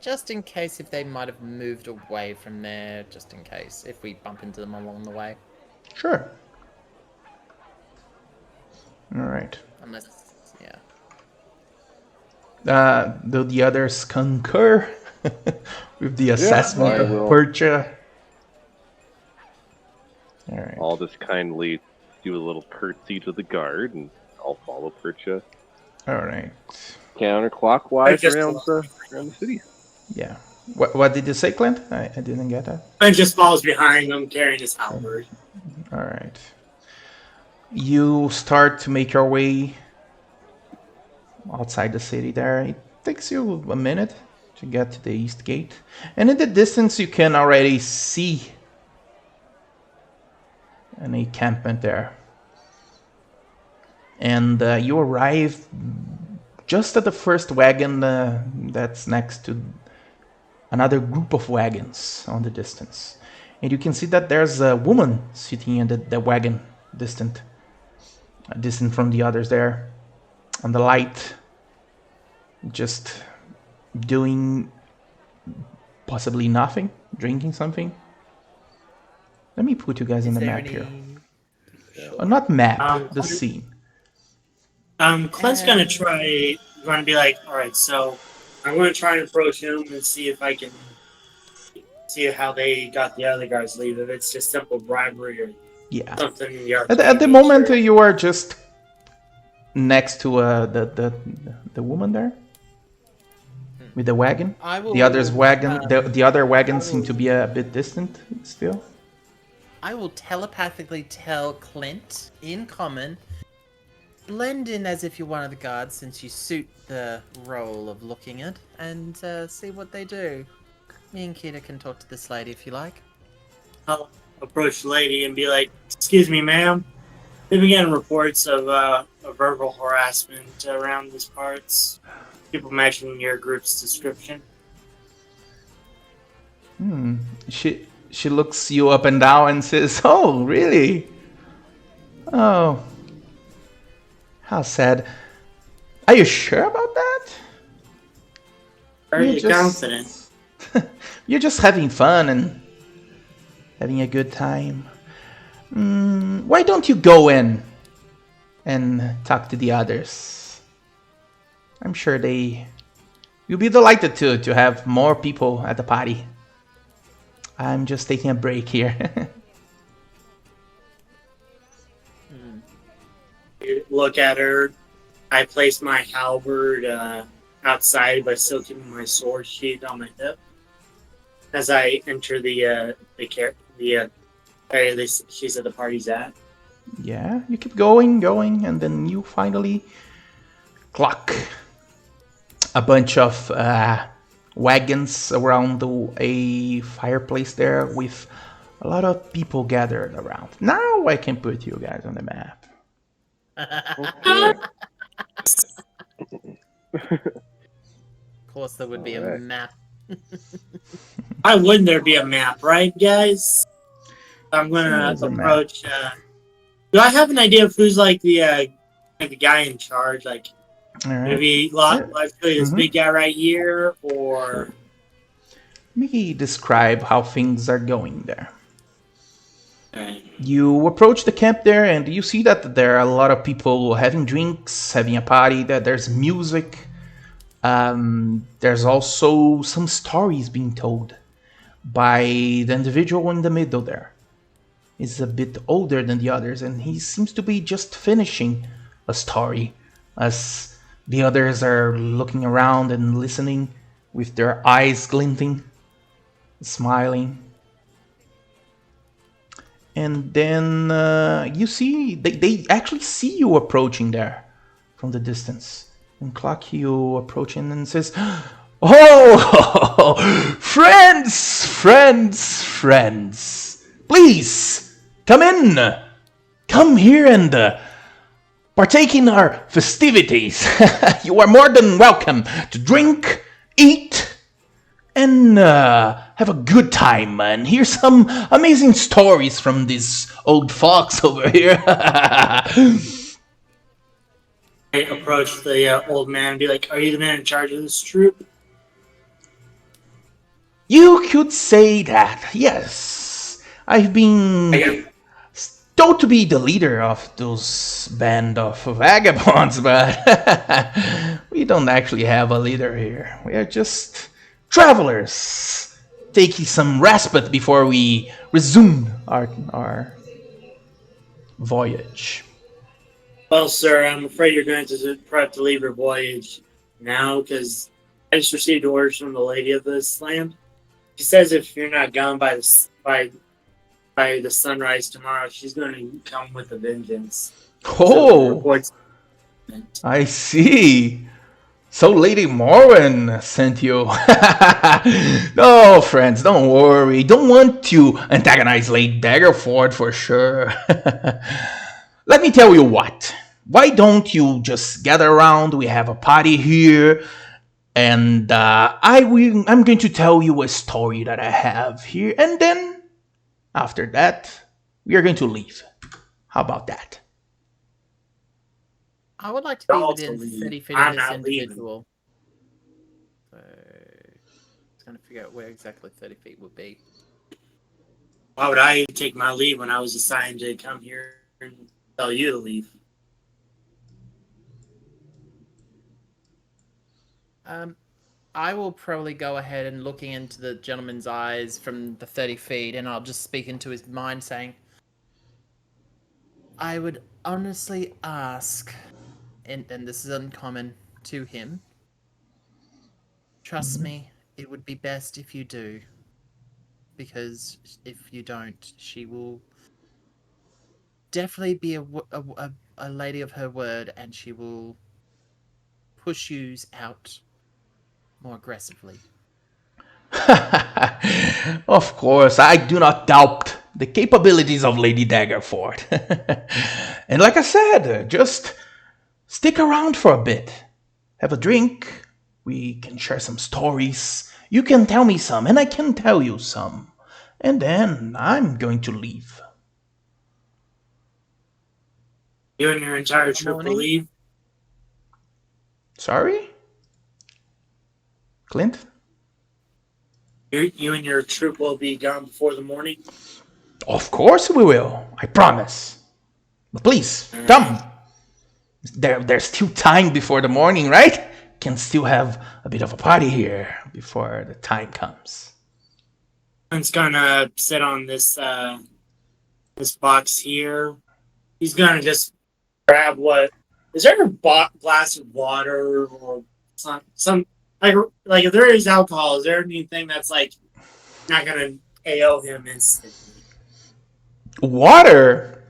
just in case if they might have moved away from there. Just in case if we bump into them along the way. Sure. All right. Unless, yeah. Do the others concur with the assessment of Percha? All right. I'll just kindly do a little curtsy to the guard, and I'll follow Percha All right. counterclockwise Just- around the city. Yeah. What did you say, Clint? I didn't get that. And just follows behind them carrying his halberd. All right. You start to make your way outside the city there. It takes you a minute to get to the east gate. And in the distance, you can already see an encampment there. And you arrive just at the first wagon that's next to another group of wagons on the distance. And you can see that there's a woman sitting in the wagon, distant from the others there. On the light, just doing possibly nothing, drinking something. Let me put you guys on the map here. Not map, the scene. Clint's gonna gonna be like, all right, so I'm gonna try and approach him and see if I can see how they got the other guys leave. If it's just simple bribery or Yeah. something. In the At the moment, you are just next to the woman there with the wagon. I will. The other's wagon, the other wagons seem to be a bit distant still. I will telepathically tell Clint in common, blend in as if you're one of the guards since you suit the role of looking it, and see what they do. Me and Kita can talk to this lady if you like. I'll approach the lady and be like, excuse me, ma'am. We've been getting reports of verbal harassment around these parts. People mentioning your group's description. She looks you up and down and says, "Oh, really? Oh, how sad. Are you sure about that? Are you You're just- confident? You're just having fun and having a good time. Why don't you go in and talk to the others? I'm sure you'll be delighted to have more people at the party. I'm just taking a break here." You look at her. I place my halberd outside, but still keeping my sword sheath on my hip. As I enter the area she said the party's at. Yeah, you keep going, and then you finally clock a bunch of wagons around a fireplace there with a lot of people gathered around. Now I can put you guys on the map. Of course, there would be a map. Why wouldn't there be a map, right, guys? I'm gonna There's a map. approach. Do I have an idea of who's like the guy in charge? Like All right. maybe this big guy right here, or Let me describe how things are going there. okay. You approach the camp there and you see that there are a lot of people having drinks, having a party, that there's music. There's also some stories being told by the individual in the middle there. He's a bit older than the others and he seems to be just finishing a story as the others are looking around and listening with their eyes glinting, smiling. And then you see, they actually see you approaching there from the distance. And clock you approaching and says, "Oh, friends. Please, come in. Come here and partake in our festivities. You are more than welcome to drink, eat, and have a good time and hear some amazing stories from this old fox over here." I approach the old man and be like, "Are you the man in charge of this troop?" You could say that, yes. I've been told to be the leader of those band of vagabonds, but we don't actually have a leader here. We are just travelers, taking some respite before we resume our voyage. Well, sir, I'm afraid you're going to have to leave your voyage now because I just received orders from the lady of this land. She says if you're not gone by the sunrise tomorrow, she's going to come with a vengeance. So the Oh, reports. I see. So Lady Morwen sent you. No, friends, don't worry. Don't want to antagonize Lady Daggerford for sure. Let me tell you what. Why don't you just gather around? We have a party here, and I'm going to tell you a story that I have here, and then after that, we are going to leave. How about that? I would like to I'll be also within leave. 30 feet of I'm this not leaving. individual. So, just trying to figure out where exactly 30 feet would be. Why would I take my leave when I was assigned to come here and tell you to leave? I will probably go ahead and looking into the gentleman's eyes from the 30 feet, and I'll just speak into his mind saying, I would honestly ask, and this is uncommon to him, trust me, it would be best if you do. Because if you don't, she will definitely be a lady of her word, and she will push yous out more aggressively. Of course, I do not doubt the capabilities of Lady Daggerford. And like I said, just stick around for a bit. Have a drink. We can share some stories. You can tell me some, and I can tell you some. And then I'm going to leave. You and your entire troop will Morning. leave. Sorry? Clint? You and your troop will be gone before the morning. Of course we will. I promise. But please, All right. come. There's still time before the morning, right? Can still have a bit of a party here before the time comes. Clint's gonna sit on this box here. He's gonna just grab what is there a glass of water or some like if there is alcohol, is there anything that's like not gonna KO him instantly? Water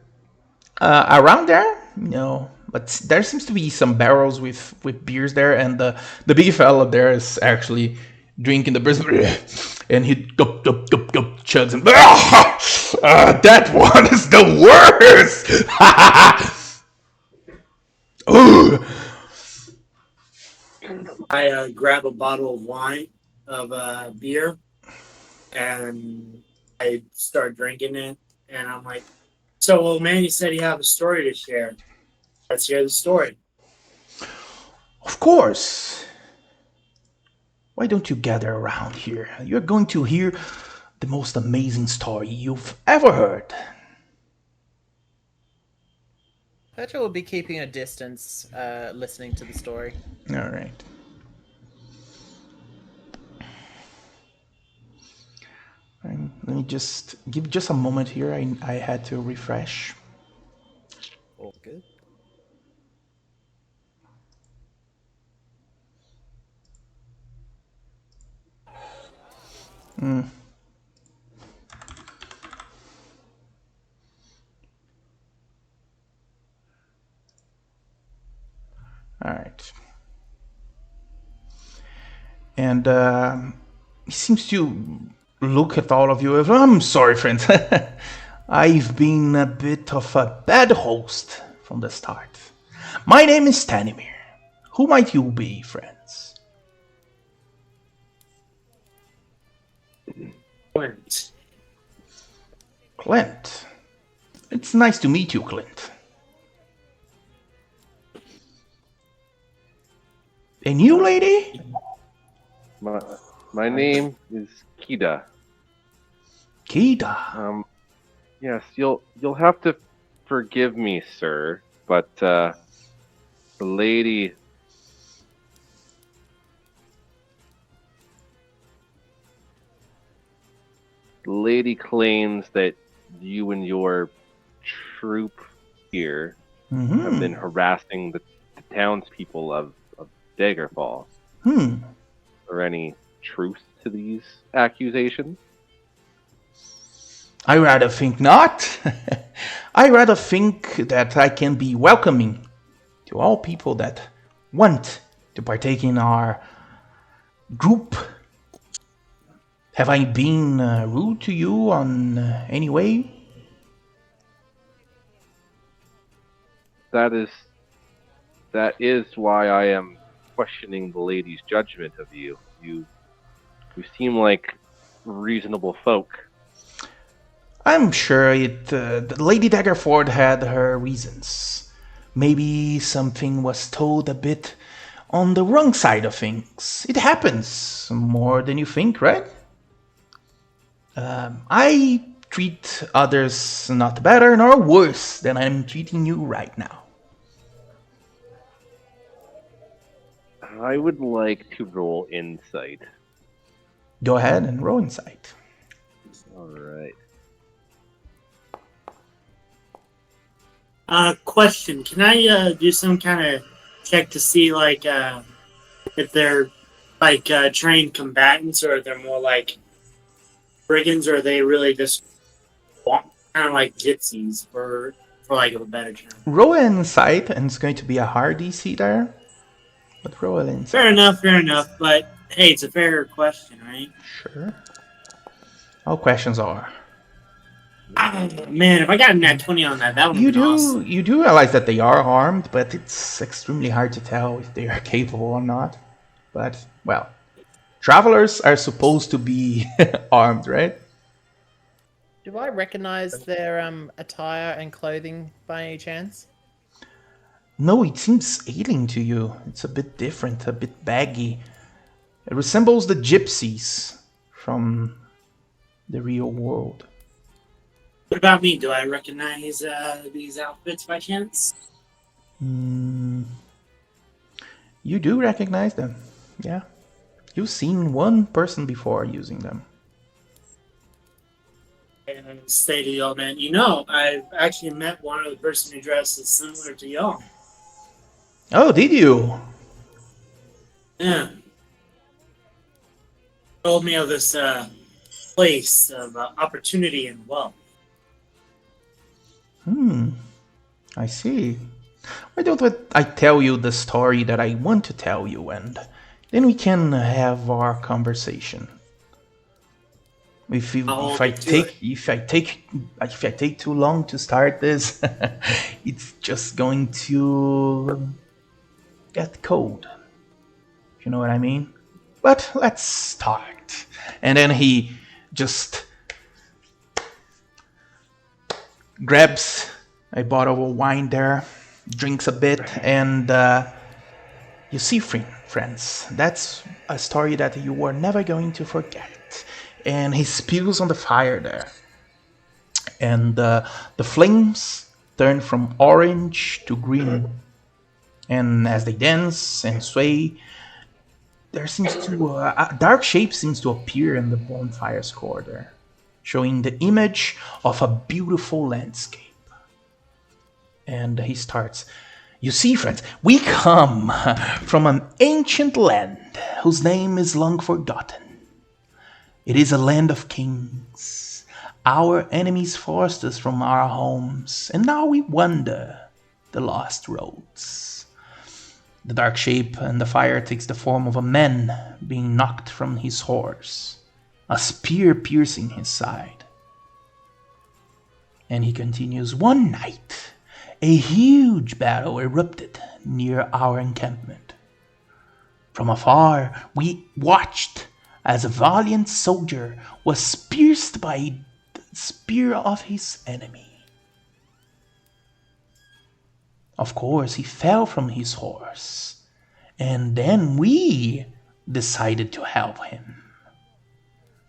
around there? No, but there seems to be some barrels with beers there, and the big fella there is actually drinking the beers, and he chugs and that one is the worst. Ooh. I grab a bottle of wine of beer and I start drinking it and I'm like, so old man, you said you have a story to share. Let's hear the story. Of course. Why don't you gather around here? You're going to hear the most amazing story you've ever heard. Petra will be keeping a distance, listening to the story. All right. Let me just give just a moment here. I had to refresh. All good. All right. And he seems to look at all of you. I'm sorry, friends. I've been a bit of a bad host from the start. My name is Stanimir. Who might you be, friends? Clint. Clint. It's nice to meet you, Clint. And you, lady? My name is Kida. Kida. Yes, you'll have to forgive me, sir, but the lady claims that you and your troop here have been Mm-hmm. harassing the townspeople of Daggerfall. Hmm. Are there any truth to these accusations? I rather think not. I rather think that I can be welcoming to all people that want to partake in our group. Have I been rude to you on any way? That is why I am questioning the lady's judgment of you. You seem like reasonable folk. I'm sure Lady Daggerford had her reasons. Maybe something was told a bit on the wrong side of things. It happens more than you think, right? I treat others not better nor worse than I'm treating you right now. I would like to roll insight. Go ahead and roll insight. All right. Question: can I do some kind of check to see like if they're like trained combatants, or they're more like brigands, or are they really just kind of like gypsies, for lack of a better term? Roll an insight, and it's going to be a hard DC there. But roll an insight. Fair enough. But hey, it's a fair question, right? Sure. All questions are. Oh, man, if I got a nat 20 on that, that would You be awesome. you do realize that they are armed, but it's extremely hard to tell if they are capable or not. But well, travelers are supposed to be armed, right? Do I recognize their attire and clothing by any chance? No, it seems alien to you. It's a bit different, a bit baggy. It resembles the gypsies from the real world. What about me? Do I recognize these outfits by chance? You do recognize them, yeah. You've seen one person before using them. And say to y'all, man, I've actually met one of the person who dresses similar to y'all. Oh, did you? Yeah. Told me of this place of opportunity and wealth. I see. Why don't I tell you the story that I want to tell you, and then we can have our conversation. If I take too long to start this, it's just going to get cold. You know what I mean? But let's start. And then he just grabs a bottle of wine there, drinks a bit, and you see, friends, that's a story that you are never going to forget. And he spews on the fire there. And the flames turn from orange to green. And as they dance and sway, there seems to a dark shape seems to appear in the bonfire's core there, showing the image of a beautiful landscape. And he starts, "You see, friends, we come from an ancient land whose name is long forgotten. It is a land of kings. Our enemies forced us from our homes, and now we wander the lost roads." The dark shape and the fire takes the form of a man being knocked from his horse, a spear piercing his side. And he continues, "One night, a huge battle erupted near our encampment. From afar, we watched as a valiant soldier was pierced by the spear of his enemy. Of course, he fell from his horse, and then we decided to help him.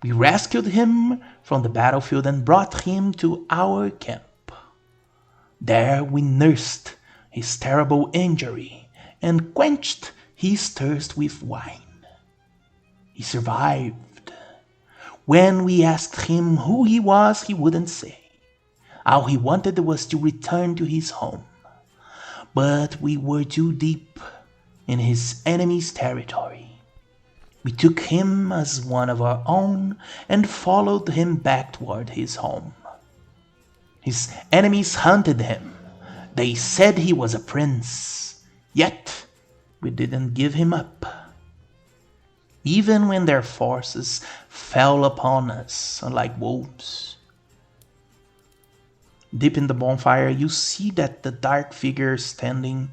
We rescued him from the battlefield and brought him to our camp. There we nursed his terrible injury and quenched his thirst with wine. He survived. When we asked him who he was, he wouldn't say. All he wanted was to return to his home. But we were too deep in his enemy's territory. We took him as one of our own and followed him back toward his home. His enemies hunted him. They said he was a prince. Yet we didn't give him up. Even when their forces fell upon us like wolves. Deep in the bonfire, you see that the dark figure standing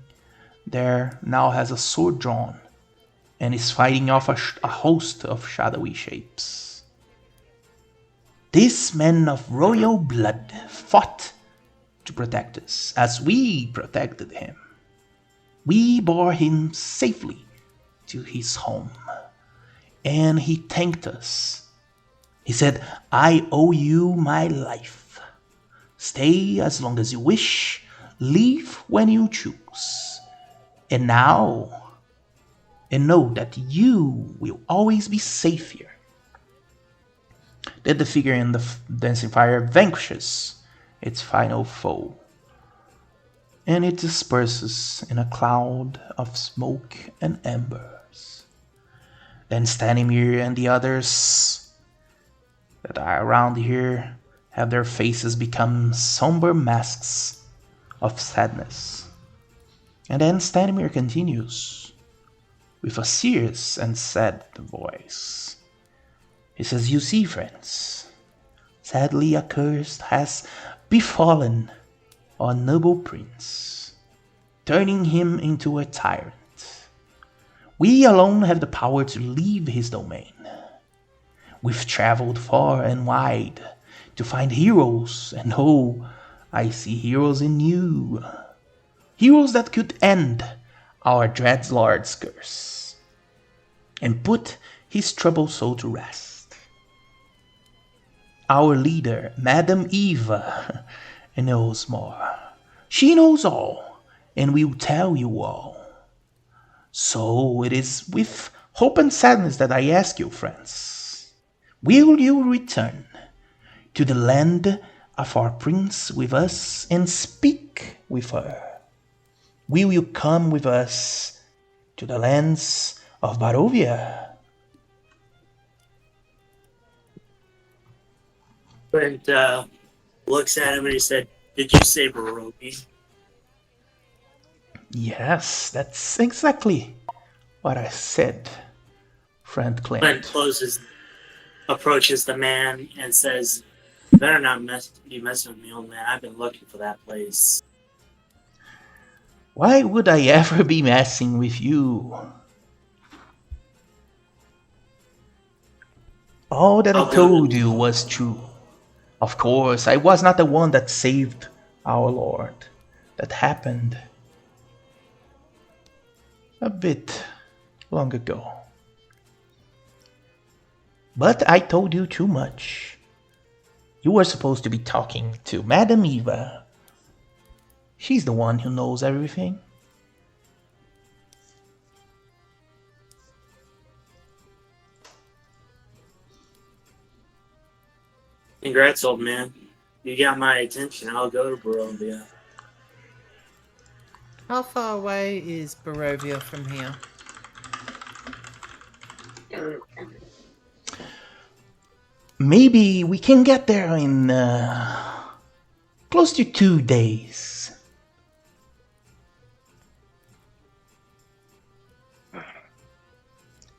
there now has a sword drawn and is fighting off a host of shadowy shapes. This man of royal blood fought to protect us as we protected him. We bore him safely to his home, and he thanked us. He said, "I owe you my life. Stay as long as you wish, leave when you choose. And know that you will always be safe here." Then the figure in the dancing fire vanquishes its final foe, and it disperses in a cloud of smoke and embers. Then Stanimir and the others that are around here have their faces become somber masks of sadness. And then Stanimir continues with a serious and sad voice. He says, "You see, friends, sadly a curse has befallen our noble prince, turning him into a tyrant. We alone have the power to leave his domain. We've traveled far and wide to find heroes, and oh, I see heroes in you. Heroes that could end our Dreadlord's curse and put his troubled soul to rest. Our leader, Madame Eva, knows more. She knows all, and will tell you all. So it is with hope and sadness that I ask you, friends, will you return to the land of our prince with us and speak with her? Will you come with us to the lands of Barovia?" Brent looks at him and he said, "Did you say Barovia?" "Yes, that's exactly what I said, friend Brent Clint." approaches the man and says, "You better not be messing with me, old man. I've been looking for that place." "Why would I ever be messing with you? All that I told you was true. Of course, I was not the one that saved our Lord. That happened a bit long ago. But I told you too much. You were supposed to be talking to Madame Eva. She's the one who knows everything." Congrats, old man. You got my attention. I'll go to Barovia. How far away is Barovia from here? Maybe we can get there in close to 2 days.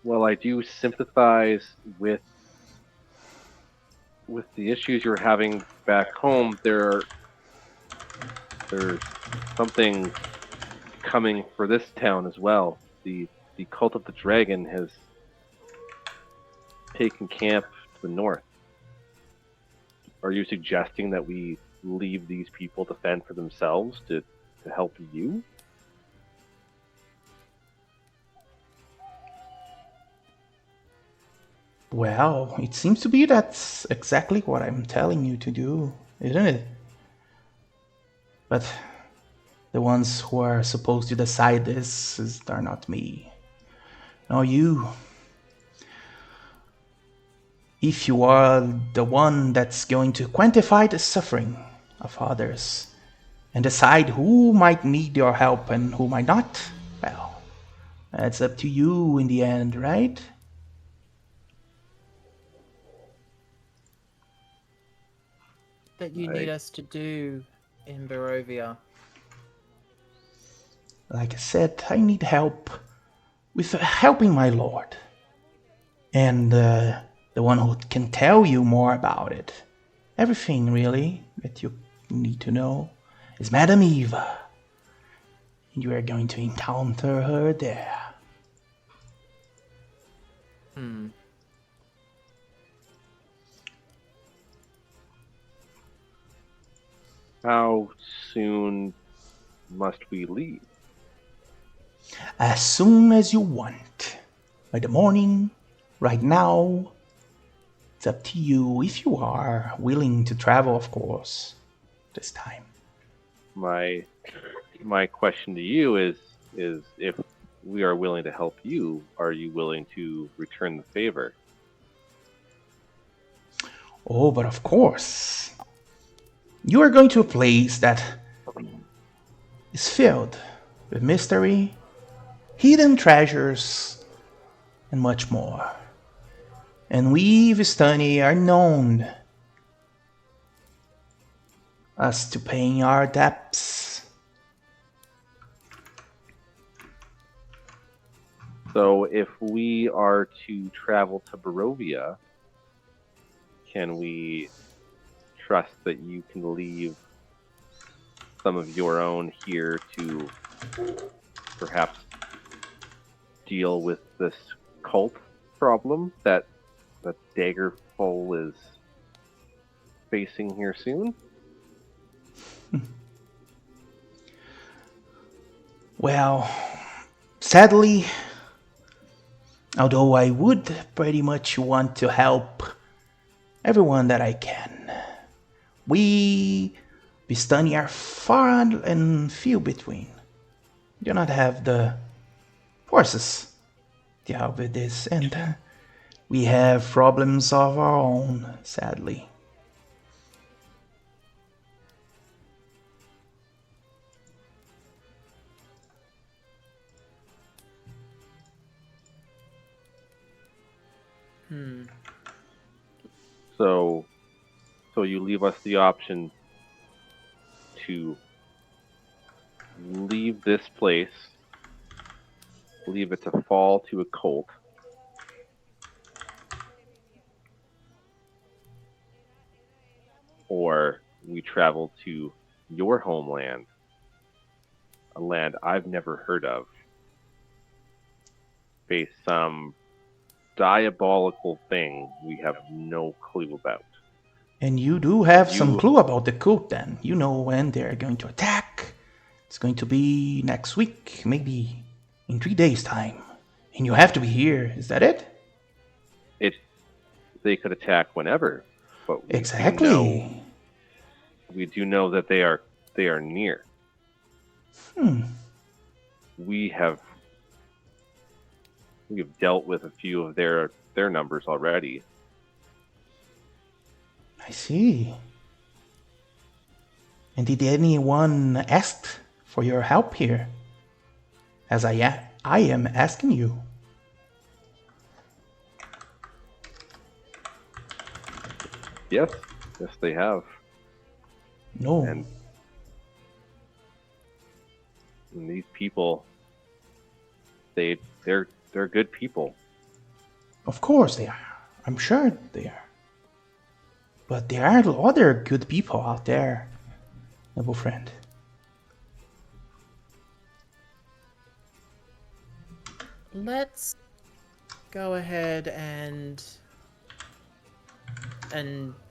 Well, I do sympathize with the issues you're having back home. There's something coming for this town as well. The cult of the dragon has taken camp to the north. Are you suggesting that we leave these people to fend for themselves to help you? Well, it seems to be that's exactly what I'm telling you to do, isn't it? But the ones who are supposed to decide this are not me, nor you. If you are the one that's going to quantify the suffering of others and decide who might need your help and who might not, well, that's up to you in the end, right? That you need us to do in Barovia. Like I said, I need help with helping my lord. And the one who can tell you more about it, everything really that you need to know, is Madame Eva. And you are going to encounter her there. How soon must we leave? As soon as you want. By the morning, right now. It's up to you if you are willing to travel, of course, this time. My question to you is if we are willing to help you, are you willing to return the favor? Oh, but of course. You are going to a place that is filled with mystery, hidden treasures, and much more. And we, Vistani, are known as to paying our debts. So if we are to travel to Barovia, can we trust that you can leave some of your own here to perhaps deal with this cult problem that Daggerfall is facing here soon? Well, sadly, although I would pretty much want to help everyone that I can, we Vistani are far and few between. We do not have the forces to help with this, and we have problems of our own, sadly. So you leave us the option to leave this place, leave it to fall to a cult, or we travel to your homeland, a land I've never heard of, face some diabolical thing we have no clue about. And you do have some clue about the cult then. You know when they're going to attack. It's going to be next week, maybe in 3 days' time. And you have to be here. Is that it? They could attack whenever, but Exactly. We do know that they are near. We have dealt with a few of their numbers already. I see. And did anyone ask for your help here? As I am asking you. Yes, they have. No. And these people, they're good people. Of course they are. I'm sure they are. But there are other good people out there, noble friend. Let's go ahead and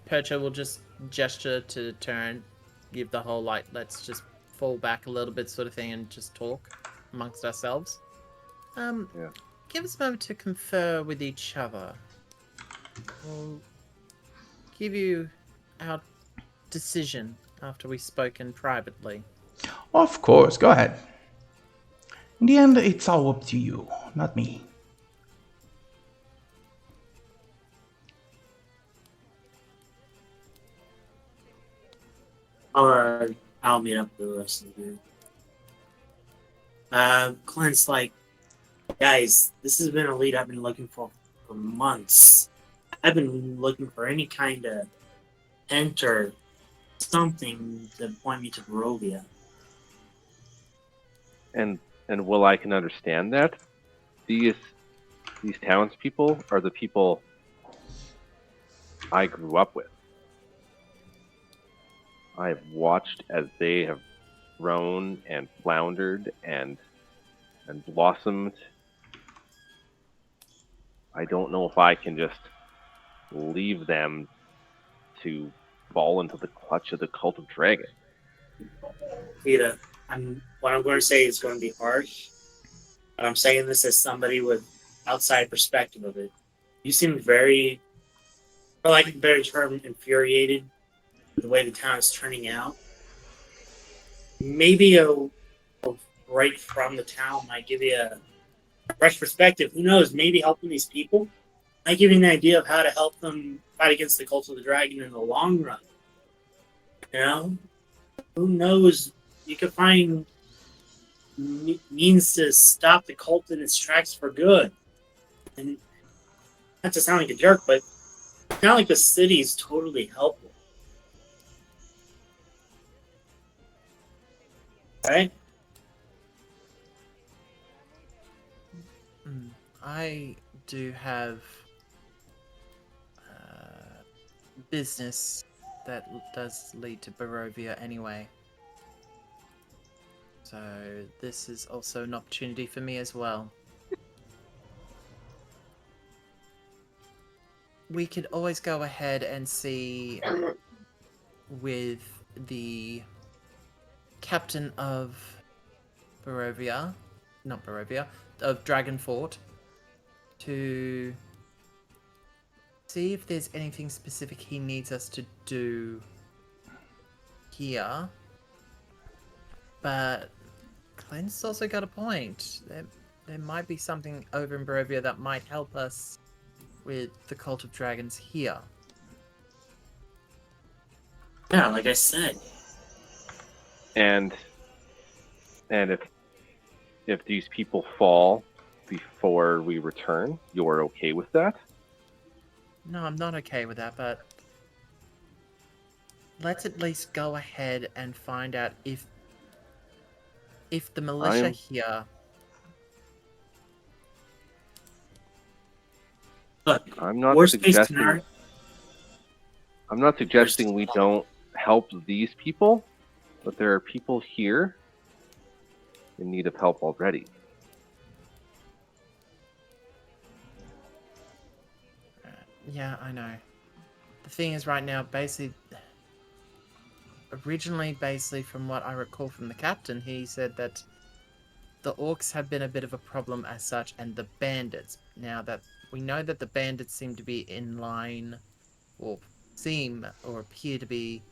Percha will just gesture to turn, give the whole like let's just fall back a little bit sort of thing and just talk amongst ourselves. Give us a moment to confer with each other. We'll give you our decision after we've spoken privately. Of course, go ahead. In the end, it's all up to you, not me. Or I'll meet up with the rest of the group. Clint's like, guys, this has been a lead I've been looking for months. I've been looking for any kind of hint or something to point me to Barovia. And will I can understand that? These townspeople are the people I grew up with. I have watched as they have grown and floundered and blossomed. I don't know if I can just leave them to fall into the clutch of the cult of dragon. Peter, what I'm going to say is going to be harsh, but I'm saying this as somebody with outside perspective of it. You seem very, for lack of a better term, infuriated with the way the town is turning out. Maybe a break from the town might give you a fresh perspective. Who knows? Maybe helping these people might give you an idea of how to help them fight against the cult of the dragon in the long run. You know, who knows? You could find means to stop the cult in its tracks for good. And not to sound like a jerk, but it's not like the city is totally helpful. Right? I do have business that does lead to Barovia anyway. So this is also an opportunity for me as well. We could always go ahead and see with the captain of Barovia, not Barovia, of Dragonfort, to see if there's anything specific he needs us to do here. But Clint's also got a point. There might be something over in Barovia that might help us with the Cult of Dragons here. Yeah, like I said. And if these people fall before we return, you're okay with that? No, I'm not okay with that, but let's at least go ahead and find out if the militia here. Look, I'm not worst case suggesting. scenario. I'm not suggesting we don't help these people, but there are people here in need of help already. Yeah, I know. The thing is, right now, originally, from what I recall from the captain, he said that the orcs have been a bit of a problem as such, and the bandits. Now that we know that the bandits seem to be in line, or appear to be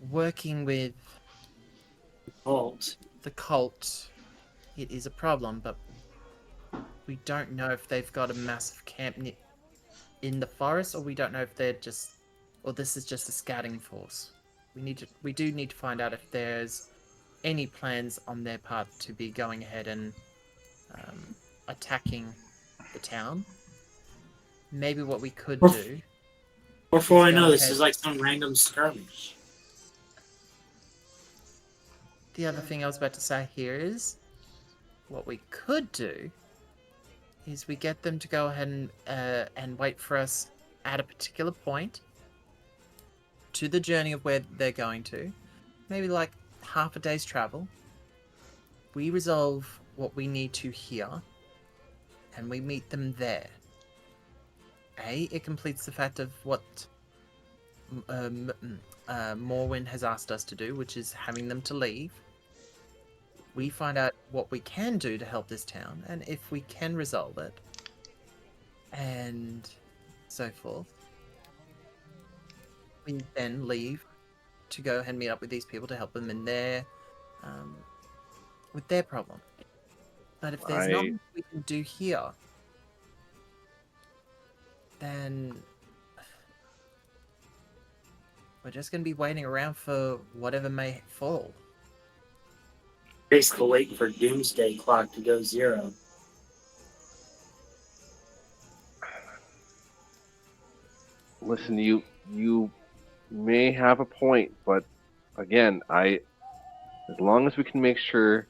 working with the cult, it is a problem, but we don't know if they've got a massive camp in the forest, or we don't know if they're just, or this is just a scouting force. We do need to find out if there's any plans on their part to be going ahead and attacking the town. Maybe what we could do. Before I know, this is like some random skirmish. The other thing I was about to say here is, what we could do is we get them to go ahead and wait for us at a particular point to the journey of where they're going to, maybe like half a day's travel. We resolve what we need to here, and we meet them there. It completes the fact of what Morwen has asked us to do, which is having them to leave. We find out what we can do to help this town, and if we can resolve it, and so forth. We then leave to go ahead and meet up with these people to help them in their with their problem. But if there's nothing we can do here, then We're just gonna be waiting around for whatever may fall. Basically waiting for Doomsday Clock to go 0. Listen, you may have a point, but again, as long as we can make sure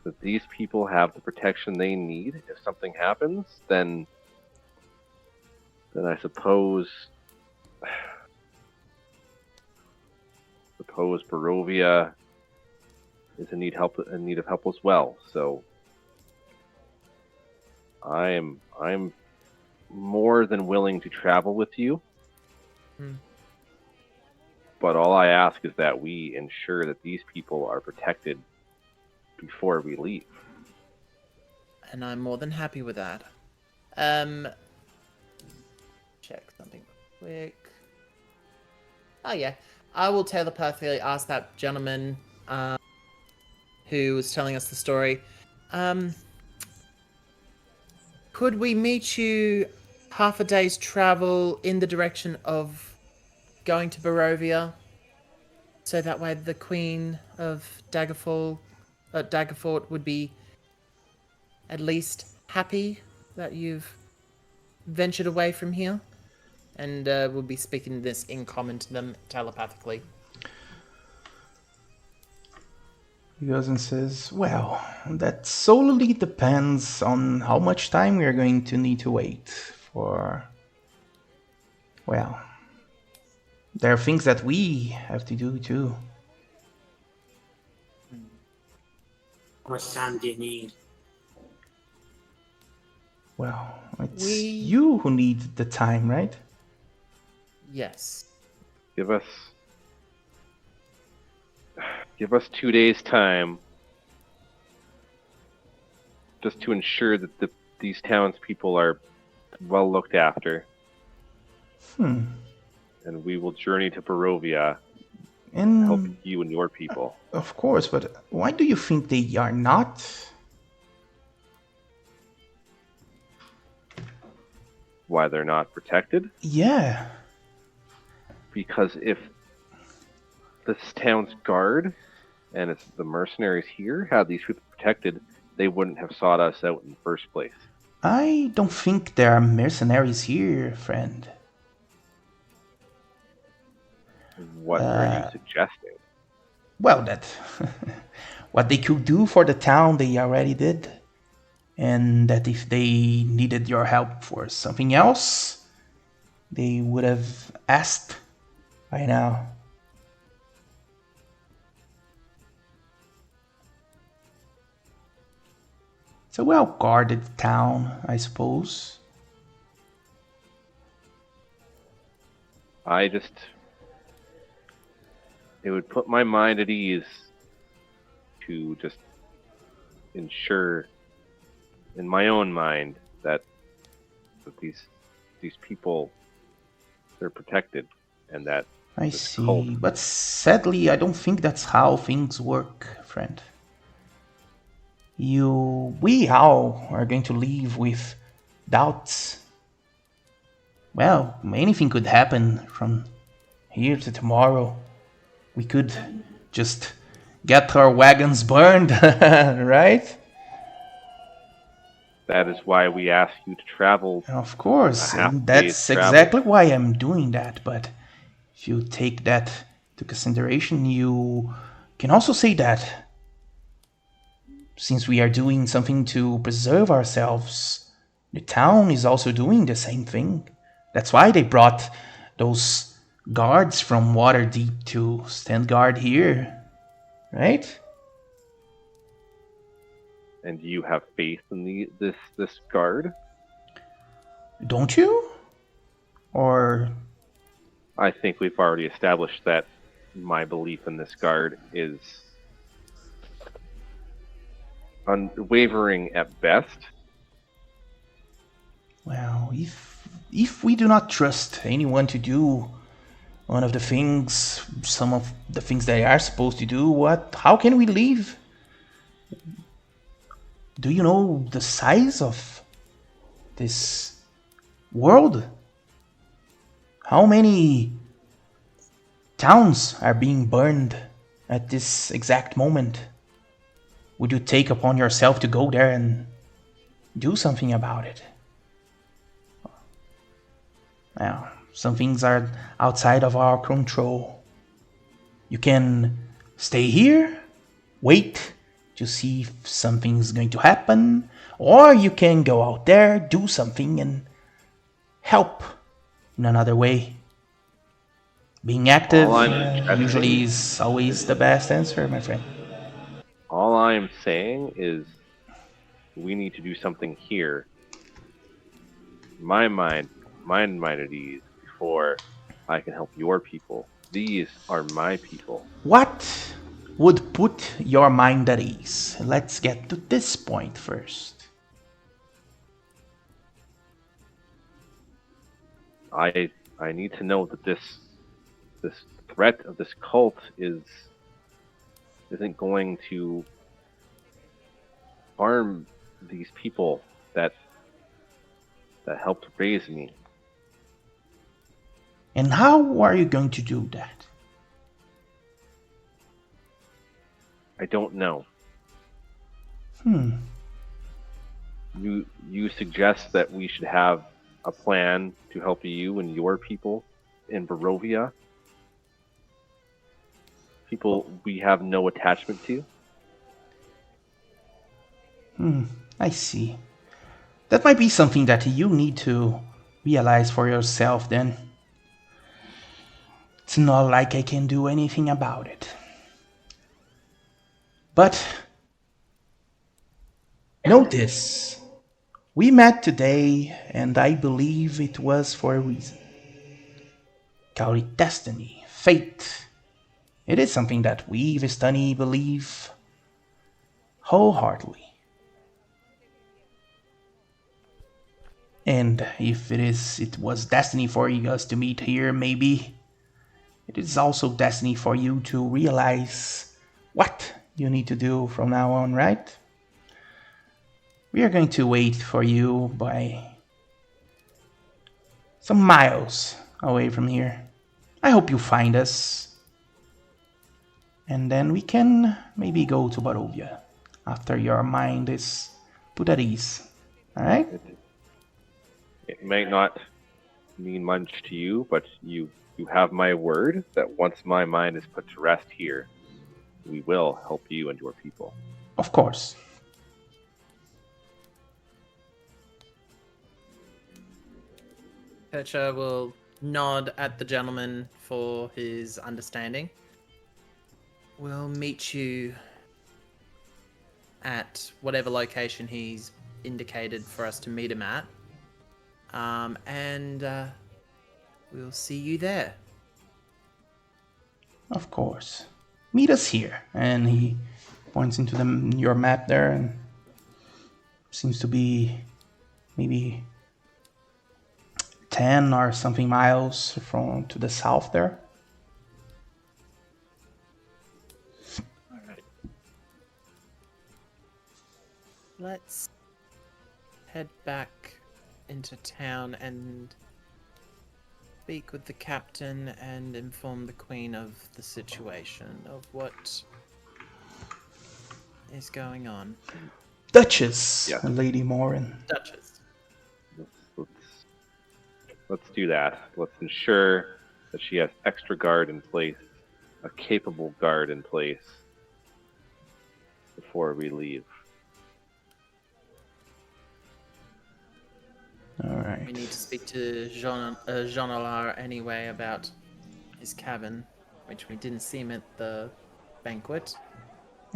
that these people have the protection they need if something happens, then I suppose Barovia is in need of help as well. So I'm more than willing to travel with you. But all I ask is that we ensure that these people are protected before we leave. And I'm more than happy with that. Check something quick. Oh yeah, I will telepathically ask that gentleman who was telling us the story. Could we meet you half a day's travel in the direction of going to Barovia? So that way the Queen of Daggerfort would be at least happy that you've ventured away from here. And we'll be speaking this in common to them telepathically. He goes and says, well, that solely depends on how much time we are going to need to wait for... Well, there are things that we have to do too. How much time do you need? Well, it's you who need the time, right? Yes. Give us 2 days time just to ensure that these townspeople are well looked after. And we will journey to Barovia and help you and your people. Of course, but why do you think they are not? Why they're not protected? Yeah. Because if this town's guard and it's the mercenaries here had these people protected, they wouldn't have sought us out in the first place. I don't think there are mercenaries here, friend. What are you suggesting? Well, that what they could do for the town, they already did. And that if they needed your help for something else, they would have asked by now. It's a well-guarded town, I suppose. It would put my mind at ease to just ensure in my own mind that these people, they're protected and that I see, but sadly I don't think that's how things work, friend. We all are going to leave with doubts. Well, anything could happen from here to tomorrow. We could just get our wagons burned, right? That is why we ask you to travel. Of course, and that's exactly why I'm doing that. But if you take that into consideration, you can also say that since we are doing something to preserve ourselves, the town is also doing the same thing. That's why they brought those guards from Waterdeep to stand guard here, right? And you have faith in this guard? Don't you? Or... I think we've already established that my belief in this guard is unwavering at best. Well, if we do not trust anyone to do some of the things they are supposed to do, how can we leave? Do you know the size of this world? How many Towns are being burned at this exact moment. Would you take upon yourself to go there and do something about it? Well, some things are outside of our control. You can stay here, wait to see if something's going to happen, or you can go out there, do something, and help in another way. Being active All I'm usually suggesting, is always the best answer, my friend. all I'm saying is we need to do something here. My mind at ease before I can help your people. These are my people. What would put your mind at ease? Let's get to this point first. I need to know that this threat of this cult isn't going to harm these people that helped raise me. And how are you going to do that? I don't know. You suggest that we should have a plan to help you and your people in Barovia? People we have no attachment to? I see. That might be something that you need to realize for yourself then. It's not like I can do anything about it. But note this. We met today, and I believe it was for a reason. Call it destiny, fate. It is something that we, Vistani, believe wholeheartedly. And if it was destiny for us to meet here, maybe it is also destiny for you to realize what you need to do from now on, right? We are going to wait for you by some miles away from here. I hope you find us. And then we can maybe go to Barovia after your mind is put at ease. Alright? It may not mean much to you, but you have my word that once my mind is put to rest here, we will help you and your people. Of course. Percha will nod at the gentleman for his understanding. We'll meet you at whatever location he's indicated for us to meet him at. And we'll see you there. Of course. Meet us here. And he points into your map there and seems to be maybe 10 or something miles from to the south there. Let's head back into town and speak with the captain and inform the queen of the situation, of what is going on. Duchess, Yeah. Lady Morin. Duchess. Let's do that. Let's ensure that she has extra guard in place, a capable guard in place before we leave. Alright. We need to speak to Jean Alar anyway about his cabin, which we didn't see him at the banquet.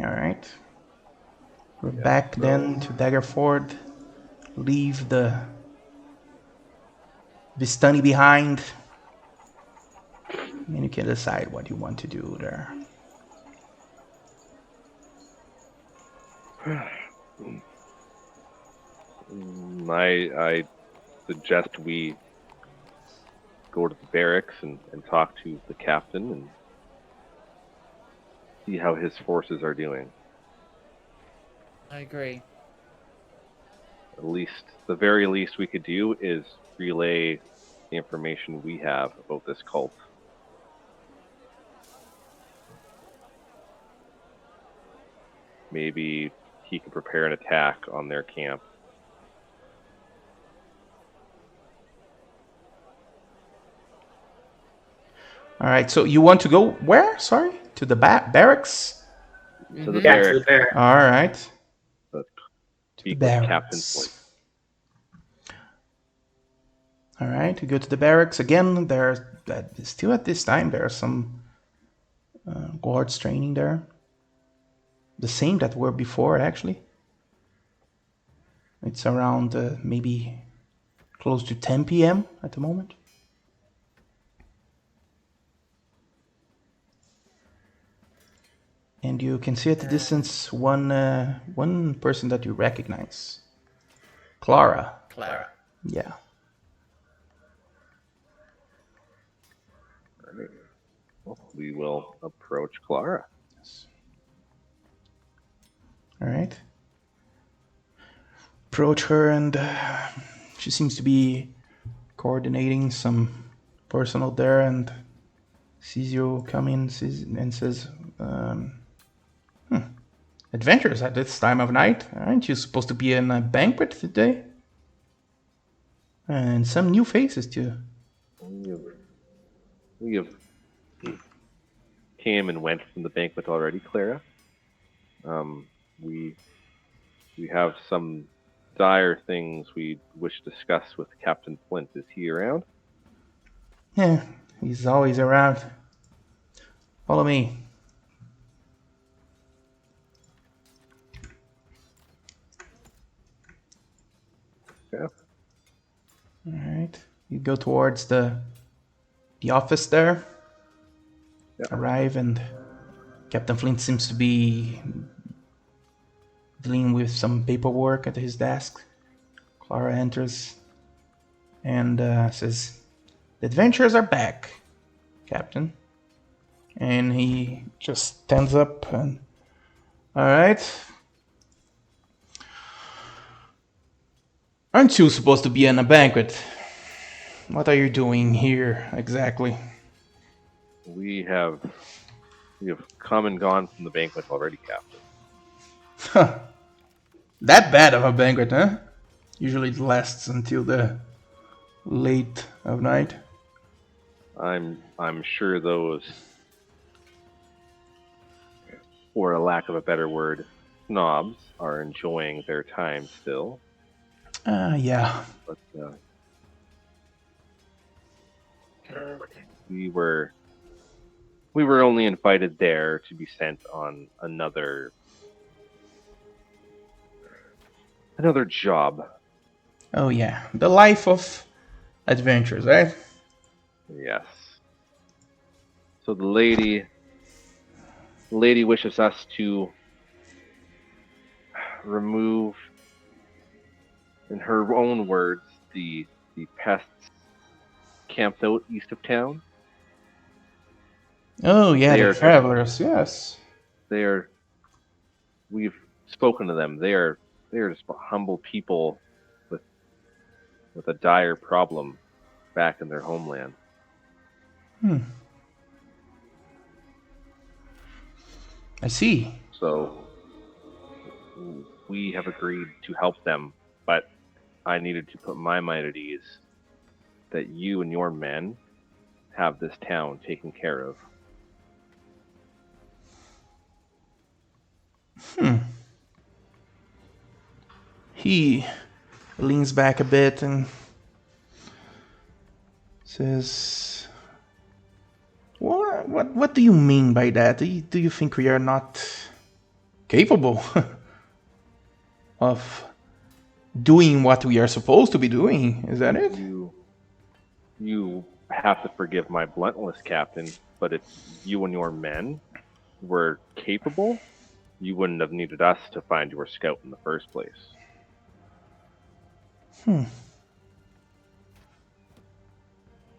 Alright. We're back then to Daggerford. Leave the Vistani behind. And you can decide what you want to do there. I suggest we go to the barracks and talk to the captain and see how his forces are doing. I agree. At least, the very least we could do is relay the information we have about this cult. maybe he could prepare an attack on their camp. All right, so you want to go where? Sorry, to the barracks. To the Yeah, to the barracks. bear. All right, To the speak with Captain barracks. Flint. All right, you go to the barracks again. There's still at this time there are some guards training there. The same that were before, actually. It's around maybe close to 10 p.m. at the moment. And you can see at the distance one person that you recognize. Clara. Clara. Yeah. All right. Well, we will approach Clara. All right. Approach her, and she seems to be coordinating some personnel there, and sees you come in and says, "Adventures at this time of night? Aren't you supposed to be in a banquet today? And some new faces too." We have came and went from the banquet already, Clara. We have some dire things we wish to discuss with Captain Flint. Is he around? Yeah, he's always around. Follow me. Yeah. All right. You go towards the office there. Yeah. Arrive, and Captain Flint seems to be dealing with some paperwork at his desk. Clara enters and says, "The adventurers are back, Captain." And he just stands up and, "All right. Aren't you supposed to be in a banquet? What are you doing here exactly?" We have come and gone from the banquet already, Captain. Huh. That bad of a banquet, huh? Usually it lasts until the late of night. I'm sure those, for a lack of a better word, snobs are enjoying their time still. Yeah. But we were only invited there to be sent on another job. Oh yeah. The life of adventures, right? Yes. So the lady wishes us to remove, in her own words, the pests camped out east of town. Oh yeah, They the are travelers, yes. We've spoken to them. They are just humble people with a dire problem back in their homeland. I see. So we have agreed to help them, but I needed to put my mind at ease that you and your men have this town taken care of. He leans back a bit and says, What do you mean by that? Do you think we are not capable of doing what we are supposed to be doing? Is that it?" You have to forgive my bluntness, Captain, but if you and your men were capable, you wouldn't have needed us to find your scout in the first place.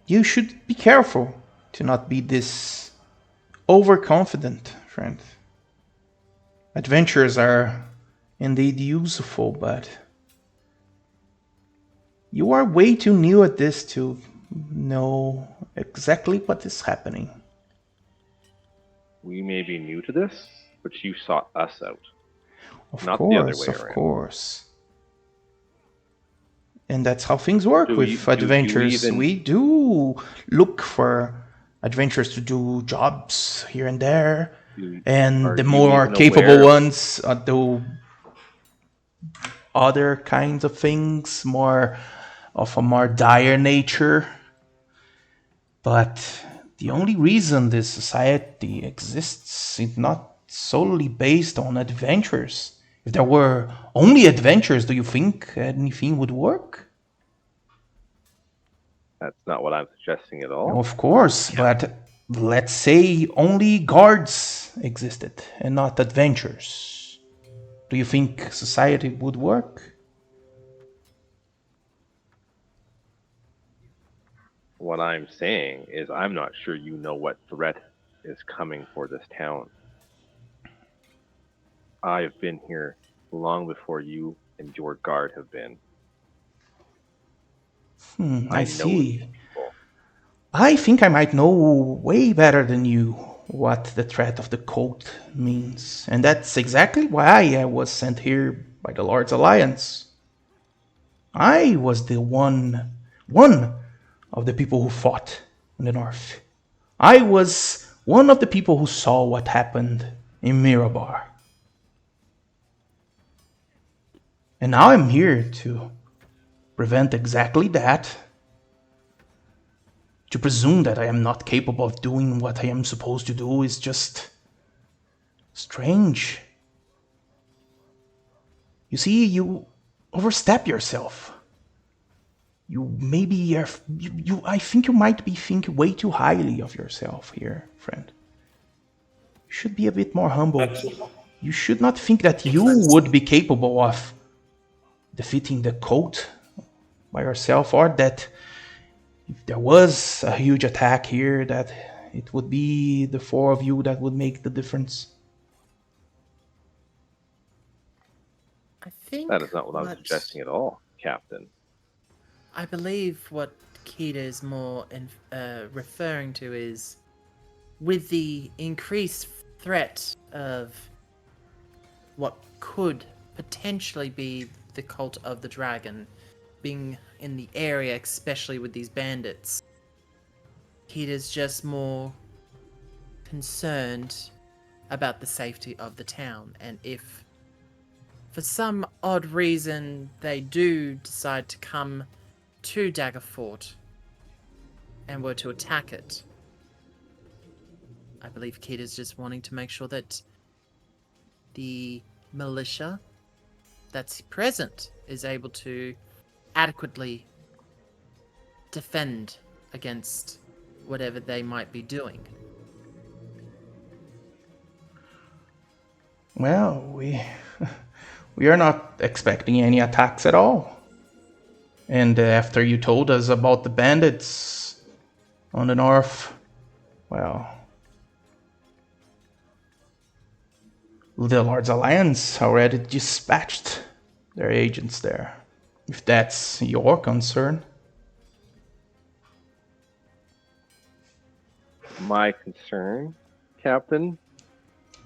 You should be careful to not be this overconfident, friend. Adventures are indeed useful, but you are way too new at this to know exactly what is happening. We may be new to this, but you sought us out. not the other way Of around. course. And that's how things work with adventures. We do look for adventures to do jobs here and there. And the more capable ones do other kinds of things, more of a more dire nature. But the only reason this society exists is not solely based on adventures. If there were only adventures, do you think anything would work? That's not what I'm suggesting at all. Of course, but let's say only guards existed and not adventures. Do you think society would work? What I'm saying is I'm not sure you know what threat is coming for this town. I've been here long before you and your guard have been. I see. I think I might know way better than you what the threat of the cult means. And that's exactly why I was sent here by the Lord's Alliance. I was the one of the people who fought in the north. I was one of the people who saw what happened in Mirabar. And now I'm here to prevent exactly that. To presume that I am not capable of doing what I am supposed to do is just strange. You see, you overstep yourself. You maybe are. I think you might be thinking way too highly of yourself here, friend. You should be a bit more humble. You should not think that you would be capable of defeating the cult by yourself, or that if there was a huge attack here, that it would be the four of you that would make the difference. I think That is not what I'm suggesting at all, Captain. I believe what Kita is more referring to is with the increased threat of what could potentially be the cult of the dragon being in the area, especially with these bandits. Kita's just more concerned about the safety of the town, and if for some odd reason they do decide to come to Dagger Fort and were to attack it, I believe Kita's just wanting to make sure that the militia that's present is able to adequately defend against whatever they might be doing. Well, we are not expecting any attacks at all. And after you told us about the bandits on the north, well, the Lord's Alliance already dispatched their agents there, if that's your concern. My concern, Captain,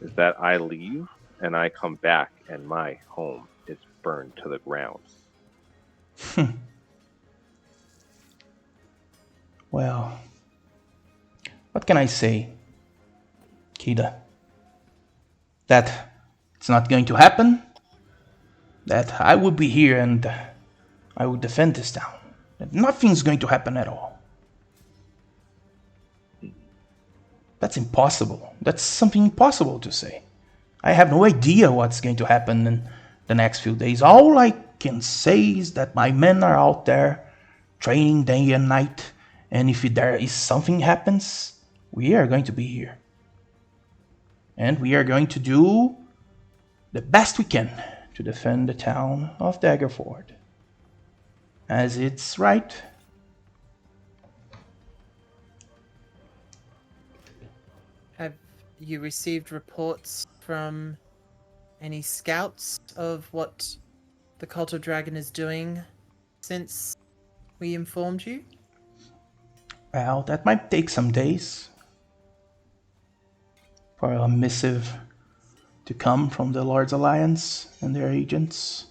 is that I leave and I come back and my home is burned to the ground. Well, what can I say, Kita? That it's not going to happen? That I will be here and I will defend this town? That nothing's going to happen at all? That's impossible. That's something impossible to say. I have no idea what's going to happen in the next few days. All I can say is that my men are out there training day and night, and if there is something happens, we are going to be here. And we are going to do the best we can to defend the town of Daggerford, as it's right. Have you received reports from any scouts of what the Cult of Dragon is doing since we informed you? Well, that might take some days for a missive to come from the Lord's Alliance and their agents.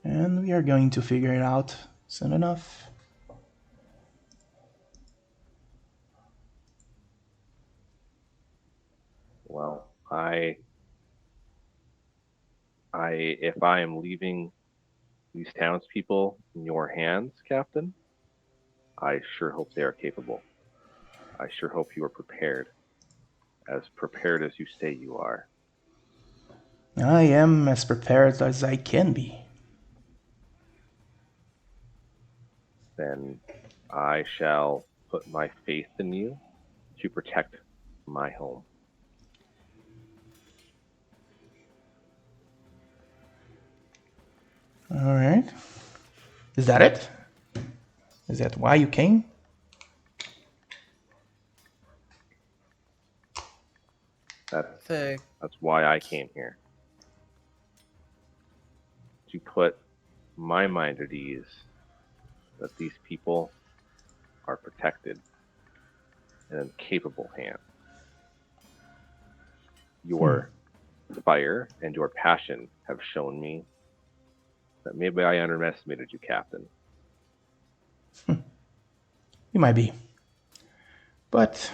And we are going to figure it out soon enough. Well, if I am leaving these townspeople in your hands, Captain, I sure hope they are capable. I sure hope you are prepared as you say you are. I am as prepared as I can be. Then I shall put my faith in you to protect my home. All right. Is that it? Is that why you came? That's why I came here. To put my mind at ease that these people are protected and in capable hands. Your fire and your passion have shown me that maybe I underestimated you, Captain. You might be. But,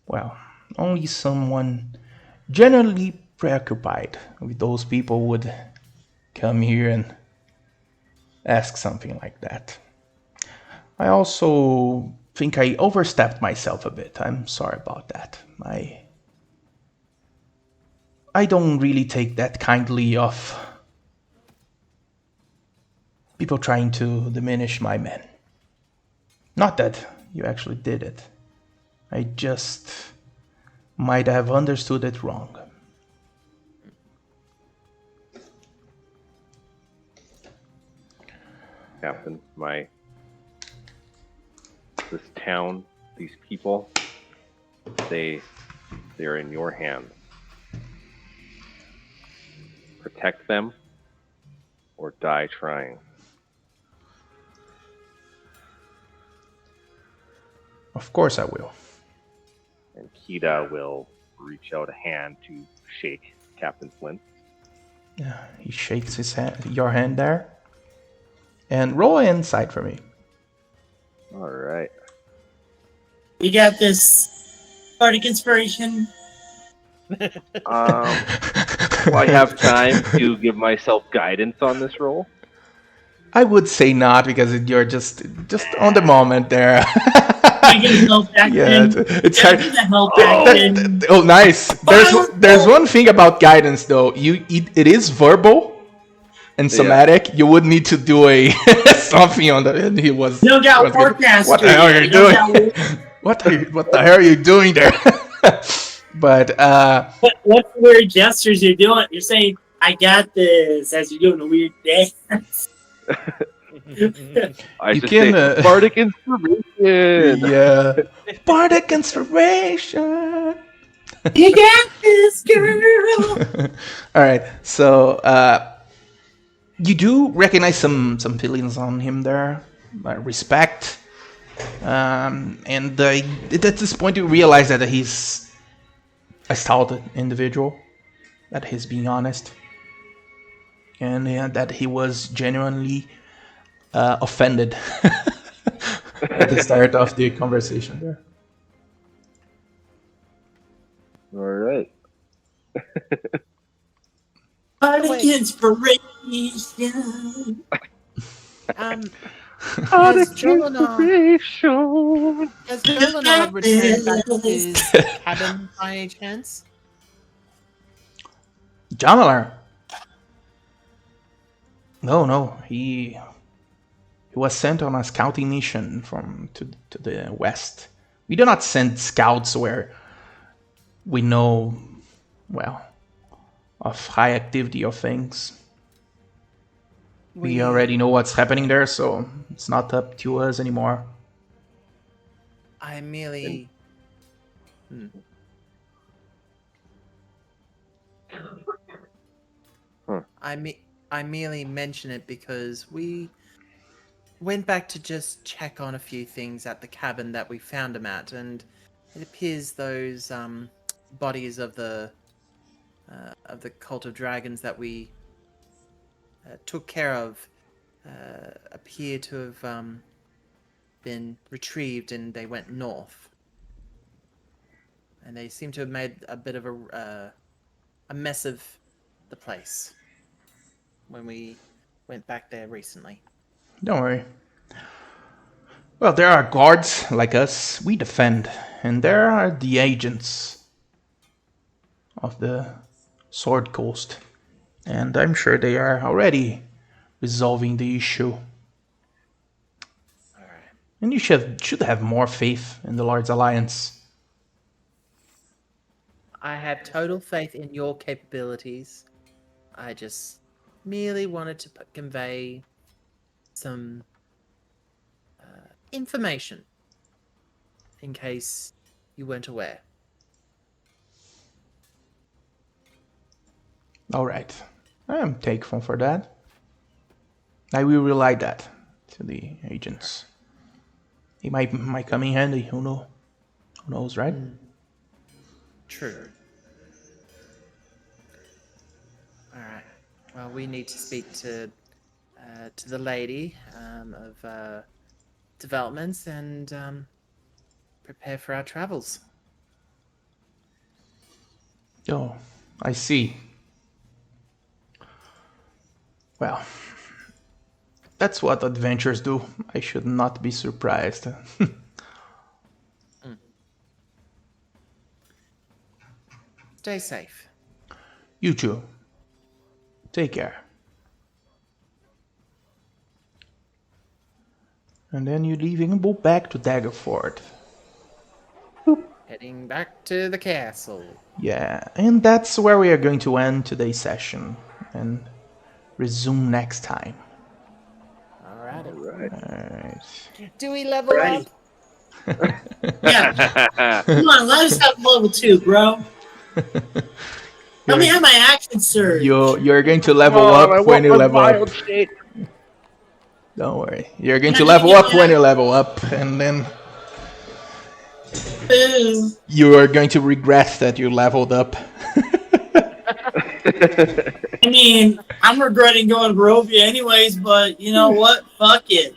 well, only someone generally preoccupied with those people would come here and ask something like that. I also think I overstepped myself a bit. I'm sorry about that. I don't really take that kindly of people trying to diminish my men. Not that you actually did it. I just might have understood it wrong. Captain, this town, these people, they're in your hands. Protect them or die trying. Of course I will. And Kita will reach out a hand to shake Captain Flint. Yeah, he shakes his hand, your hand there. And roll insight for me. All right. You got this Bardic Inspiration. Do I have time to give myself guidance on this roll? I would say not because you're just on the moment there. I get a health action. Yeah, it's hard. Give the health action. Oh, nice. There's one thing about guidance though. It is verbal and somatic. You would need to do a something on the. And he was. No doubt, forecast. What the hell are you doing? What the hell are you doing there? But what weird gestures you're doing? You're saying, "I got this," as you're doing a weird dance. I just say Bardic Inspiration. Yeah, Bardic Inspiration. You got this, girl. All right, so you do recognize some feelings on him there, respect, and at this point you realize that he's a stout individual, that he's being honest, and that he was genuinely offended at the start of the conversation there. All right. Bardic Inspiration. Has Jolinar returned back to his cabin by any chance? Jamilar? No. He was sent on a scouting mission to the west. We do not send scouts where we know, well, of high activity of things. We already know what's happening there, so it's not up to us anymore. I merely... I merely mention it because we went back to just check on a few things at the cabin that we found him at, and it appears those bodies of the of the cult of dragons that we took care of appear to have been retrieved, and they went north. And they seem to have made a bit of a mess of the place when we went back there recently. Don't worry. Well, there are guards like us. We defend. And there are the agents of the Sword Coast. And I'm sure they are already resolving the issue. All right. And you should have more faith in the Lord's Alliance. I have total faith in your capabilities. I just merely wanted to convey some information in case you weren't aware. All right. I am thankful for that. I will relay that to the agents. It might come in handy. Who knows, right? True. All right. Well, we need to speak to the lady of developments and prepare for our travels. Oh, I see. Well, that's what adventurers do. I should not be surprised. Stay safe. You too. Take care. And then you're leaving and go back to Daggerford. Heading back to the castle. Yeah, and that's where we are going to end today's session and resume next time. Alrighty. Alright. Do we level Right. up? Yeah. Come on, let us have level 2, bro. Let me have my action surge. You're going to level up when you level up. Don't worry. You're going to level up when you level up, and then Boo. you are going to regret that you leveled up. I mean, I'm regretting going to Barovia anyways, but you know what? Fuck it.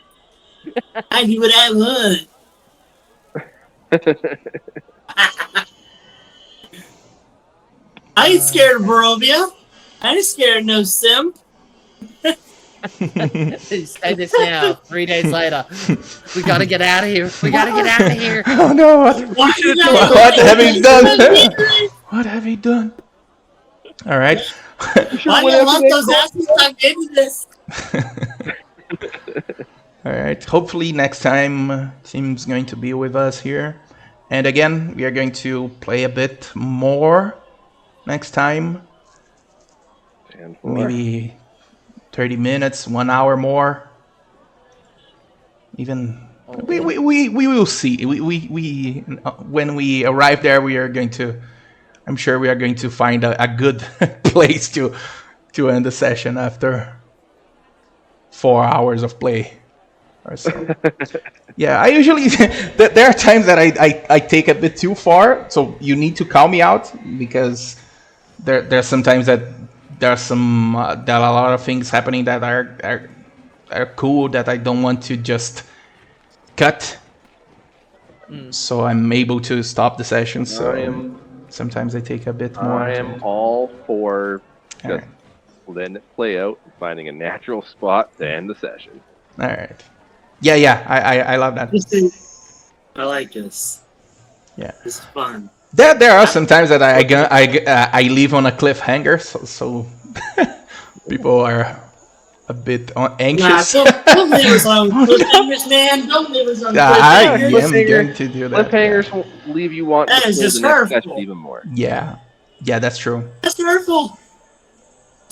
I do what I want. I ain't scared of Barovia. I ain't scared of no simp. Say this now. 3 days later. We gotta get out of here. We gotta get out of here. Oh no! What have you done? What have you done? All right. Why do you love those asses tucked into this? All right. Hopefully next time Tim's going to be with us here, and again we are going to play a bit more next time. Maybe 30 minutes, 1 hour more. Even we will see. We when we arrive there, we are going to. I'm sure we are going to find a good place to end the session after 4 hours of play or so. Yeah, I usually there are times that I take a bit too far, so you need to call me out because there's sometimes that there are a lot of things happening that are cool that I don't want to just cut. So I'm able to stop the session. So sometimes I take a bit more. I am all for just letting it play out and finding a natural spot to end the session. All right. Yeah. I love that. I like this. Yeah. It's fun. There are some times that I leave on a cliffhanger, so people are a bit anxious. Nah, don't leave us on cliffhangers, man. Don't leave us on I cliffhangers. am going to do that. Cliffhangers will leave you wanting That to is play just the next hurtful. session even more. Yeah, that's true. That's hurtful.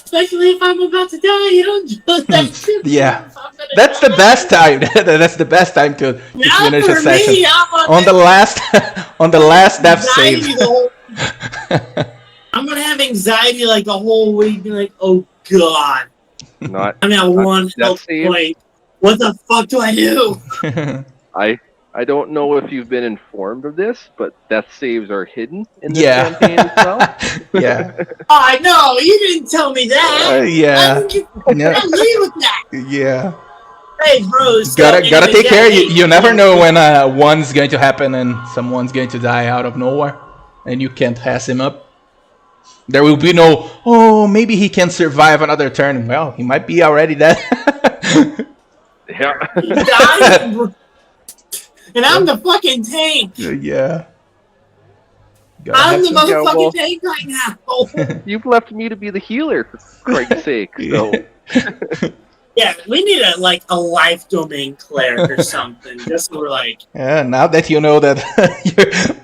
Especially if I'm about to die, you don't do that. Yeah, that's the best time. That's the best time to finish a session. Me, on the last death save. I'm gonna have anxiety like the whole week. Be like, oh god, Not I'm at one health save. point. What the fuck do I do? I I don't know if you've been informed of this, but death saves are hidden in this Yeah. campaign as well. Yeah. Oh, no, you didn't tell me that. Yeah. I Yeah. leave with that. Yeah. Hey, bro. So Gotta anyways, take yeah, care. hey, You never know when one's going to happen and someone's going to die out of nowhere, and you can't pass him up. There will be no, oh, maybe he can survive another turn. Well, he might be already dead. Yeah. He died, and I'm the fucking tank. Yeah. Gotta I'm have the some. Yeah, motherfucking well- tank right now. You've left me to be the healer, for Christ's sake. So Yeah, we need a life domain cleric or something. Just so we're like, Yeah, now that you know that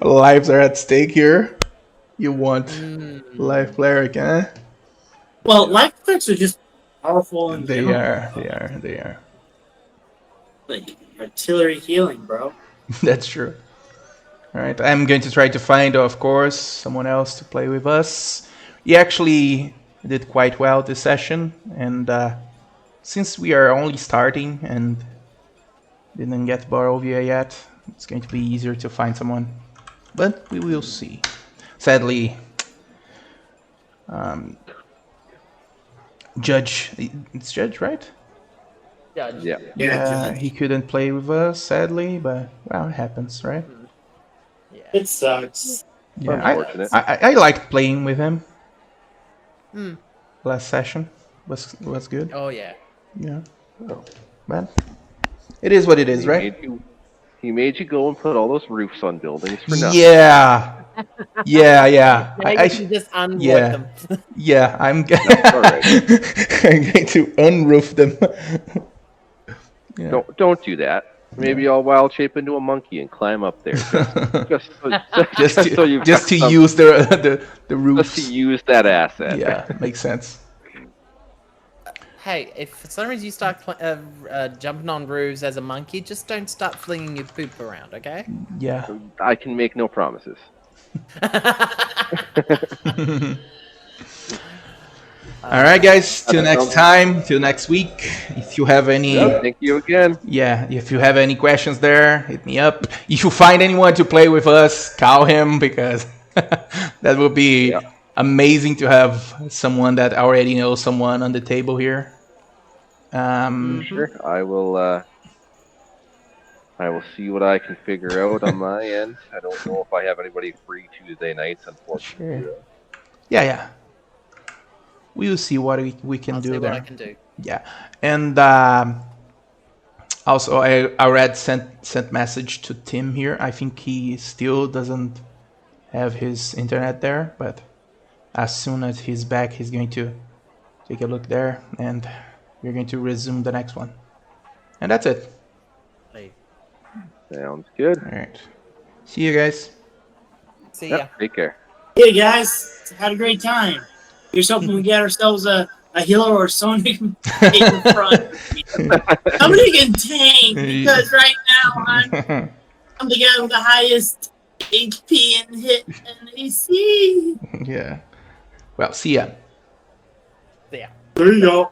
your lives are at stake here, you want life cleric, eh? well, life clerics are just powerful in They general. are, they are. Like artillery healing, bro. That's true. All right, I'm going to try to find, of course, someone else to play with us. We actually did quite well this session, and since we are only starting and didn't get Barovia yet, it's going to be easier to find someone. But we will see. Sadly, Judge, it's Judge, right? yeah. Yeah, he couldn't play with us, sadly, but well, it happens, right? It sucks. Yeah, Unfortunate. I liked playing with him. Hmm. Last session was good. Oh yeah. Yeah, but it is what it is, right? He made you go and put all those roofs on buildings for nothing. Yeah, yeah. Now you can just unload yeah. them. Yeah, I'm all right. I'm going to unroof them. Yeah. Don't do that. Maybe I'll wild shape into a monkey and climb up there. Just to use the roofs. Just to use that asset. Yeah, makes sense. Hey, if for some reason you start jumping on roofs as a monkey, just don't start flinging your poop around, okay? Yeah. I can make no promises. All right, guys. Till next time. Till next week. If you have any, Thank you again. yeah, if you have any questions there, hit me up. If you find anyone to play with us, call him because that would be amazing to have someone that already knows someone on the table here. Sure, I will see what I can figure out on my end. I don't know if I have anybody free Tuesday nights, unfortunately. Sure. Yeah. We will see what we can I'll do see there. what I can do. Yeah, and also I already sent message to Tim here. I think he still doesn't have his internet there, but as soon as he's back, he's going to take a look there, and we're going to resume the next one. And that's it. Hey, Sounds good. All right. See you guys. see ya. Take care. Hey guys, had a great time. Here's hoping we get ourselves a healer or someone who can take the front. Somebody can tank because right now I'm the guy with the highest HP and hit and AC. Yeah. Well, see ya. See ya. There you go.